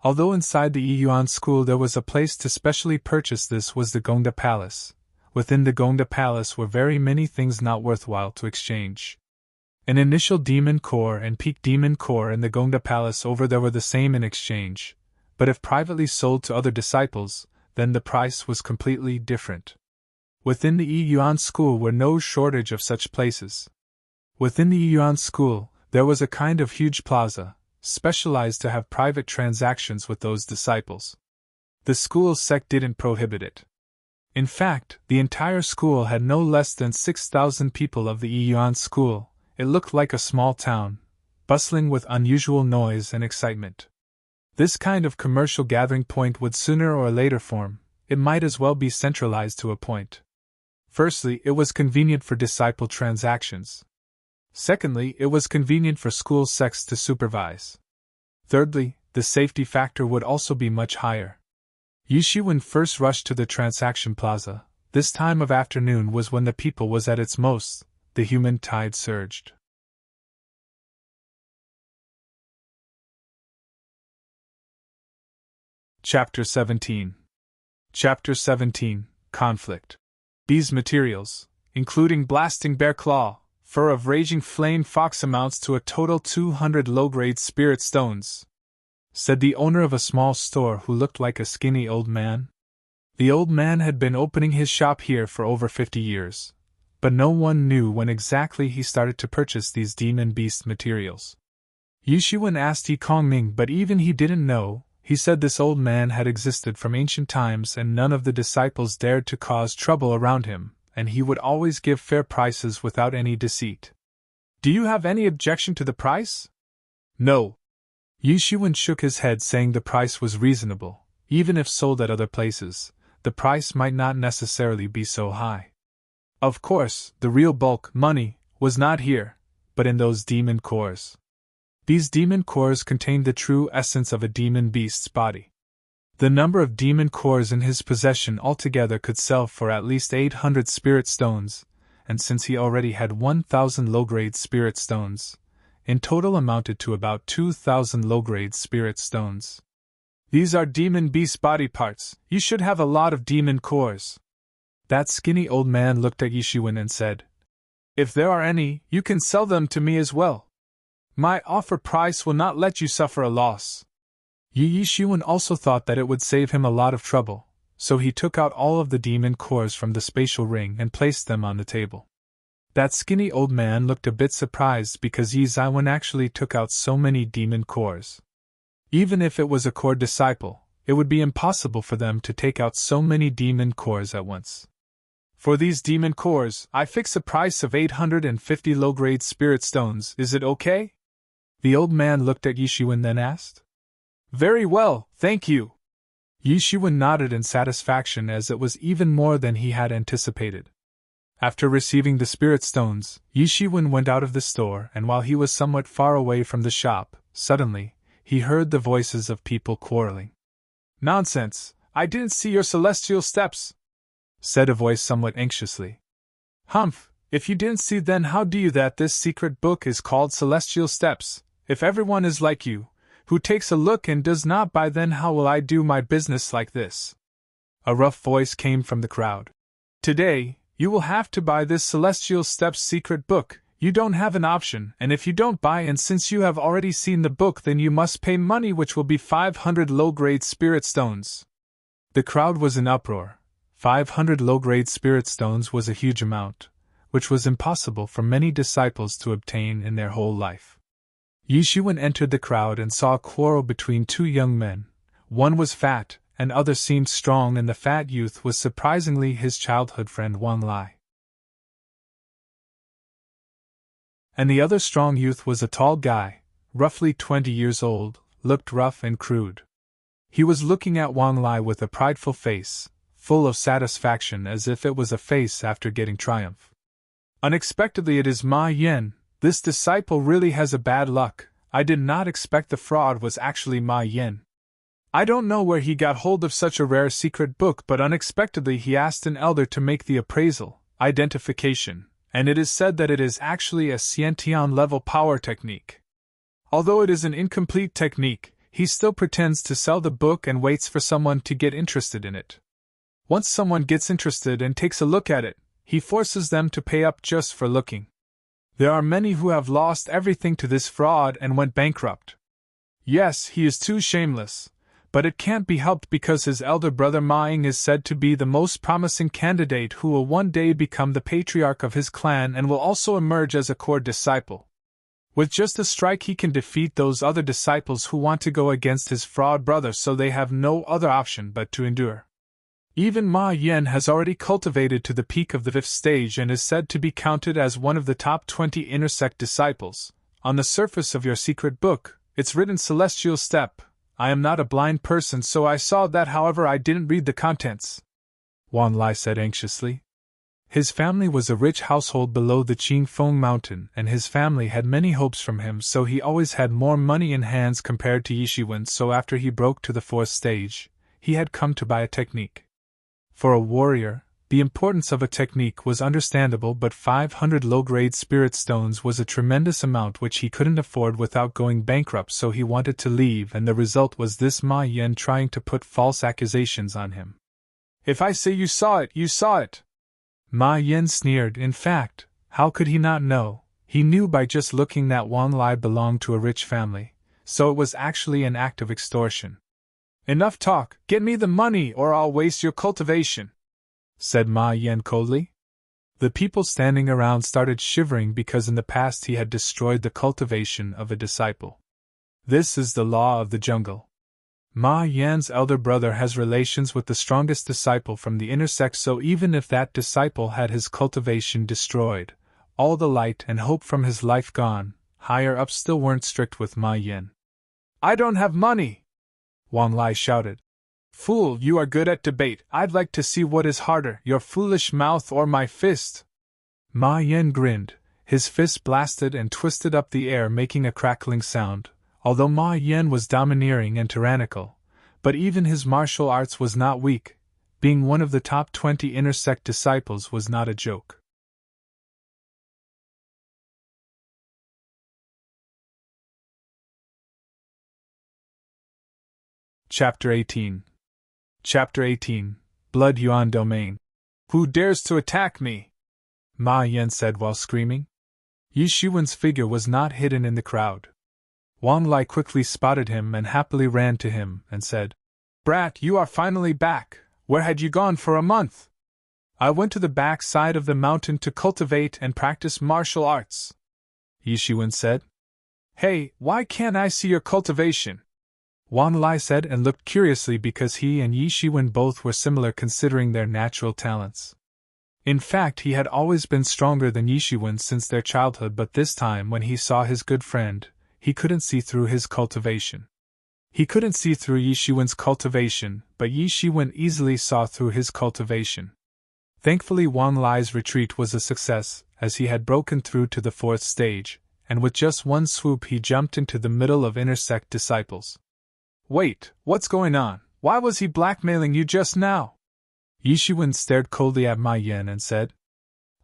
Although inside the Yiyuan school there was a place to specially purchase, this was the Gongda Palace. Within the Gongda Palace were very many things not worthwhile to exchange. An initial demon core and peak demon core in the Gongda Palace over there were the same in exchange, but if privately sold to other disciples, then the price was completely different. Within the Yiyuan school were no shortage of such places. Within the Yiyuan school, there was a kind of huge plaza, specialized to have private transactions with those disciples. The school's sect didn't prohibit it. In fact, the entire school had no less than 6,000 people of the Yiyuan school. It looked like a small town, bustling with unusual noise and excitement. This kind of commercial gathering point would sooner or later form. It might as well be centralized to a point. Firstly, it was convenient for disciple transactions. Secondly, it was convenient for school sects to supervise. Thirdly, the safety factor would also be much higher. Yishuan first rushed to the transaction plaza. This time of afternoon was when the people was at its most. The human tide surged. Chapter 17. Chapter 17, Conflict. These materials, including blasting bear claw, fur of raging flame fox, amounts to a total 200 low-grade spirit stones, said the owner of a small store who looked like a skinny old man. The old man had been opening his shop here for over 50 years. But no one knew when exactly he started to purchase these demon beast materials. Yishuan asked Yi Kongming, but even he didn't know. He said this old man had existed from ancient times and none of the disciples dared to cause trouble around him, and he would always give fair prices without any deceit. Do you have any objection to the price? No. Yishuan shook his head, saying the price was reasonable. Even if sold at other places, the price might not necessarily be so high. Of course, the real bulk, money, was not here, but in those demon cores. These demon cores contained the true essence of a demon beast's body. The number of demon cores in his possession altogether could sell for at least 800 spirit stones, and since he already had 1,000 low-grade spirit stones, in total amounted to about 2,000 low-grade spirit stones. These are demon beast body parts. You should have a lot of demon cores. That skinny old man looked at Yishuan and said, If there are any, you can sell them to me as well. My offer price will not let you suffer a loss. Yishuan also thought that it would save him a lot of trouble, so he took out all of the demon cores from the spatial ring and placed them on the table. That skinny old man looked a bit surprised because Yizaiwan actually took out so many demon cores. Even if it was a core disciple, it would be impossible for them to take out so many demon cores at once. For these demon cores, I fix a price of 850 low-grade spirit stones. Is it okay? The old man looked at Yishuan then asked. Very well, thank you. Yishuan nodded in satisfaction as it was even more than he had anticipated. After receiving the spirit stones, Yishuan went out of the store, and while he was somewhat far away from the shop, suddenly, he heard the voices of people quarreling. Nonsense, I didn't see your celestial steps, said a voice somewhat anxiously. Humph, if you didn't see, then how do you that this secret book is called Celestial Steps? If everyone is like you, who takes a look and does not buy, then how will I do my business like this? A rough voice came from the crowd. Today, you will have to buy this Celestial Steps secret book. You don't have an option, and if you don't buy, and since you have already seen the book, then you must pay money, which will be 500 low-grade spirit stones. The crowd was in uproar. 500 low-grade spirit stones was a huge amount, which was impossible for many disciples to obtain in their whole life. Yishuan entered the crowd and saw a quarrel between two young men. One was fat, and other seemed strong, and the fat youth was surprisingly his childhood friend Wang Lai. And the other strong youth was a tall guy, roughly 20 years old, looked rough and crude. He was looking at Wang Lai with a prideful face, full of satisfaction as if it was a face after getting triumph. Unexpectedly, it is Ma Yan. This disciple really has a bad luck. I did not expect the fraud was actually Ma Yan. I don't know where he got hold of such a rare secret book, but unexpectedly he asked an elder to make the appraisal, identification, and it is said that it is actually a Xiantian level power technique. Although it is an incomplete technique, he still pretends to sell the book and waits for someone to get interested in it. Once someone gets interested and takes a look at it, he forces them to pay up just for looking. There are many who have lost everything to this fraud and went bankrupt. Yes, he is too shameless, but it can't be helped because his elder brother Ma Ying is said to be the most promising candidate who will one day become the patriarch of his clan and will also emerge as a core disciple. With just a strike he can defeat those other disciples who want to go against his fraud brother, so they have no other option but to endure. Even Ma Yan has already cultivated to the peak of the 5th stage and is said to be counted as one of the top 20 inner sect disciples. On the surface of your secret book, it's written Celestial Step. I am not a blind person, so I saw that, however I didn't read the contents, Wang Lai said anxiously. His family was a rich household below the Qingfeng mountain, and his family had many hopes from him, so he always had more money in hands compared to Yishuan, so after he broke to the 4th stage, he had come to buy a technique. For a warrior, the importance of a technique was understandable, but 500 low-grade spirit stones was a tremendous amount which he couldn't afford without going bankrupt, so he wanted to leave, and the result was this Ma Yan trying to put false accusations on him. If I say you saw it, you saw it! Ma Yan sneered. In fact, how could he not know? He knew by just looking that Wang Lai belonged to a rich family, so it was actually an act of extortion. Enough talk, get me the money or I'll waste your cultivation, said Ma Yan coldly. The people standing around started shivering because in the past he had destroyed the cultivation of a disciple. This is the law of the jungle. Ma Yan's elder brother has relations with the strongest disciple from the inner sect, so even if that disciple had his cultivation destroyed, all the light and hope from his life gone, higher ups still weren't strict with Ma Yan. I don't have money! Wang Lai shouted. Fool, you are good at debate. I'd like to see what is harder, your foolish mouth or my fist. Ma Yan grinned. His fist blasted and twisted up the air, making a crackling sound. Although Ma Yan was domineering and tyrannical, but even his martial arts was not weak. Being one of the top 20 inner sect disciples was not a joke. Chapter 18. Chapter 18. Blood Yuan Domain. Who dares to attack me? Ma Yan said while screaming. Yishuan's figure was not hidden in the crowd. Wang Lai quickly spotted him and happily ran to him and said, Brat, you are finally back. Where had you gone for a month? I went to the back side of the mountain to cultivate and practice martial arts, Yishuan said. Hey, why can't I see your cultivation? Wang Lai said and looked curiously because he and Yishuan both were similar considering their natural talents. In fact, he had always been stronger than Yishuan since their childhood, but this time when he saw his good friend, he couldn't see through his cultivation. He couldn't see through Yishuan's cultivation, but Yishuan easily saw through his cultivation. Thankfully, Wang Lai's retreat was a success, as he had broken through to the 4th stage, and with just one swoop he jumped into the middle of inner sect disciples. Wait, what's going on? Why was he blackmailing you just now? Yishuan stared coldly at Ma Yan and said,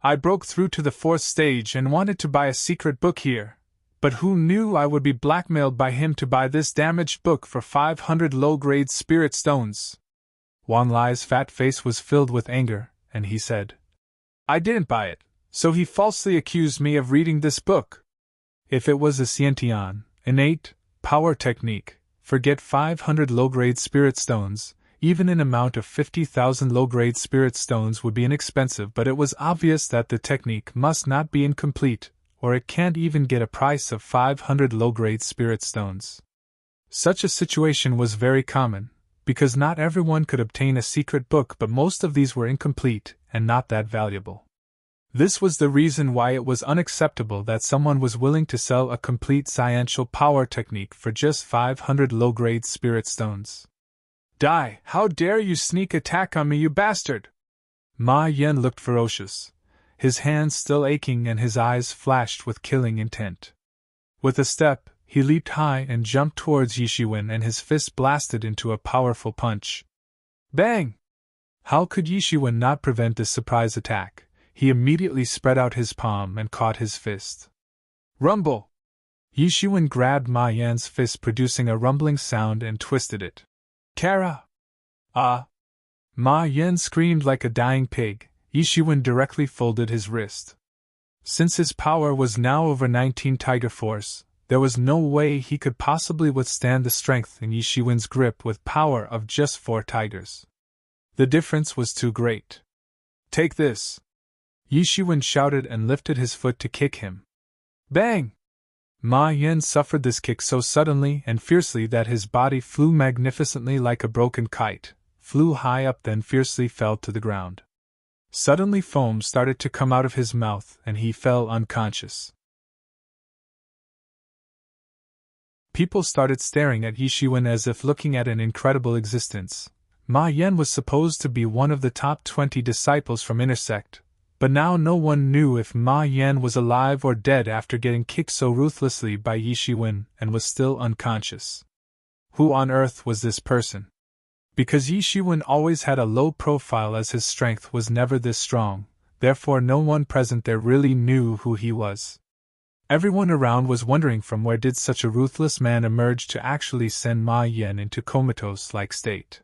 I broke through to the 4th stage and wanted to buy a secret book here, but who knew I would be blackmailed by him to buy this damaged book for 500 low-grade spirit stones? Wang Lai's fat face was filled with anger, and he said, I didn't buy it, so he falsely accused me of reading this book. If it was a Xiantian, innate, power technique, forget 500 low-grade spirit stones, Even an amount of 50,000 low-grade spirit stones would be inexpensive, but it was obvious that the technique must not be incomplete, or it can't even get a price of 500 low-grade spirit stones. Such a situation was very common, because not everyone could obtain a secret book, but most of these were incomplete and not that valuable. This was the reason why it was unacceptable that someone was willing to sell a complete sciential power technique for just 500 low-grade spirit stones. Die! How dare you sneak attack on me, you bastard! Ma Yan looked ferocious, his hands still aching and his eyes flashed with killing intent. With a step, he leaped high and jumped towards Yishiwen, and his fist blasted into a powerful punch. Bang! How could Yishiwen not prevent this surprise attack? He immediately spread out his palm and caught his fist. Rumble! Yishiwen grabbed Ma Yan's fist, producing a rumbling sound, and twisted it. Kara! Ah! Ma Yan screamed like a dying pig. Yishiwen directly folded his wrist. Since his power was now over 19 Tiger Force, there was no way he could possibly withstand the strength in Yishiwen's grip with power of just 4 tigers. The difference was too great. Take this! Yishiwen shouted and lifted his foot to kick him. Bang! Ma Yan suffered this kick so suddenly and fiercely that his body flew magnificently like a broken kite, flew high up, then fiercely fell to the ground. Suddenly foam started to come out of his mouth and he fell unconscious. People started staring at Yishiwen as if looking at an incredible existence. Ma Yan was supposed to be one of the top 20 disciples from Intersect, but now no one knew if Ma Yan was alive or dead after getting kicked so ruthlessly by Yishiwen and was still unconscious. Who on earth was this person? Because Yishiwen always had a low profile as his strength was never this strong, therefore no one present there really knew who he was. Everyone around was wondering from where did such a ruthless man emerge to actually send Ma Yan into comatose-like state.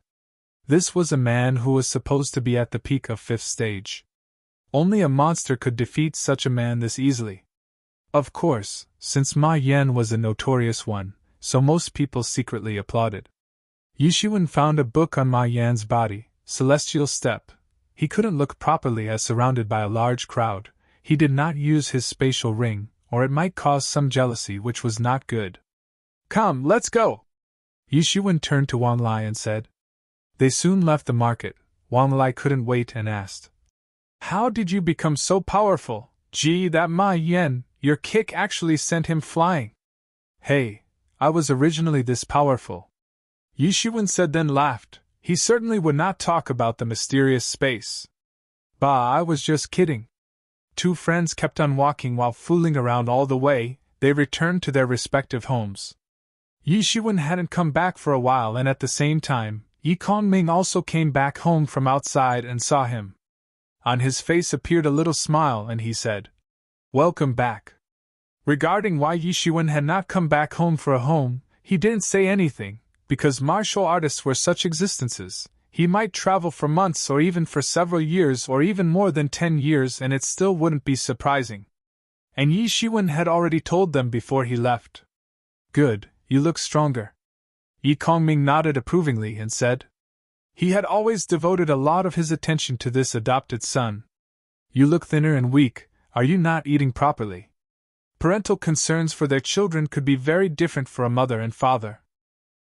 This was a man who was supposed to be at the peak of 5th stage. Only a monster could defeat such a man this easily. Of course, since Ma Yan was a notorious one, so most people secretly applauded. Yishiwen found a book on Ma Yan's body, Celestial Step. He couldn't look properly as surrounded by a large crowd. He did not use his spatial ring, or it might cause some jealousy, which was not good. Come, let's go! Yishiwen turned to Wang Lai and said. They soon left the market. Wang Lai couldn't wait and asked, How did you become so powerful? Gee, that Ma Yan, your kick actually sent him flying. Hey, I was originally this powerful. Yishiwen said, then laughed. He certainly would not talk about the mysterious space. Bah, I was just kidding. 2 friends kept on walking while fooling around all the way. They returned to their respective homes. Yishiwen hadn't come back for a while, and at the same time, Yi Kongming also came back home from outside and saw him. On his face appeared a little smile and he said, Welcome back. Regarding why Yishiwen had not come back home for a home, he didn't say anything, because martial artists were such existences. He might travel for months or even for several years or even more than 10 years and it still wouldn't be surprising. And Yishiwen had already told them before he left. Good, you look stronger. Yi Kongming nodded approvingly and said. He had always devoted a lot of his attention to this adopted son. You look thinner and weak, are you not eating properly? Parental concerns for their children could be very different for a mother and father.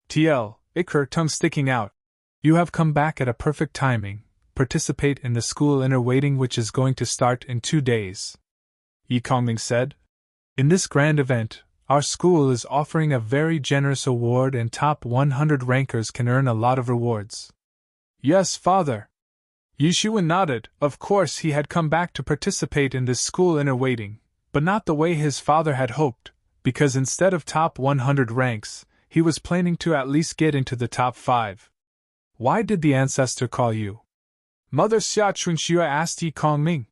TL, Iker, tongue sticking out. You have come back at a perfect timing. Participate in the school inner waiting which is going to start in 2 days. Yi Kongming said. In this grand event, our school is offering a very generous award and top 100 rankers can earn a lot of rewards. Yes, father. Yishiwen nodded. Of course he had come back to participate in this school inner waiting, but not the way his father had hoped, because instead of top 100 ranks, he was planning to at least get into the top 5. Why did the ancestor call you? Mother Xia Chunxua asked Yi Kongming.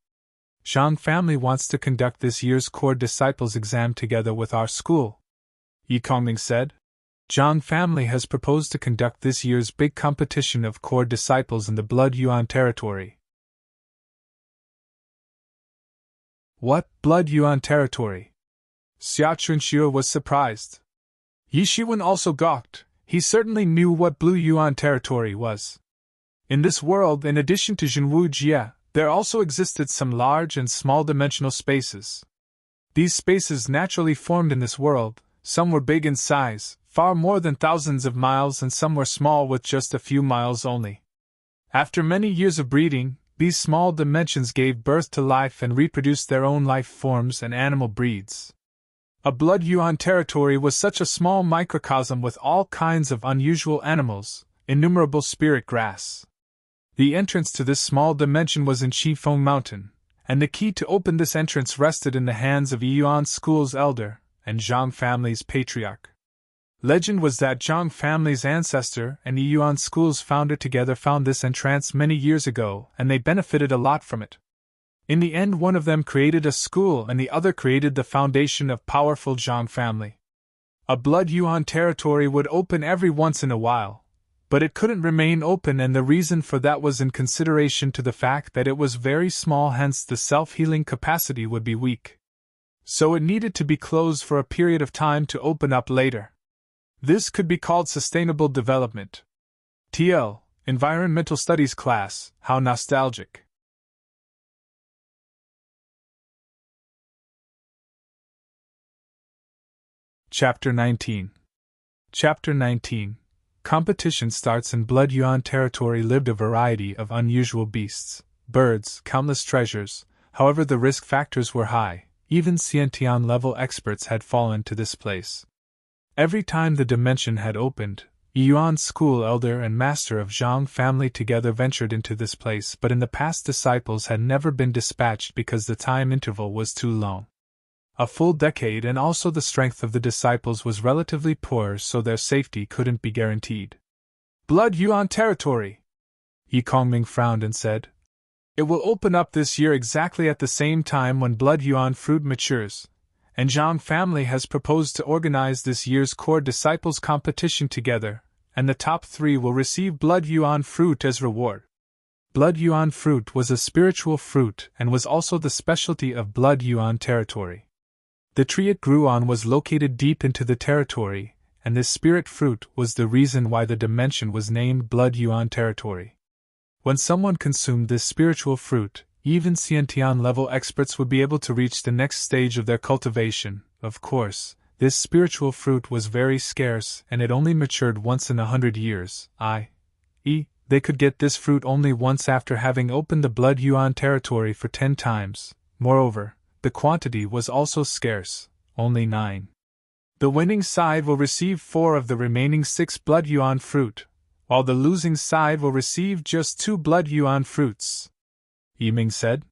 Zhang family wants to conduct this year's core disciples exam together with our school. Yi Kongming said. Zhang family has proposed to conduct this year's big competition of core disciples in the Blood Yuan territory. What, Blood Yuan territory? Xia Chunxua was surprised. Yishiwen also gawked. He certainly knew what Blue Yuan territory was. In this world, in addition to Zhenwu Jie, there also existed some large and small dimensional spaces. These spaces naturally formed in this world. Some were big in size, far more than thousands of miles, and some were small with just a few miles only. After many years of breeding, these small dimensions gave birth to life and reproduced their own life forms and animal breeds. A blood yuan territory was such a small microcosm with all kinds of unusual animals, innumerable spirit grass. The entrance to this small dimension was in Qifeng Mountain, and the key to open this entrance rested in the hands of Yuan School's elder and Zhang family's patriarch. Legend was that Zhang family's ancestor and Yuan School's founder together found this entrance many years ago, and they benefited a lot from it. In the end, one of them created a school and the other created the foundation of powerful Zhang family. A blood yuan territory would open every once in a while, but it couldn't remain open, and the reason for that was in consideration to the fact that it was very small, hence the self-healing capacity would be weak. So it needed to be closed for a period of time to open up later. This could be called sustainable development. TL, Environmental Studies class, how nostalgic. Chapter 19. Chapter 19. Competition starts. In Blood Yuan territory lived a variety of unusual beasts, birds, countless treasures. However, the risk factors were high. Even Xiantian level experts had fallen to this place. Every time the dimension had opened, Yuan school elder and master of Zhang family together ventured into this place, but in the past disciples had never been dispatched because the time interval was too long. A full decade, and also the strength of the disciples was relatively poor, so their safety couldn't be guaranteed. Blood Yuan territory! Yi Kongming frowned and said, "It will open up this year exactly at the same time when Blood Yuan fruit matures, and Zhang family has proposed to organize this year's core disciples competition together, and the top 3 will receive Blood Yuan fruit as reward." Blood Yuan fruit was a spiritual fruit and was also the specialty of Blood Yuan territory. The tree it grew on was located deep into the territory, and this spirit fruit was the reason why the dimension was named Blood Yuan territory. When someone consumed this spiritual fruit, even Xiantian level experts would be able to reach the next stage of their cultivation. Of course, this spiritual fruit was very scarce and it only matured once in 100 years, i.e., they could get this fruit only once after having opened the Blood Yuan territory for 10 times. Moreover, the quantity was also scarce, only 9. The winning side will receive 4 of the remaining 6 Blood Yuan fruit, while the losing side will receive just 2 Blood Yuan fruits. Yiming said.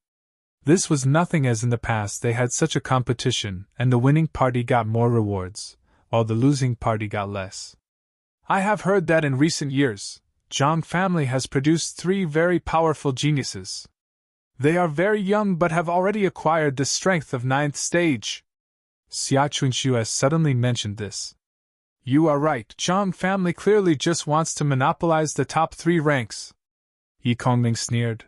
This was nothing, as in the past they had such a competition, and the winning party got more rewards, while the losing party got less. I have heard that in recent years, Zhang family has produced 3 very powerful geniuses. They are very young but have already acquired the strength of 9th stage. Xia Chunshu has suddenly mentioned this. You are right, Zhang family clearly just wants to monopolize the top 3 ranks. Yi Kongming sneered.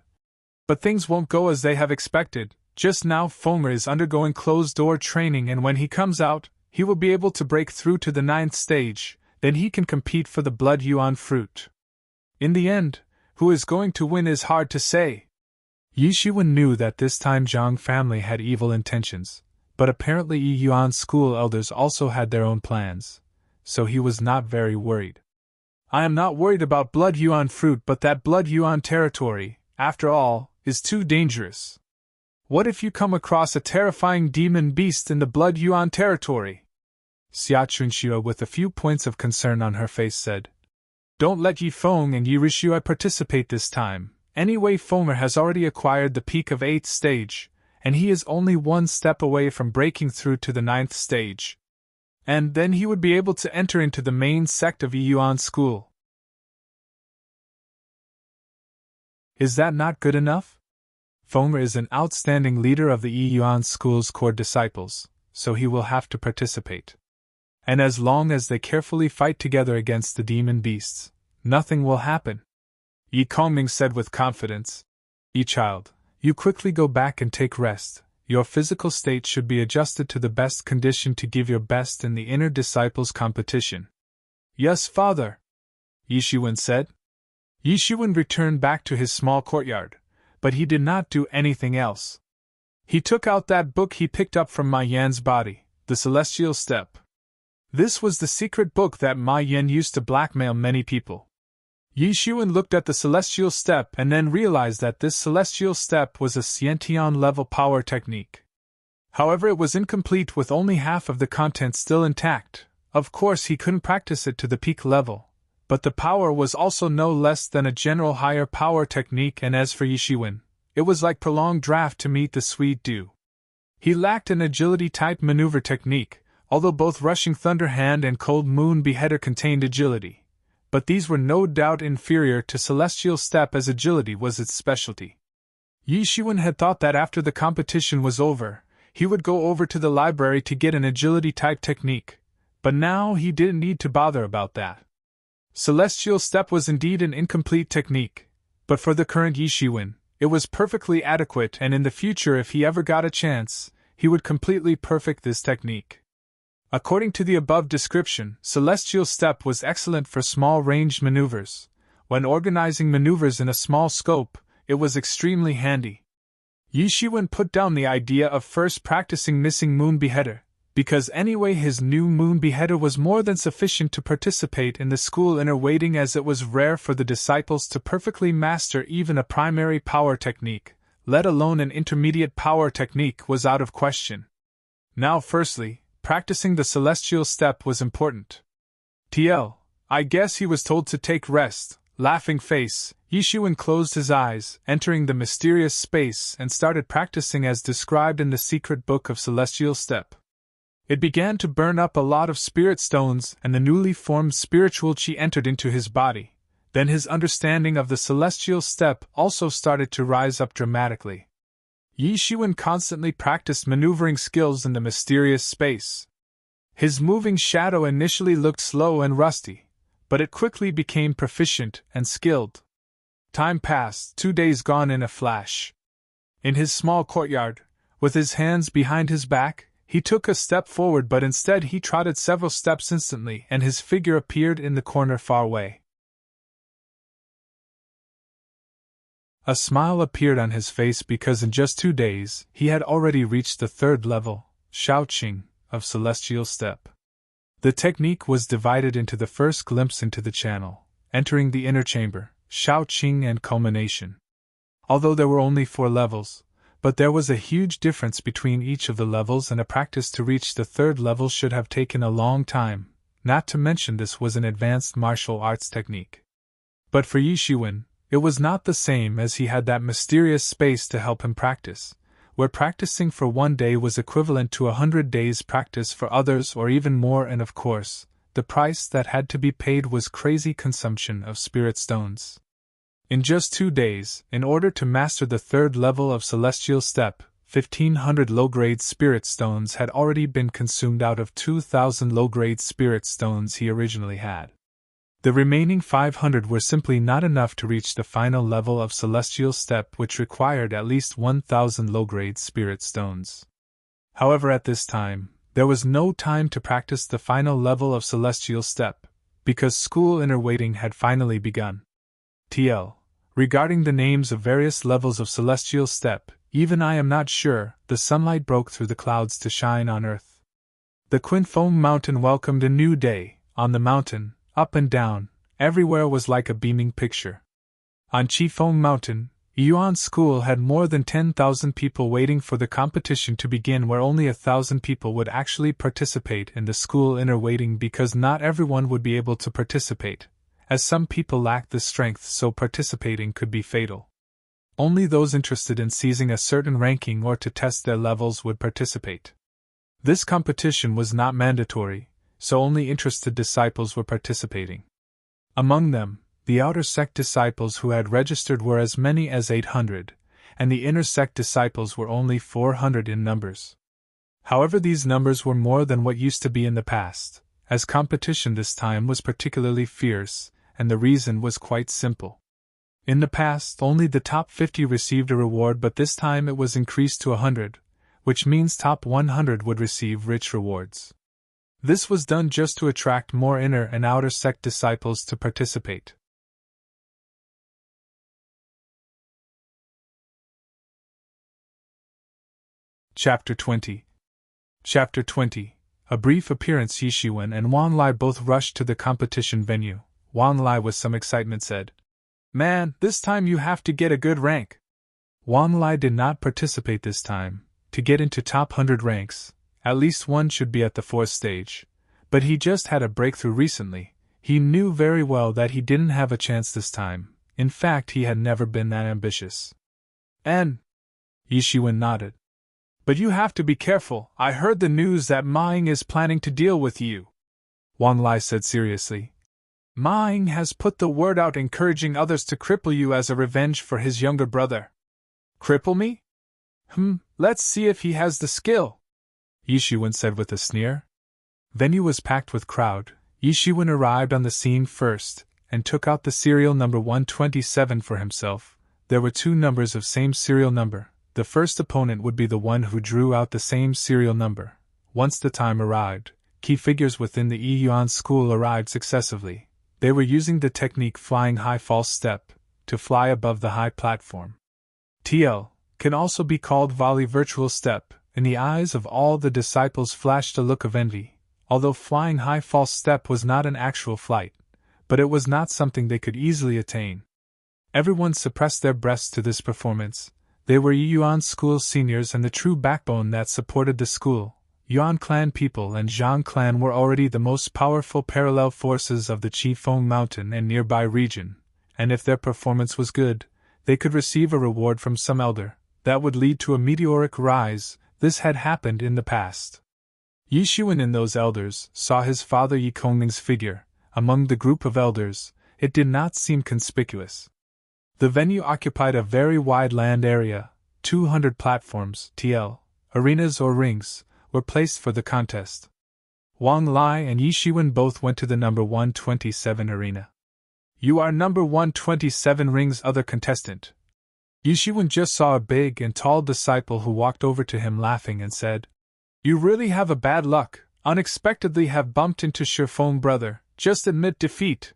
But things won't go as they have expected. Just now Fomer is undergoing closed-door training, and when he comes out, he will be able to break through to the 9th stage, then he can compete for the Blood Yuan fruit. In the end, who is going to win is hard to say. Yi Shiwen knew that this time Zhang family had evil intentions, but apparently Yuan school elders also had their own plans, so he was not very worried. I am not worried about Blood Yuan fruit, but that Blood Yuan territory, after all, is too dangerous. What if you come across a terrifying demon beast in the Blood Yuan territory? Xia Chunxue, with a few points of concern on her face, said. Don't let Yi Feng and Yi Rishui participate this time. Anyway, Fomer has already acquired the peak of 8th stage, and he is only 1 step away from breaking through to the 9th stage. And then he would be able to enter into the main sect of Yuan school. Is that not good enough? Fomer is an outstanding leader of the Yuan school's core disciples, so he will have to participate. And as long as they carefully fight together against the demon beasts, nothing will happen. Yi Kongming said with confidence. Yi child, you quickly go back and take rest. Your physical state should be adjusted to the best condition to give your best in the inner disciples competition. Yes, father, Yi Shiwen said. Yishuan returned back to his small courtyard, but he did not do anything else. He took out that book he picked up from Ma Yan's body, The Celestial Step. This was the secret book that Ma Yan used to blackmail many people. Yishuan looked at the Celestial Step and then realized that this Celestial Step was a Xiantian level power technique. However, it was incomplete with only half of the content still intact. Of course, he couldn't practice it to the peak level, but the power was also no less than a general higher power technique, and as for Yishuan, it was like prolonged draft to meet the sweet dew. He lacked an agility-type maneuver technique, although both Rushing Thunder Hand and Cold Moon Beheader contained agility, but these were no doubt inferior to Celestial Step as agility was its specialty. Yishuan had thought that after the competition was over, he would go over to the library to get an agility-type technique, but now he didn't need to bother about that. Celestial Step was indeed an incomplete technique, but for the current Yishuan, it was perfectly adequate, and in the future, if he ever got a chance, he would completely perfect this technique. According to the above description, Celestial Step was excellent for small-ranged maneuvers. When organizing maneuvers in a small scope, it was extremely handy. Yishuan put down the idea of first practicing Missing Moon Beheader, because anyway his new Moon Beheader was more than sufficient to participate in the school inner waiting, as it was rare for the disciples to perfectly master even a primary power technique, let alone an intermediate power technique, was out of question. Now firstly, practicing the Celestial Step was important. I guess he was told to take rest. Laughing face, Yishuan closed his eyes, entering the mysterious space, and started practicing as described in the secret book of Celestial Step. It began to burn up a lot of spirit stones, and the newly formed spiritual chi entered into his body. Then his understanding of the Celestial Step also started to rise up dramatically. Yishuan constantly practiced maneuvering skills in the mysterious space. His moving shadow initially looked slow and rusty, but it quickly became proficient and skilled. Time passed, 2 days gone in a flash. In his small courtyard, with his hands behind his back, he took a step forward, but instead he trotted several steps instantly, and his figure appeared in the corner far away. A smile appeared on his face because in just 2 days he had already reached the 3rd level, Shaoqing, of Celestial Step. The technique was divided into the first glimpse into the channel, entering the inner chamber, Shaoqing, and culmination. Although there were only 4 levels, but there was a huge difference between each of the levels, and a practice to reach the 3rd level should have taken a long time, not to mention this was an advanced martial arts technique. But for Yishuan, it was not the same, as he had that mysterious space to help him practice, where practicing for 1 day was equivalent to 100 days' practice for others, or even more, and of course, the price that had to be paid was crazy consumption of spirit stones. In just 2 days, in order to master the 3rd level of Celestial Step, 1,500 low-grade spirit stones had already been consumed out of 2,000 low-grade spirit stones he originally had. The remaining 500 were simply not enough to reach the final level of Celestial Step, which required at least 1,000 low-grade spirit stones. However, at this time, there was no time to practice the final level of Celestial Step, because school inner waiting had finally begun. Regarding the names of various levels of Celestial Step, even I am not sure. The sunlight broke through the clouds to shine on earth. The Quinfoam Mountain welcomed a new day. On the mountain, up and down, everywhere was like a beaming picture. On Chifoam Mountain, Yuan's school had more than 10,000 people waiting for the competition to begin, where only 1,000 people would actually participate in the school inner waiting, because not everyone would be able to participate, as some people lacked the strength, so participating could be fatal. Only those interested in seizing a certain ranking or to test their levels would participate. This competition was not mandatory, so only interested disciples were participating. Among them, the outer sect disciples who had registered were as many as 800, and the inner sect disciples were only 400 in numbers. However, these numbers were more than what used to be in the past, as competition this time was particularly fierce, and the reason was quite simple. In the past, only the top 50 received a reward, but this time it was increased to 100, which means top 100 would receive rich rewards. This was done just to attract more inner and outer sect disciples to participate. Chapter 20. Chapter 20. A brief appearance. Yishiwen and Wan Lai both rushed to the competition venue. Wan Lai with some excitement said, "Man, this time you have to get a good rank." Wan Lai did not participate this time. To get into top 100 ranks, at least one should be at the 4th stage. But he just had a breakthrough recently. He knew very well that he didn't have a chance this time. In fact, he had never been that ambitious. "And?" Yishiwen nodded. "But you have to be careful. I heard the news that Ma Ying is planning to deal with you," Wan Lai said seriously. "Ma Ying has put the word out encouraging others to cripple you as a revenge for his younger brother." "Cripple me? Let's see if he has the skill," Yishiwen said with a sneer. Venue was packed with crowd. Yishiwen arrived on the scene first, and took out the serial number 127 for himself. There were 2 numbers of same serial number. The first opponent would be the one who drew out the same serial number. Once the time arrived, key figures within the Yuan school arrived successively. They were using the technique flying high false step, to fly above the high platform. TL can also be called volley virtual step. In the eyes of all the disciples flashed a look of envy. Although flying high false step was not an actual flight, but it was not something they could easily attain. Everyone suppressed their breaths to this performance. They were Yuan school seniors and the true backbone that supported the school. Yuan clan people and Zhang clan were already the most powerful parallel forces of the Qifeng mountain and nearby region, and if their performance was good, they could receive a reward from some elder that would lead to a meteoric rise. This had happened in the past. Yishiwen in those elders saw his father Yi Kongming's figure. Among the group of elders, it did not seem conspicuous. The venue occupied a very wide land area. 200 platforms, TL, arenas or rings, were placed for the contest. Wang Lai and Yishiwen both went to the number 127 arena. "You are number 127 ring's other contestant." Yishiwen just saw a big and tall disciple who walked over to him laughing and said, "You really have a bad luck, unexpectedly have bumped into Shifeng brother, just admit defeat.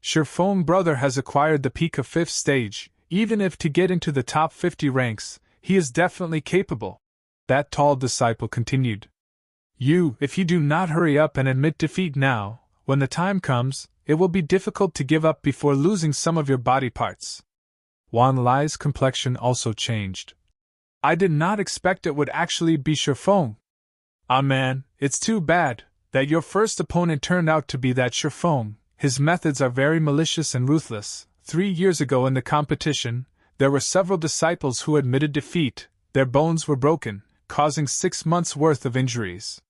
Shifeng brother has acquired the peak of 5th stage, even if to get into the top 50 ranks, he is definitely capable." That tall disciple continued, If you do not hurry up and admit defeat now, when the time comes, it will be difficult to give up before losing some of your body parts." Wan Lai's complexion also changed. "I did not expect it would actually be Shifeng. Ah man, it's too bad that your first opponent turned out to be that Shifeng. His methods are very malicious and ruthless. 3 years ago in the competition, there were several disciples who admitted defeat. Their bones were broken, causing 6 months' worth of injuries.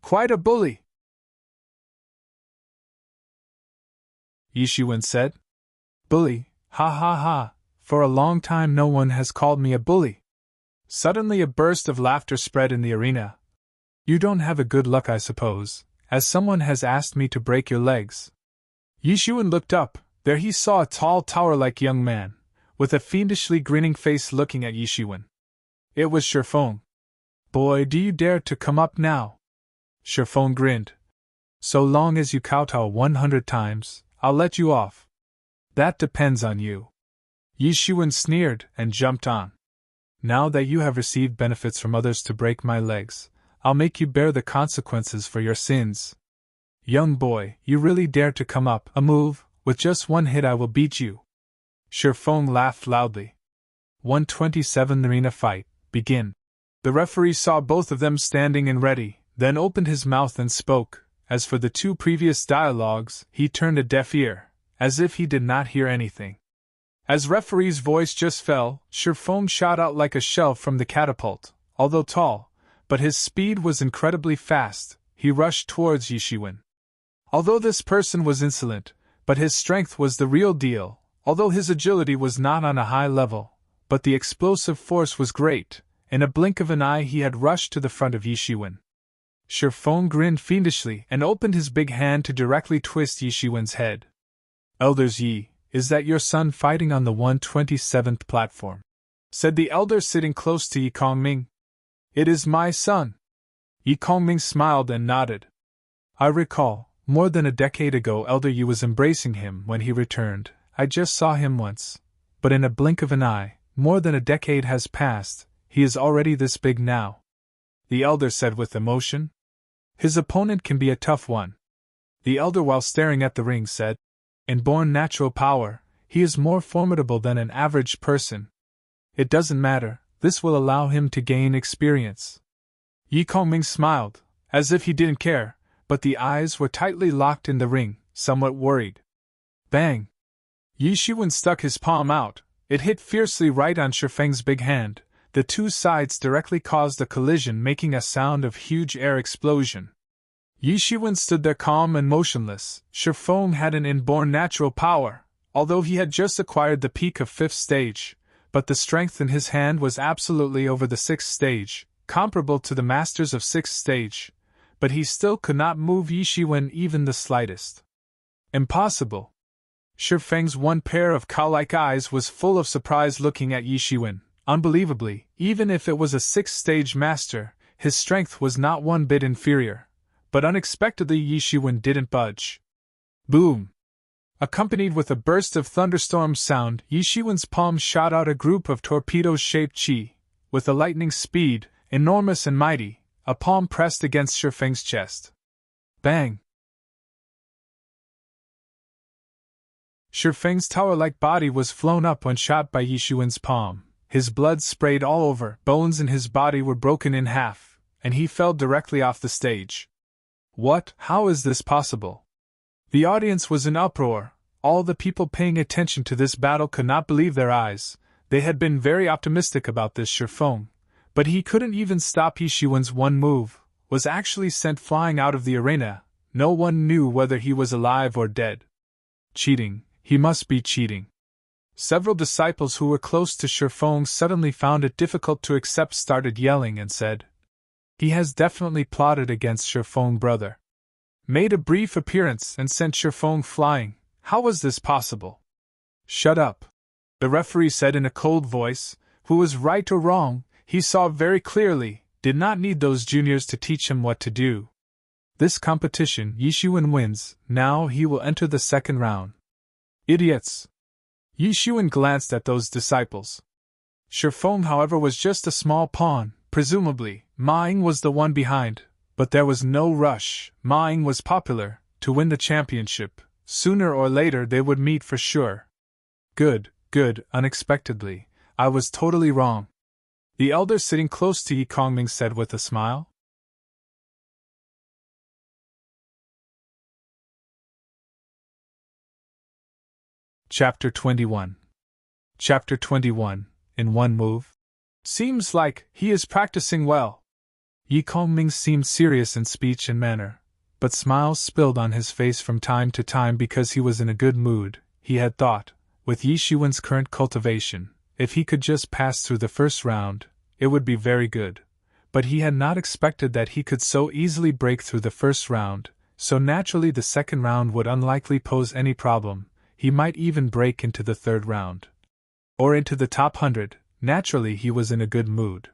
Quite a bully," Yishiwen said. "Bully, ha ha ha, for a long time no one has called me a bully." Suddenly a burst of laughter spread in the arena. "You don't have a good luck, I suppose, as someone has asked me to break your legs." Yishiwen looked up. There he saw a tall tower-like young man, with a fiendishly grinning face looking at Yishiwen. It was Shifeng. "Boy, do you dare to come up now?" Shifeng grinned. "So long as you kowtow 100 times, I'll let you off." "That depends on you." Yishiwen sneered and jumped on. "Now that you have received benefits from others to break my legs, I'll make you bear the consequences for your sins. Young boy, you really dare to come up a move, with just one hit I will beat you." Shifeng laughed loudly. 127 arena fight, begin. The referee saw both of them standing and ready, then opened his mouth and spoke. As for the 2 previous dialogues, he turned a deaf ear, as if he did not hear anything. As referee's voice just fell, Shifeng shot out like a shell from the catapult. Although tall, but his speed was incredibly fast, he rushed towards Yishiwen. Although this person was insolent, but his strength was the real deal. Although his agility was not on a high level, but the explosive force was great. In a blink of an eye he had rushed to the front of Yishiwen. Shifeng grinned fiendishly and opened his big hand to directly twist Yishiwen's head. "Elders Yi, is that your son fighting on the 127th platform?" said the elder sitting close to Yi Kongming. "It is my son." Yi Kongming smiled and nodded. "I recall, more than a decade ago Elder Yi was embracing him when he returned. I just saw him once. But in a blink of an eye, more than a decade has passed, he is already this big now." the elder said with emotion. His opponent can be a tough one. The elder, while staring at the ring, said, in born natural power, he is more formidable than an average person. It doesn't matter, this will allow him to gain experience. Yi Kongming smiled, as if he didn't care, but the eyes were tightly locked in the ring, somewhat worried. Bang! Yi Shiwen stuck his palm out. It hit fiercely right on Shifeng's big hand. The two sides directly caused a collision, making a sound of huge air explosion. Yi Shiwen stood there calm and motionless. Shifeng had an inborn natural power, although he had just acquired the peak of 5th stage, but the strength in his hand was absolutely over the 6th stage, comparable to the masters of 6th stage, but he still could not move Yi Shiwen even the slightest. Impossible! Shifeng's one pair of cow-like eyes was full of surprise looking at Yi Shiwen. Unbelievably, even if it was a 6th stage master, his strength was not one bit inferior. But unexpectedly Yi Shiwen didn't budge. Boom! Accompanied with a burst of thunderstorm sound, Yi Shiwen's palm shot out a group of torpedo-shaped chi. With a lightning speed, enormous and mighty, a palm pressed against Shifeng's chest. Bang! Shifeng's tower-like body was flown up when shot by Yi Shiwen's palm. His blood sprayed all over, bones in his body were broken in half, and he fell directly off the stage. What? How is this possible? The audience was in uproar. All the people paying attention to this battle could not believe their eyes. They had been very optimistic about this Shifeng, but he couldn't even stop Yi Shiwen's one move, was actually sent flying out of the arena. No one knew whether he was alive or dead. Cheating. He must be cheating. Several disciples who were close to Shifeng suddenly found it difficult to accept, started yelling and said, he has definitely plotted against Shifeng, brother. Made a brief appearance and sent Shifeng flying. How was this possible? Shut up, the referee said in a cold voice. Who was right or wrong, he saw very clearly, did not need those juniors to teach him what to do. This competition, Yi Shiwen wins. Now he will enter the second round. Idiots! Yi Shiwen glanced at those disciples. Shifeng, however, was just a small pawn. Presumably, Ma Ying was the one behind, but there was no rush. Ma Ying was popular to win the championship. Sooner or later they would meet for sure. Good, unexpectedly. I was totally wrong. The elder sitting close to Yi Kongming said with a smile. Chapter 21. Chapter 21, in one move. Seems like he is practicing well. Yi Kongming seemed serious in speech and manner, but smiles spilled on his face from time to time because he was in a good mood. He had thought, with Yi Shiwen's current cultivation, if he could just pass through the first round, it would be very good. But he had not expected that he could so easily break through the first round, so naturally the second round would unlikely pose any problem. He might even break into the third round. Or into the top 100. Naturally he was in a good mood.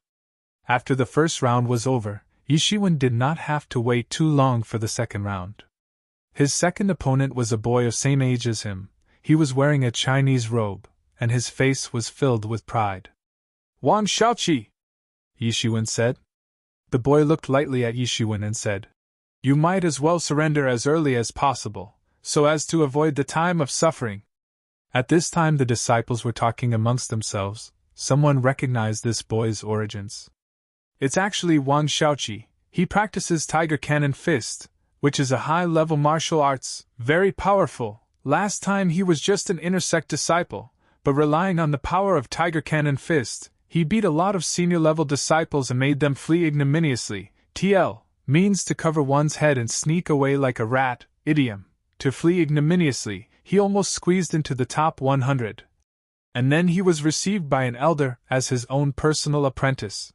After the first round was over, Yi Shiwen did not have to wait too long for the second round. His second opponent was a boy of same age as him. He was wearing a Chinese robe, and his face was filled with pride. Wang Xiaoqi, Yi Shiwen said. The boy looked lightly at Yi Shiwen and said, you might as well surrender as early as possible, so as to avoid the time of suffering. At this time the disciples were talking amongst themselves. Someone recognized this boy's origins. It's actually Wang Xiaoqi. He practices Tiger Cannon Fist, which is a high-level martial arts, very powerful. Last time he was just an intersect disciple, but relying on the power of Tiger Cannon Fist, he beat a lot of senior-level disciples and made them flee ignominiously. TL means to cover one's head and sneak away like a rat. Idiom, to flee ignominiously. He almost squeezed into the top 100. And then he was received by an elder as his own personal apprentice.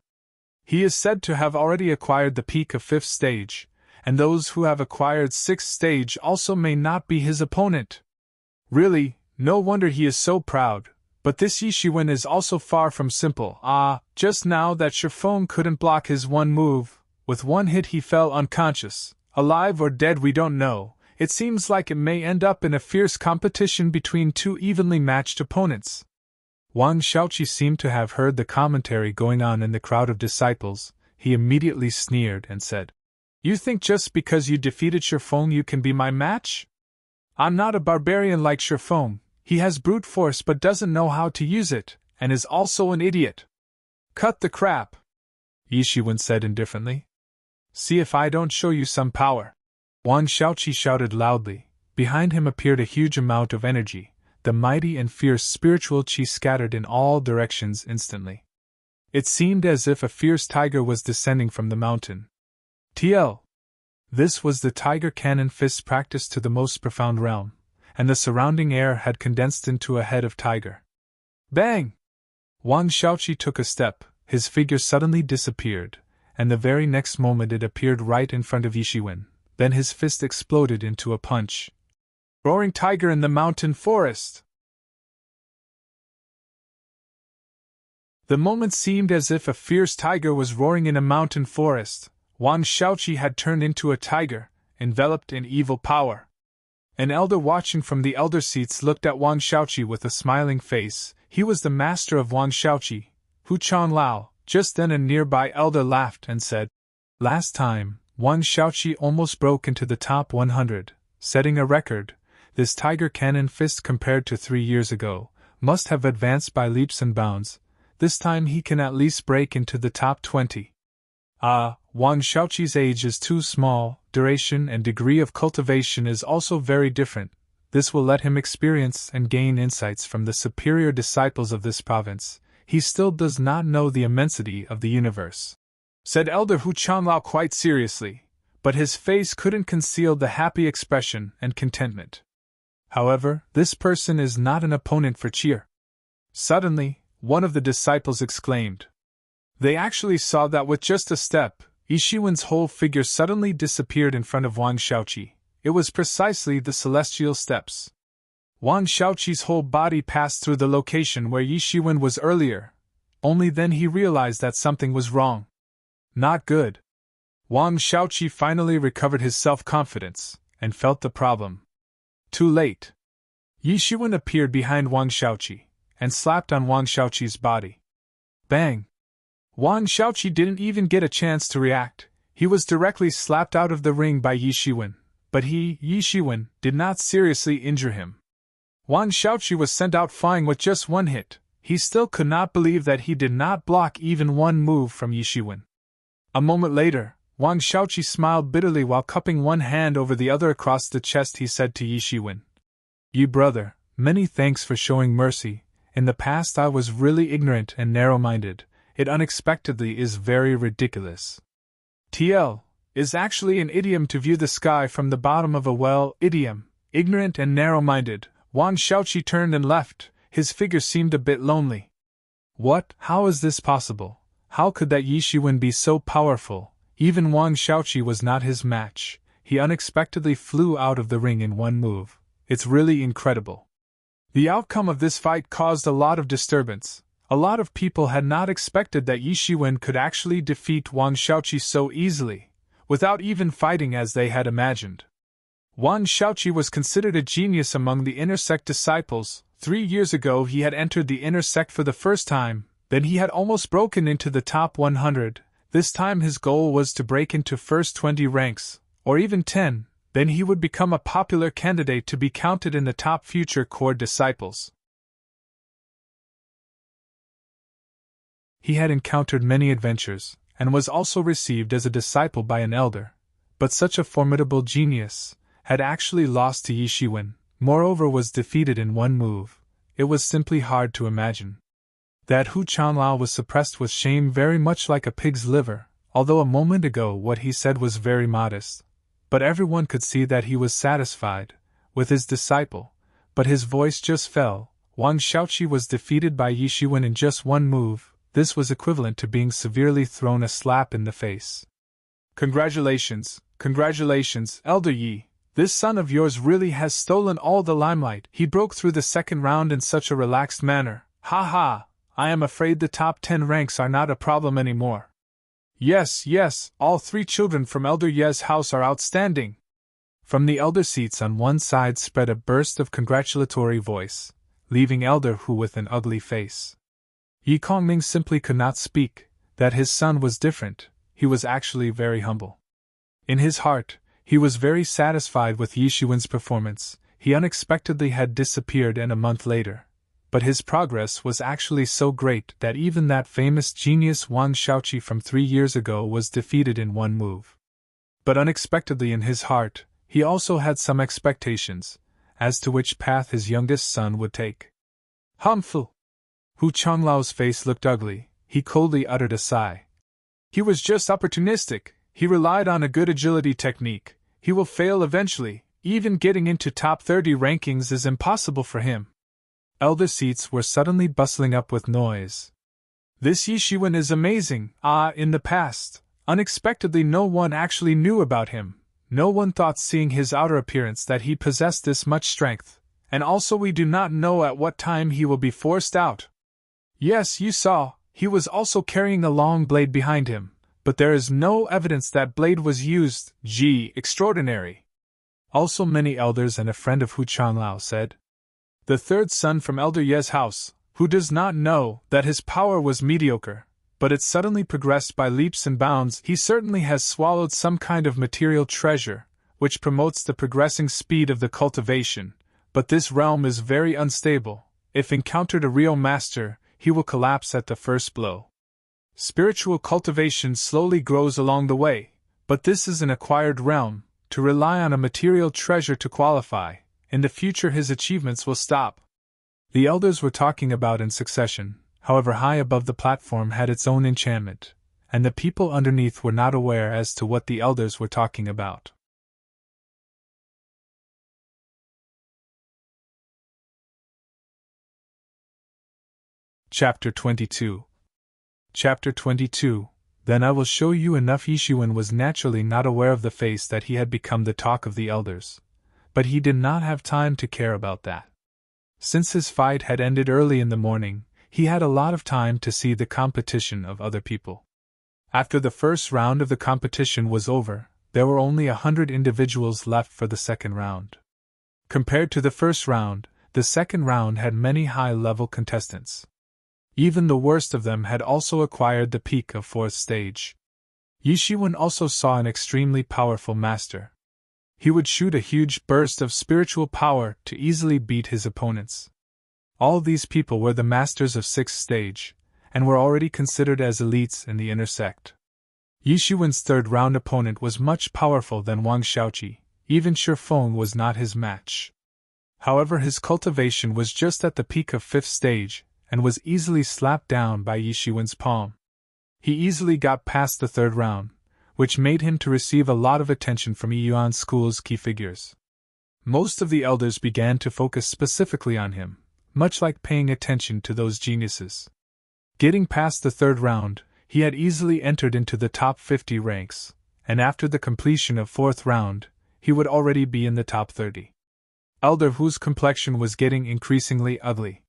He is said to have already acquired the peak of 5th stage, and those who have acquired 6th stage also may not be his opponent. Really, no wonder he is so proud, but this Yi Shiwen is also far from simple. Just now that Shifeng couldn't block his one move. With one hit he fell unconscious. Alive or dead we don't know. It seems like it may end up in a fierce competition between two evenly matched opponents. Wang Xiaoqi seemed to have heard the commentary going on in the crowd of disciples. he immediately sneered and said, "You think just because you defeated Shifeng you can be my match? I'm not a barbarian like Shifeng. He has brute force but doesn't know how to use it, and is also an idiot." "Cut the crap," Yishiwen said indifferently. "See if I don't show you some power." Wang Xiaoqi shouted loudly. Behind him appeared a huge amount of energy. The mighty and fierce spiritual qi scattered in all directions instantly. It seemed as if a fierce tiger was descending from the mountain. TL. This was the tiger cannon fist practiced to the most profound realm, and the surrounding air had condensed into a head of tiger. Bang! Wang Xiaoqi took a step, his figure suddenly disappeared, and the very next moment it appeared right in front of Yishiwen. Then his fist exploded into a punch. Roaring tiger in the mountain forest! The moment seemed as if a fierce tiger was roaring in a mountain forest. Wang Xiaoqi had turned into a tiger, enveloped in evil power. An elder watching from the elder seats looked at Wang Xiaoqi with a smiling face. He was the master of Wang Xiaoqi, Hu Chanlao. Just then a nearby elder laughed and said, "Last time, Wang Xiaoqi almost broke into the top 100, setting a record. This tiger cannon fist compared to 3 years ago must have advanced by leaps and bounds. This time he can at least break into the top 20. Wang Xiaoqi's age is too small, duration and degree of cultivation is also very different. This will let him experience and gain insights from the superior disciples of this province. He still does not know the immensity of the universe," said Elder Hu Chanlao quite seriously, but his face couldn't conceal the happy expression and contentment. "However, this person is not an opponent for cheer." Suddenly, one of the disciples exclaimed. They actually saw that with just a step, Yishiwen's whole figure suddenly disappeared in front of Wang Xiaoqi. It was precisely the celestial steps. Wang Xiaoqi's whole body passed through the location where Yishiwen was earlier. Only then he realized that something was wrong. Not good. Wang Xiaoqi finally recovered his self-confidence, and felt the problem. Too late. Yishiwen appeared behind Wang Xiaoqi, and slapped on Wang Xiaoqi's body. Bang! Wang Xiaoqi didn't even get a chance to react. He was directly slapped out of the ring by Yishiwen, but Yishiwen, did not seriously injure him. Wang Xiaoqi was sent out flying with just one hit. He still could not believe that he did not block even one move from Yishiwen. A moment later, Wang Xiaoqi smiled bitterly while cupping one hand over the other across the chest. He said to Yishiwen, "You brother, many thanks for showing mercy. In the past I was really ignorant and narrow-minded. It unexpectedly is very ridiculous." TL is actually an idiom to view the sky from the bottom of a well. Idiom, ignorant and narrow-minded. Wang Xiaoqi turned and left. His figure seemed a bit lonely. What? How is this possible? How could that Yishiwen be so powerful? Even Wang Xiaoqi was not his match. He unexpectedly flew out of the ring in one move. It's really incredible. The outcome of this fight caused a lot of disturbance. A lot of people had not expected that Yishiwen could actually defeat Wang Xiaoqi so easily, without even fighting as they had imagined. Wang Xiaoqi was considered a genius among the inner sect disciples. 3 years ago he had entered the inner sect for the first time, then he had almost broken into the top 100. This time his goal was to break into first 20 ranks, or even 10, then he would become a popular candidate to be counted in the top future core disciples. He had encountered many adventures, and was also received as a disciple by an elder, but such a formidable genius had actually lost to Yishiwen, moreover was defeated in one move. It was simply hard to imagine. That Hu Chanlao was suppressed with shame very much like a pig's liver, although a moment ago what he said was very modest. But everyone could see that he was satisfied with his disciple, but his voice just fell. Wang Xiaoqi was defeated by Yishiwen in just one move. This was equivalent to being severely thrown a slap in the face. Congratulations, Elder Yi. This son of yours really has stolen all the limelight. He broke through the second round in such a relaxed manner. Ha ha! I am afraid the top 10 ranks are not a problem anymore. Yes, all 3 children from Elder Ye's house are outstanding. From the elder seats on one side spread a burst of congratulatory voice, leaving Elder Hu with an ugly face. Yi Kongming simply could not speak. That his son was different, he was actually very humble. In his heart, he was very satisfied with Yishuan's performance. He unexpectedly had disappeared, and a month later. But his progress was actually so great that even that famous genius Wang Shaoqi from 3 years ago was defeated in one move. But unexpectedly in his heart, he also had some expectations as to which path his youngest son would take. Humph! Hu Changlao's face looked ugly. He coldly uttered a sigh. He was just opportunistic. He relied on a good agility technique. He will fail eventually. Even getting into top 30 rankings is impossible for him. Elder seats were suddenly bustling up with noise. This Yishuan is amazing. In the past, unexpectedly no one actually knew about him. No one thought, seeing his outer appearance, that he possessed this much strength. And also we do not know at what time he will be forced out. Yes, you saw, he was also carrying a long blade behind him, but there is no evidence that blade was used. Extraordinary. Also many elders and a friend of Hu Changlao said. The third son from Elder Ye's house, who does not know that his power was mediocre, but it suddenly progressed by leaps and bounds. He certainly has swallowed some kind of material treasure, which promotes the progressing speed of the cultivation, but this realm is very unstable. If encountered a real master, he will collapse at the first blow. Spiritual cultivation slowly grows along the way, but this is an acquired realm. To rely on a material treasure to qualify, in the future his achievements will stop. The elders were talking about in succession. However, high above the platform had its own enchantment, and the people underneath were not aware as to what the elders were talking about. Chapter 22. Chapter 22. Then I will show you enough. Yishuan was naturally not aware of the face that he had become the talk of the elders, but he did not have time to care about that. Since his fight had ended early in the morning, he had a lot of time to see the competition of other people. After the first round of the competition was over, there were only 100 individuals left for the second round. Compared to the first round, the second round had many high-level contestants. Even the worst of them had also acquired the peak of 4th stage. Yishuan also saw an extremely powerful master. He would shoot a huge burst of spiritual power to easily beat his opponents. All these people were the masters of 6th stage, and were already considered as elites in the inner sect. Yishuan's third round opponent was much powerful than Wang Shaoqi. Even Shifeng was not his match. However, his cultivation was just at the peak of 5th stage, and was easily slapped down by Yishuan's palm. He easily got past the third round, which made him to receive a lot of attention from Yiyuan School's key figures. Most of the elders began to focus specifically on him, much like paying attention to those geniuses. Getting past the third round, he had easily entered into the top 50 ranks, and after the completion of 4th round, he would already be in the top 30. Elder whose complexion was getting increasingly ugly.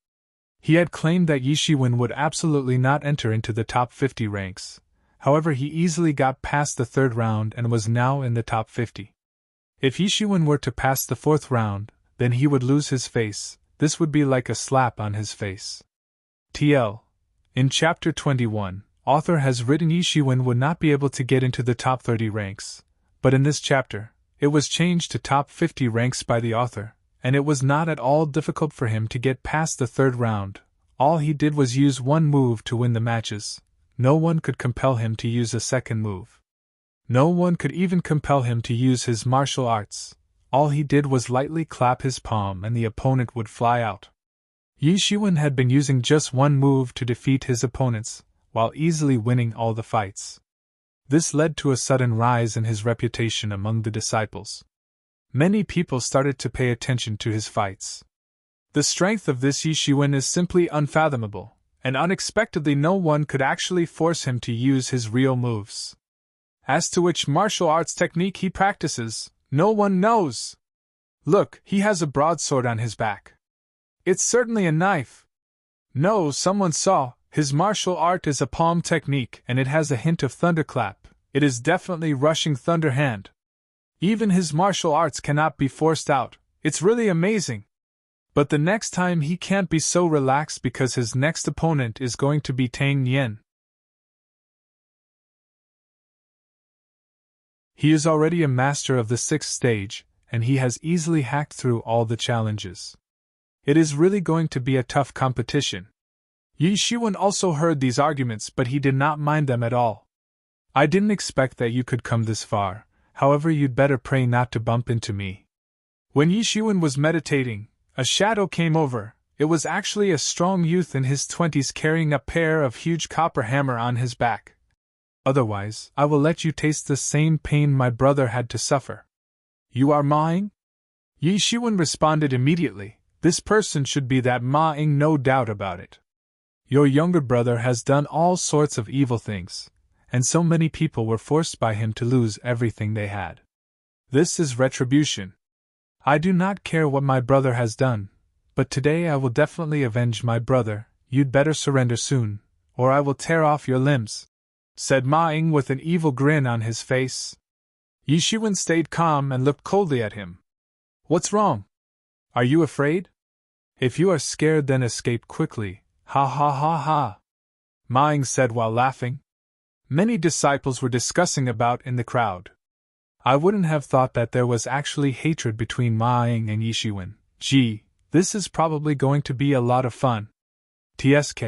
He had claimed that Yishuan would absolutely not enter into the top 50 ranks. However, he easily got past the third round and was now in the top 50. If Yishuan were to pass the 4th round, then he would lose his face. This would be like a slap on his face. TL. In Chapter 21, author has written Yishuan would not be able to get into the top 30 ranks, but in this chapter, it was changed to top 50 ranks by the author, and it was not at all difficult for him to get past the third round. All he did was use one move to win the matches. No one could compel him to use a second move. No one could even compel him to use his martial arts. All he did was lightly clap his palm and the opponent would fly out. Yishuan had been using just one move to defeat his opponents, while easily winning all the fights. This led to a sudden rise in his reputation among the disciples. Many people started to pay attention to his fights. The strength of this Yishuan is simply unfathomable, and unexpectedly no one could actually force him to use his real moves. As to which martial arts technique he practices, no one knows. Look, he has a broadsword on his back. It's certainly a knife. No, someone saw, his martial art is a palm technique and it has a hint of thunderclap. It is definitely rushing thunder hand. Even his martial arts cannot be forced out. It's really amazing. But the next time he can't be so relaxed because his next opponent is going to be Tang Yen. He is already a master of the 6th stage, and he has easily hacked through all the challenges. It is really going to be a tough competition. Yi Shiwen also heard these arguments, but he did not mind them at all. I didn't expect that you could come this far, however you'd better pray not to bump into me. When Yi Shiwen was meditating, a shadow came over. It was actually a strong youth in his 20s carrying a pair of huge copper hammer on his back. Otherwise, I will let you taste the same pain my brother had to suffer. You are Ma Ying? Yi Shiwen responded immediately. This person should be that Ma Ying, no doubt about it. Your younger brother has done all sorts of evil things, and so many people were forced by him to lose everything they had. This is retribution. I do not care what my brother has done, but today I will definitely avenge my brother. You'd better surrender soon, or I will tear off your limbs, said Ma Ying with an evil grin on his face. Yi Shiwen stayed calm and looked coldly at him. What's wrong? Are you afraid? If you are scared, then escape quickly. Ha ha ha ha, Ma Ying said while laughing. Many disciples were discussing about in the crowd. I wouldn't have thought that there was actually hatred between Ma Ying and Yi Shiwen. Gee, this is probably going to be a lot of fun. TSK,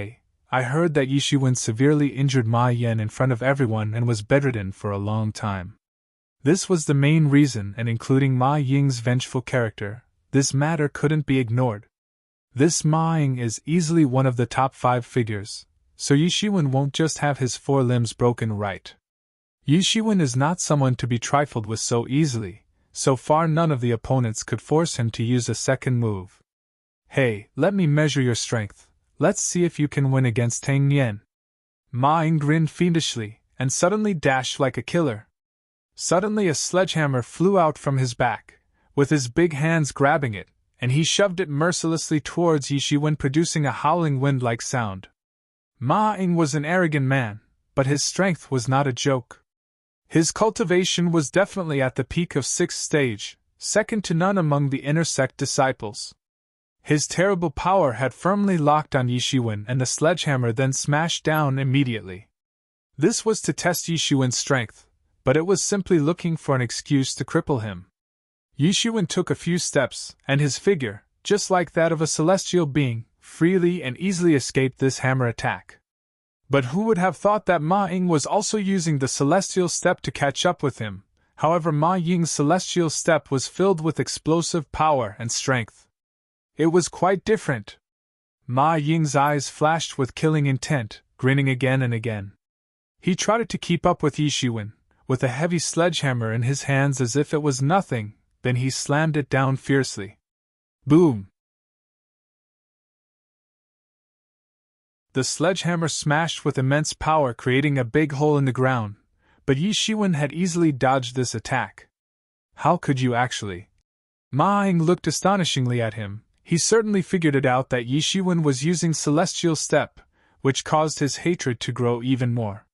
I heard that Yi Shiwen severely injured Ma Yen in front of everyone and was bedridden for a long time. This was the main reason, and including Ma Ying's vengeful character, this matter couldn't be ignored. This Ma Ying is easily one of the top 5 figures, so Yi Shiwen won't just have his 4 limbs broken, right? Yi Shiwen is not someone to be trifled with so easily. So far none of the opponents could force him to use a second move. Hey, let me measure your strength. Let's see if you can win against Tang Yen. Ma Ying grinned fiendishly, and suddenly dashed like a killer. Suddenly a sledgehammer flew out from his back, with his big hands grabbing it, and he shoved it mercilessly towards Yi Shiwen, producing a howling wind-like sound. Ma Ying was an arrogant man, but his strength was not a joke. His cultivation was definitely at the peak of 6th stage, second to none among the inner sect disciples. His terrible power had firmly locked on Yi Shiwen, and the sledgehammer then smashed down immediately. This was to test Yi Shiwen's strength, but it was simply looking for an excuse to cripple him. Yi Shiwen took a few steps, and his figure, just like that of a celestial being, freely and easily escaped this hammer attack. But who would have thought that Ma Ying was also using the celestial step to catch up with him? However, Ma Ying's celestial step was filled with explosive power and strength. It was quite different. Ma Ying's eyes flashed with killing intent, grinning again and again. He tried to keep up with Yi Shiwen, with a heavy sledgehammer in his hands as if it was nothing, then he slammed it down fiercely. Boom! The sledgehammer smashed with immense power, creating a big hole in the ground, but Yi Shiwen had easily dodged this attack. How could you actually? Ma Ying looked astonishingly at him. He certainly figured it out that Yi Shiwen was using celestial step, which caused his hatred to grow even more.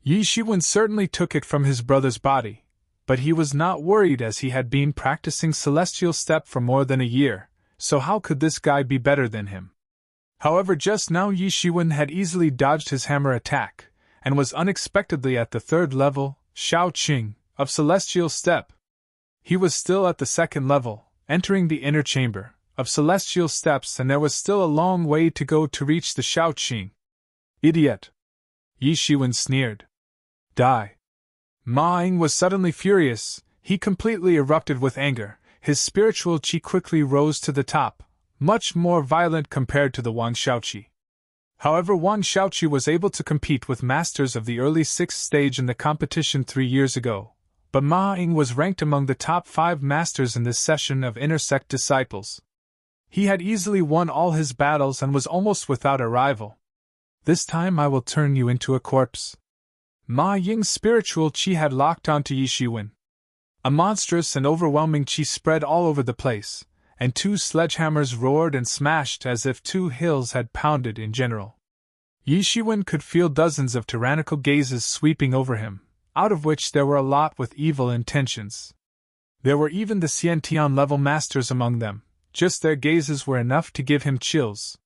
Yi Shiwen certainly took it from his brother's body, but he was not worried as he had been practicing celestial step for more than a year, so how could this guy be better than him? However, just now Yi Shiwen had easily dodged his hammer attack, and was unexpectedly at the 3rd level, Shao Qing, of celestial step. He was still at the 2nd level, entering the inner chamber of celestial steps, and there was still a long way to go to reach the Shao Qing. Idiot! Yi Shiwen sneered. Die! Ma Ying was suddenly furious. He completely erupted with anger. His spiritual qi quickly rose to the top, much more violent compared to the Wang Shaoqi. However, Wang Shaoqi was able to compete with masters of the early 6th stage in the competition 3 years ago, but Ma Ying was ranked among the top 5 masters in this session of inner sect disciples. He had easily won all his battles and was almost without a rival. This time I will turn you into a corpse. Ma Ying's spiritual qi had locked onto Yi Shiwen. A monstrous and overwhelming qi spread all over the place, and 2 sledgehammers roared and smashed as if 2 hills had pounded in general. Yi Shiwen could feel dozens of tyrannical gazes sweeping over him, out of which there were a lot with evil intentions. There were even the Xiantian level masters among them. Just their gazes were enough to give him chills.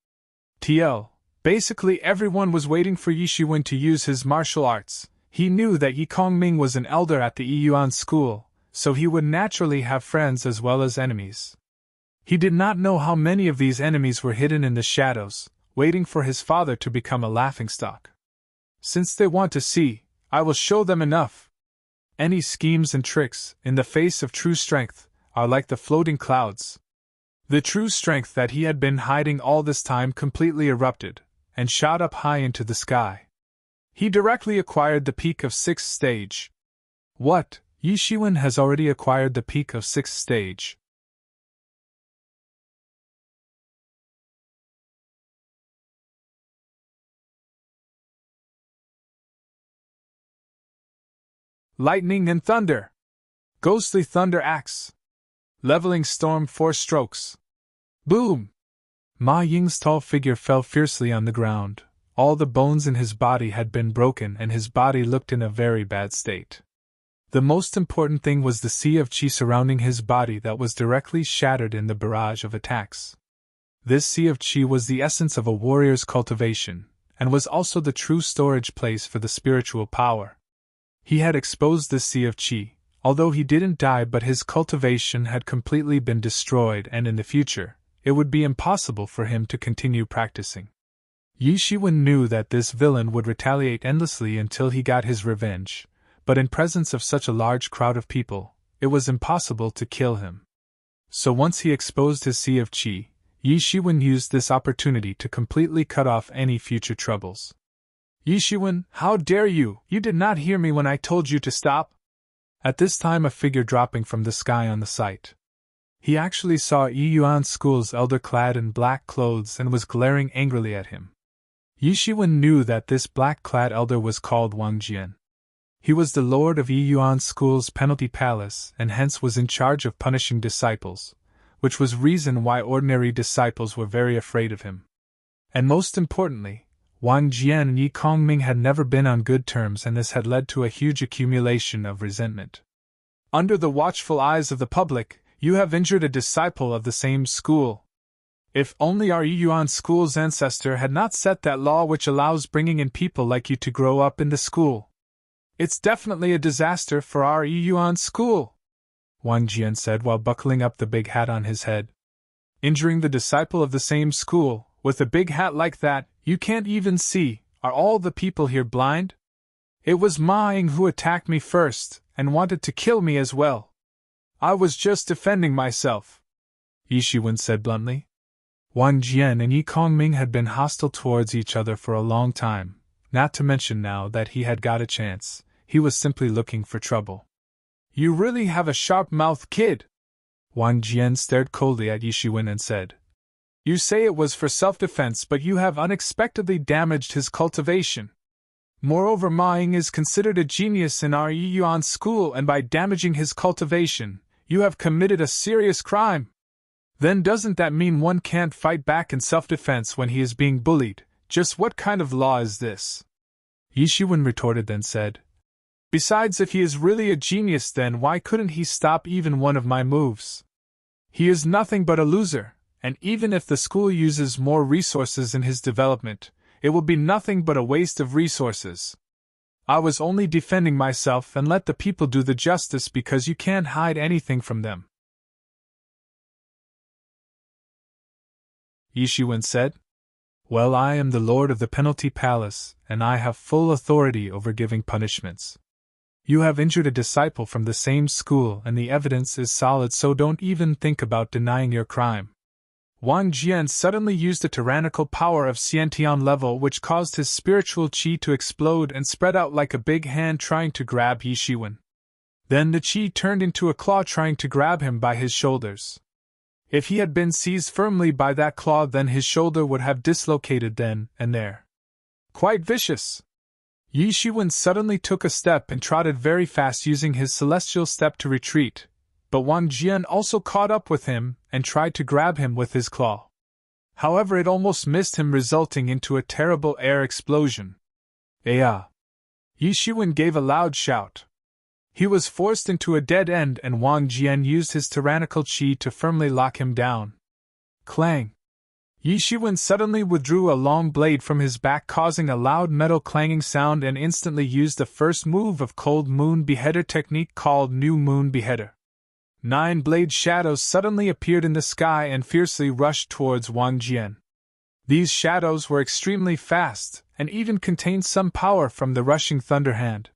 Basically everyone was waiting for Yi Shiwen to use his martial arts. He knew that Yi Kongming was an elder at the Yiyuan school, so he would naturally have friends as well as enemies. He did not know how many of these enemies were hidden in the shadows, waiting for his father to become a laughingstock. Since they want to see, I will show them enough. Any schemes and tricks, in the face of true strength, are like the floating clouds. The true strength that he had been hiding all this time completely erupted, and shot up high into the sky. He directly acquired the peak of 6th stage. What? Yi Shiwen has already acquired the peak of 6th stage. Lightning and thunder. Ghostly thunder axe. Leveling storm 4 strokes. Boom! Ma Ying's tall figure fell fiercely on the ground. All the bones in his body had been broken and his body looked in a very bad state. The most important thing was the sea of qi surrounding his body that was directly shattered in the barrage of attacks. This sea of qi was the essence of a warrior's cultivation, and was also the true storage place for the spiritual power. He had exposed this sea of qi, although he didn't die, but his cultivation had completely been destroyed, and in the future, it would be impossible for him to continue practicing. Yi Shiwen knew that this villain would retaliate endlessly until he got his revenge, but in presence of such a large crowd of people, it was impossible to kill him. So once he exposed his sea of qi, Yi Shiwen used this opportunity to completely cut off any future troubles. Yi Shiwen, how dare you! You did not hear me when I told you to stop! At this time a figure dropping from the sky on the sight. He actually saw Yiyuan School's elder clad in black clothes and was glaring angrily at him. Yi Shiwen knew that this black-clad elder was called Wang Jian. He was the lord of Yiyuan School's penalty palace and hence was in charge of punishing disciples, which was reason why ordinary disciples were very afraid of him. And most importantly, Wang Jian and Yi Kongming had never been on good terms, and this had led to a huge accumulation of resentment. Under the watchful eyes of the public, you have injured a disciple of the same school. If only our Yiyuan school's ancestor had not set that law which allows bringing in people like you to grow up in the school. It's definitely a disaster for our Yiyuan school, Wang Jian said while buckling up the big hat on his head. Injuring the disciple of the same school, with a big hat like that, you can't even see. Are all the people here blind? It was Ma Ying who attacked me first, and wanted to kill me as well. I was just defending myself, Yi Shiwen said bluntly. Wang Jian and Yi Kongming had been hostile towards each other for a long time, not to mention now that he had got a chance, he was simply looking for trouble. You really have a sharp mouth, kid! Wang Jian stared coldly at Yi Shiwen and said. You say it was for self-defense, but you have unexpectedly damaged his cultivation. Moreover, Ma Ying is considered a genius in our Yiyuan school, and by damaging his cultivation, you have committed a serious crime. Then doesn't that mean one can't fight back in self-defense when he is being bullied? Just what kind of law is this? Yi Shiwen retorted, then said. Besides, if he is really a genius, then why couldn't he stop even one of my moves? He is nothing but a loser, and even if the school uses more resources in his development, it will be nothing but a waste of resources. I was only defending myself, and let the people do the justice, because you can't hide anything from them. Yi Shiwen said. Well, I am the lord of the penalty palace, and I have full authority over giving punishments. You have injured a disciple from the same school, and the evidence is solid, so don't even think about denying your crime. Wang Jian suddenly used the tyrannical power of Xiantian level, which caused his spiritual qi to explode and spread out like a big hand trying to grab Yi Shiwen. Then the qi turned into a claw trying to grab him by his shoulders. If he had been seized firmly by that claw, then his shoulder would have dislocated then and there. Quite vicious. Yi Shiwen suddenly took a step and trotted very fast, using his celestial step to retreat, but Wang Jian also caught up with him and tried to grab him with his claw. However, it almost missed him, resulting into a terrible air explosion. Aya! Yi Shiwen gave a loud shout. He was forced into a dead end, and Wang Jian used his tyrannical qi to firmly lock him down. Clang! Yi Shiwen suddenly withdrew a long blade from his back, causing a loud metal clanging sound, and instantly used the first move of Cold Moon Beheader technique called New Moon Beheader. 9 blade shadows suddenly appeared in the sky and fiercely rushed towards Wang Jian. These shadows were extremely fast, and even contained some power from the rushing thunder hand.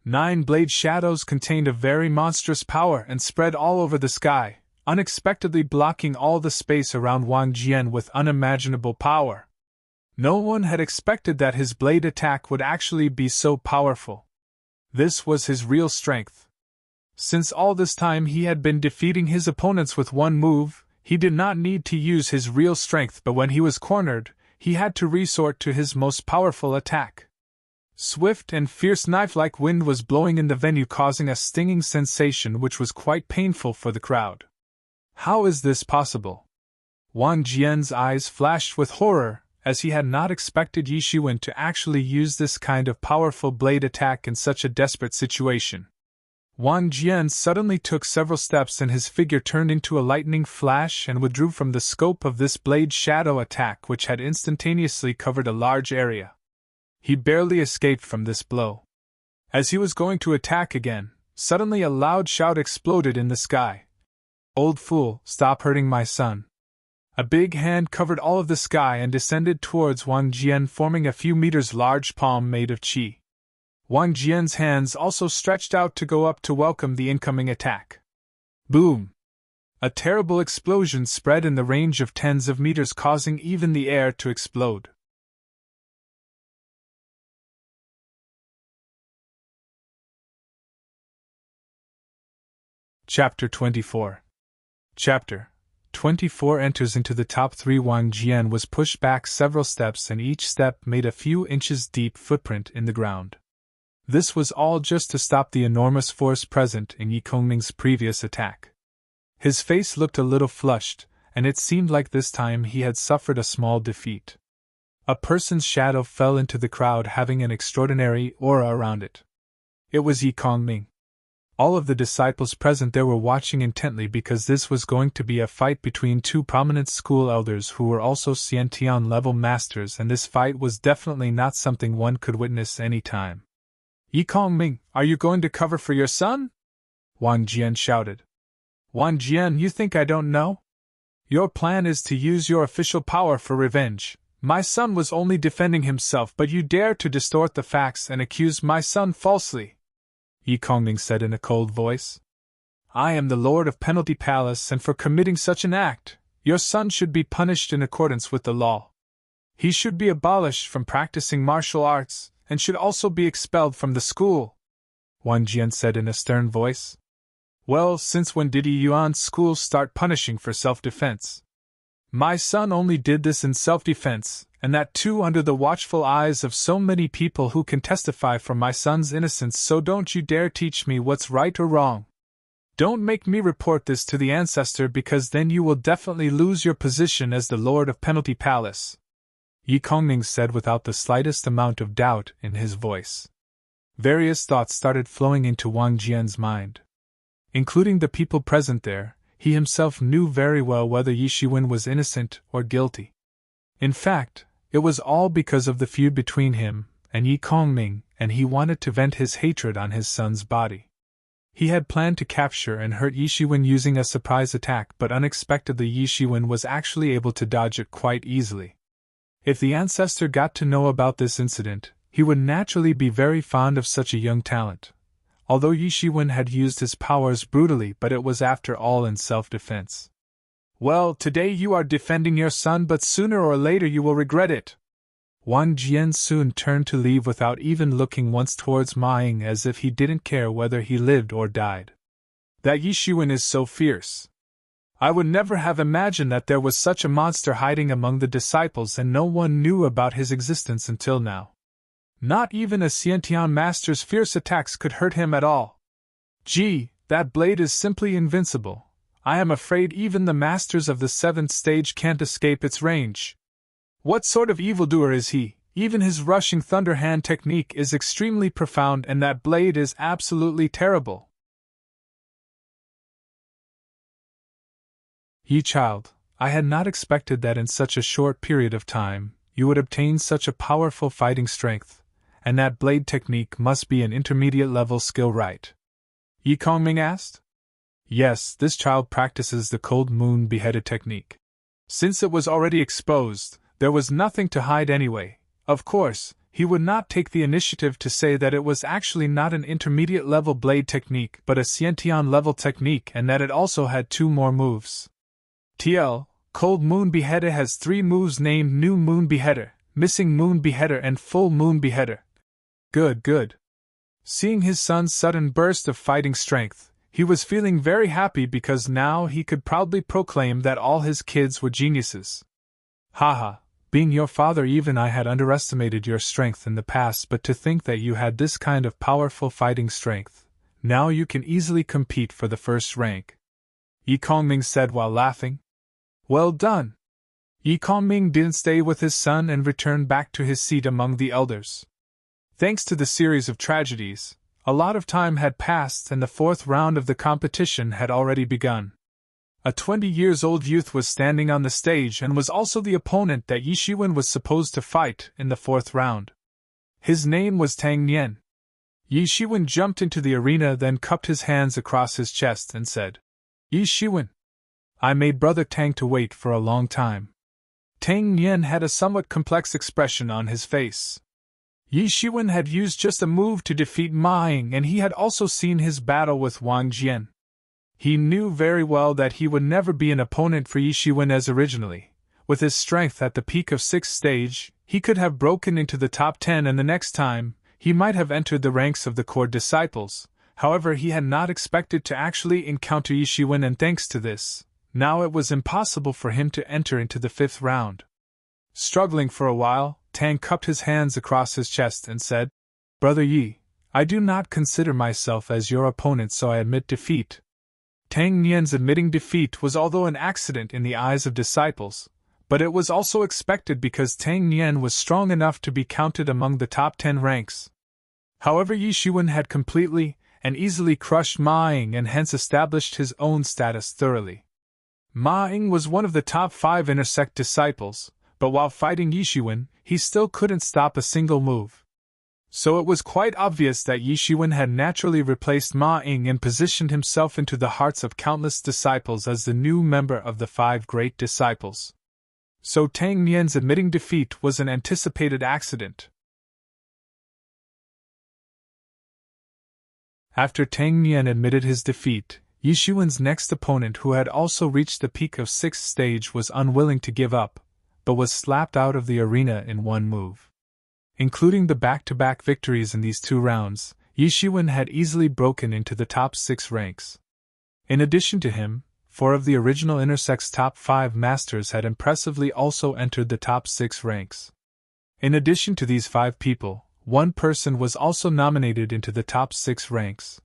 9 blade shadows contained a very monstrous power and spread all over the sky, unexpectedly blocking all the space around Wang Jian with unimaginable power. No one had expected that his blade attack would actually be so powerful. This was his real strength. Since all this time he had been defeating his opponents with one move, he did not need to use his real strength, but when he was cornered, he had to resort to his most powerful attack. Swift and fierce knife-like wind was blowing in the venue, causing a stinging sensation which was quite painful for the crowd. How is this possible? Wang Jian's eyes flashed with horror, as he had not expected Yi Shiwen to actually use this kind of powerful blade attack in such a desperate situation. Wang Jian suddenly took several steps and his figure turned into a lightning flash and withdrew from the scope of this blade shadow attack, which had instantaneously covered a large area. He barely escaped from this blow. As he was going to attack again, suddenly a loud shout exploded in the sky. "Old fool, stop hurting my son." A big hand covered all of the sky and descended towards Wang Jian, forming a few meters large palm made of qi. Wang Jian's hands also stretched out to go up to welcome the incoming attack. Boom! A terrible explosion spread in the range of tens of meters, causing even the air to explode. Chapter 24. Chapter 24 enters into the top 3. Wang Jian was pushed back several steps, and each step made a few inches deep footprint in the ground. This was all just to stop the enormous force present in Yi Kongming's previous attack. His face looked a little flushed, and it seemed like this time he had suffered a small defeat. A person's shadow fell into the crowd, having an extraordinary aura around it. It was Yi Kongming. All of the disciples present there were watching intently, because this was going to be a fight between 2 prominent school elders who were also Xiantian level masters, and this fight was definitely not something one could witness any time. "Yi Kongming, are you going to cover for your son?" Wang Jian shouted. "Wang Jian, you think I don't know? Your plan is to use your official power for revenge. My son was only defending himself, but you dare to distort the facts and accuse my son falsely," Yi Kongming said in a cold voice. "I am the Lord of Penalty Palace, and for committing such an act, your son should be punished in accordance with the law. He should be abolished from practicing martial arts, and should also be expelled from the school," Wang Jian said in a stern voice. "Well, since when did Yi Yuan's schools start punishing for self-defense? My son only did this in self-defense, and that too under the watchful eyes of so many people who can testify for my son's innocence, so don't you dare teach me what's right or wrong. Don't make me report this to the ancestor, because then you will definitely lose your position as the Lord of Penalty Palace," Yi Kongming said without the slightest amount of doubt in his voice. Various thoughts started flowing into Wang Jian's mind. Including the people present there, he himself knew very well whether Yi Shiwen was innocent or guilty. In fact, it was all because of the feud between him and Yi Kongming, and he wanted to vent his hatred on his son's body. He had planned to capture and hurt Yi Shiwen using a surprise attack, but unexpectedly Yi Shiwen was actually able to dodge it quite easily. If the ancestor got to know about this incident, he would naturally be very fond of such a young talent. Although Yi Shiwen had used his powers brutally, but it was after all in self-defense. "Well, today you are defending your son, but sooner or later you will regret it." Wang Jian soon turned to leave without even looking once towards Ma Ying, as if he didn't care whether he lived or died. "That Yi Shiwen is so fierce. I would never have imagined that there was such a monster hiding among the disciples, and no one knew about his existence until now. Not even a Xiantian master's fierce attacks could hurt him at all. Gee, that blade is simply invincible. I am afraid even the masters of the 7th stage can't escape its range. What sort of evildoer is he? Even his rushing thunder hand technique is extremely profound, and that blade is absolutely terrible." "Yi child, I had not expected that in such a short period of time, you would obtain such a powerful fighting strength, and that blade technique must be an intermediate level skill, right? Yi Kongming asked. Yes, this child practices the cold moon beheaded technique. Since it was already exposed, there was nothing to hide anyway. Of course, he would not take the initiative to say that it was actually not an intermediate level blade technique but a Xiantian level technique and that it also had 2 more moves. TL, Cold Moon Beheader has 3 moves named New Moon Beheader, Missing Moon Beheader and Full Moon Beheader. Good. Seeing his son's sudden burst of fighting strength, he was feeling very happy because now he could proudly proclaim that all his kids were geniuses. Haha, being your father, even I had underestimated your strength in the past, but to think that you had this kind of powerful fighting strength, now you can easily compete for the first rank. Yi Kongming said while laughing. Well done. Yi Kongming didn't stay with his son and returned back to his seat among the elders. Thanks to the series of tragedies, a lot of time had passed and the 4th round of the competition had already begun. A 20-year-old youth was standing on the stage and was also the opponent that Yi Shiwen was supposed to fight in the 4th round. His name was Tang Nian. Yi Shiwen jumped into the arena, then cupped his hands across his chest and said, Yi Shiwen, I made Brother Tang to wait for a long time. Tang Nian had a somewhat complex expression on his face. Yi Shiwen had used just a move to defeat Ma Ying, and he had also seen his battle with Wang Jian. He knew very well that he would never be an opponent for Yi Shiwen as originally. With his strength at the peak of 6th stage, he could have broken into the top 10 and the next time, he might have entered the ranks of the core disciples. However, he had not expected to actually encounter Yi Shiwen, and thanks to this, now it was impossible for him to enter into the 5th round. Struggling for a while, Tang cupped his hands across his chest and said, Brother Yi, I do not consider myself as your opponent, so I admit defeat. Tang Nian's admitting defeat was although an accident in the eyes of disciples, but it was also expected because Tang Nian was strong enough to be counted among the top 10 ranks. However, Yi Shiwen had completely and easily crushed Ma Ying and hence established his own status thoroughly. Ma Ying was one of the top 5 intersect disciples, but while fighting Yi Shiwen, he still couldn't stop a single move. So it was quite obvious that Yi Shiwen had naturally replaced Ma Ying and positioned himself into the hearts of countless disciples as the new member of the 5 great disciples. So Tang Nian's admitting defeat was an anticipated accident. After Tang Nian admitted his defeat, Yi Shiwen's next opponent, who had also reached the peak of 6th stage, was unwilling to give up, but was slapped out of the arena in one move. Including the back-to-back victories in these 2 rounds, Yi Shiwen had easily broken into the top 6 ranks. In addition to him, 4 of the original Intersect's top 5 masters had impressively also entered the top 6 ranks. In addition to these 5 people, 1 person was also nominated into the top 6 ranks.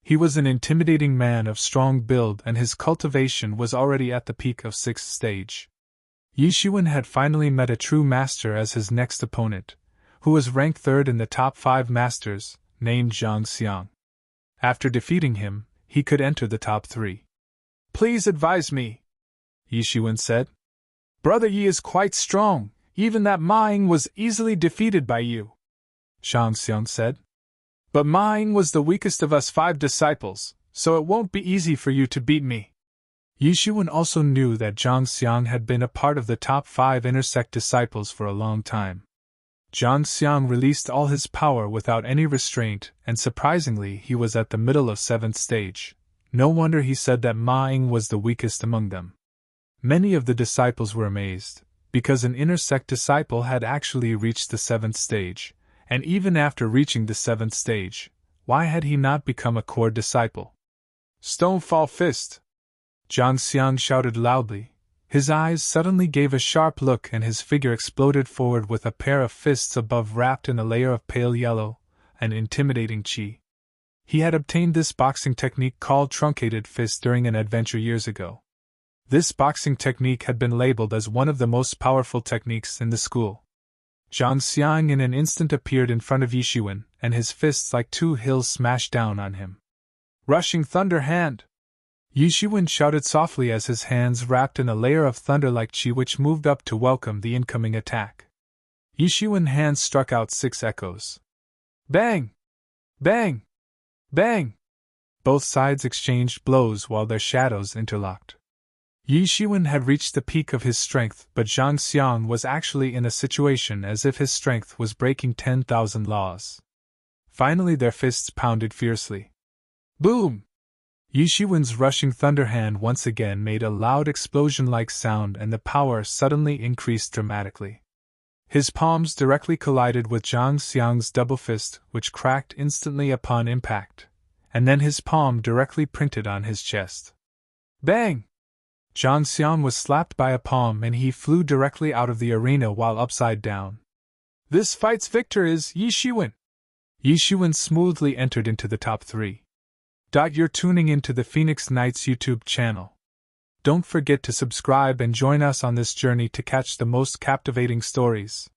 He was an intimidating man of strong build and his cultivation was already at the peak of 6th stage. Yi Shiwen had finally met a true master as his next opponent, who was ranked 3rd in the top 5 masters, named Zhang Xiang. After defeating him, he could enter the top 3. Please advise me, Yi Shiwen said. Brother Yi is quite strong, even that Ma Ying was easily defeated by you, Zhang Xiang said. But Ma Ying was the weakest of us 5 disciples, so it won't be easy for you to beat me. Yi Shiwen also knew that Zhang Xiang had been a part of the top 5 intersect disciples for a long time. Zhang Xiang released all his power without any restraint, and surprisingly he was at the middle of 7th stage. No wonder he said that Ma Ying was the weakest among them. Many of the disciples were amazed, because an intersect disciple had actually reached the 7th stage, and even after reaching the 7th stage, why had he not become a core disciple? Stonefall Fist! Zhang Xiang shouted loudly. His eyes suddenly gave a sharp look and his figure exploded forward with a pair of fists above wrapped in a layer of pale yellow, an intimidating chi. He had obtained this boxing technique called truncated fist during an adventure years ago. This boxing technique had been labeled as one of the most powerful techniques in the school. Zhang Xiang in an instant appeared in front of Yi Shiwen, and his fists like 2 hills smashed down on him. Rushing Thunder Hand! Yi Shiwen shouted softly as his hands wrapped in a layer of thunder like chi which moved up to welcome the incoming attack. Yi Shiwen's hands struck out 6 echoes. Bang! Bang! Bang! Both sides exchanged blows while their shadows interlocked. Yi Shiwen had reached the peak of his strength, but Zhang Xiang was actually in a situation as if his strength was breaking 10,000 laws. Finally their fists pounded fiercely. Boom! Yi Shiwen's rushing thunder hand once again made a loud explosion-like sound and the power suddenly increased dramatically. His palms directly collided with Zhang Xiang's double fist, which cracked instantly upon impact, and then his palm directly printed on his chest. Bang! Zhang Xiang was slapped by a palm and he flew directly out of the arena while upside down. This fight's victor is Yi Shiwen. Yi Shiwen smoothly entered into the top 3. You're tuning into the Phoenix Knights YouTube channel. Don't forget to subscribe and join us on this journey to catch the most captivating stories.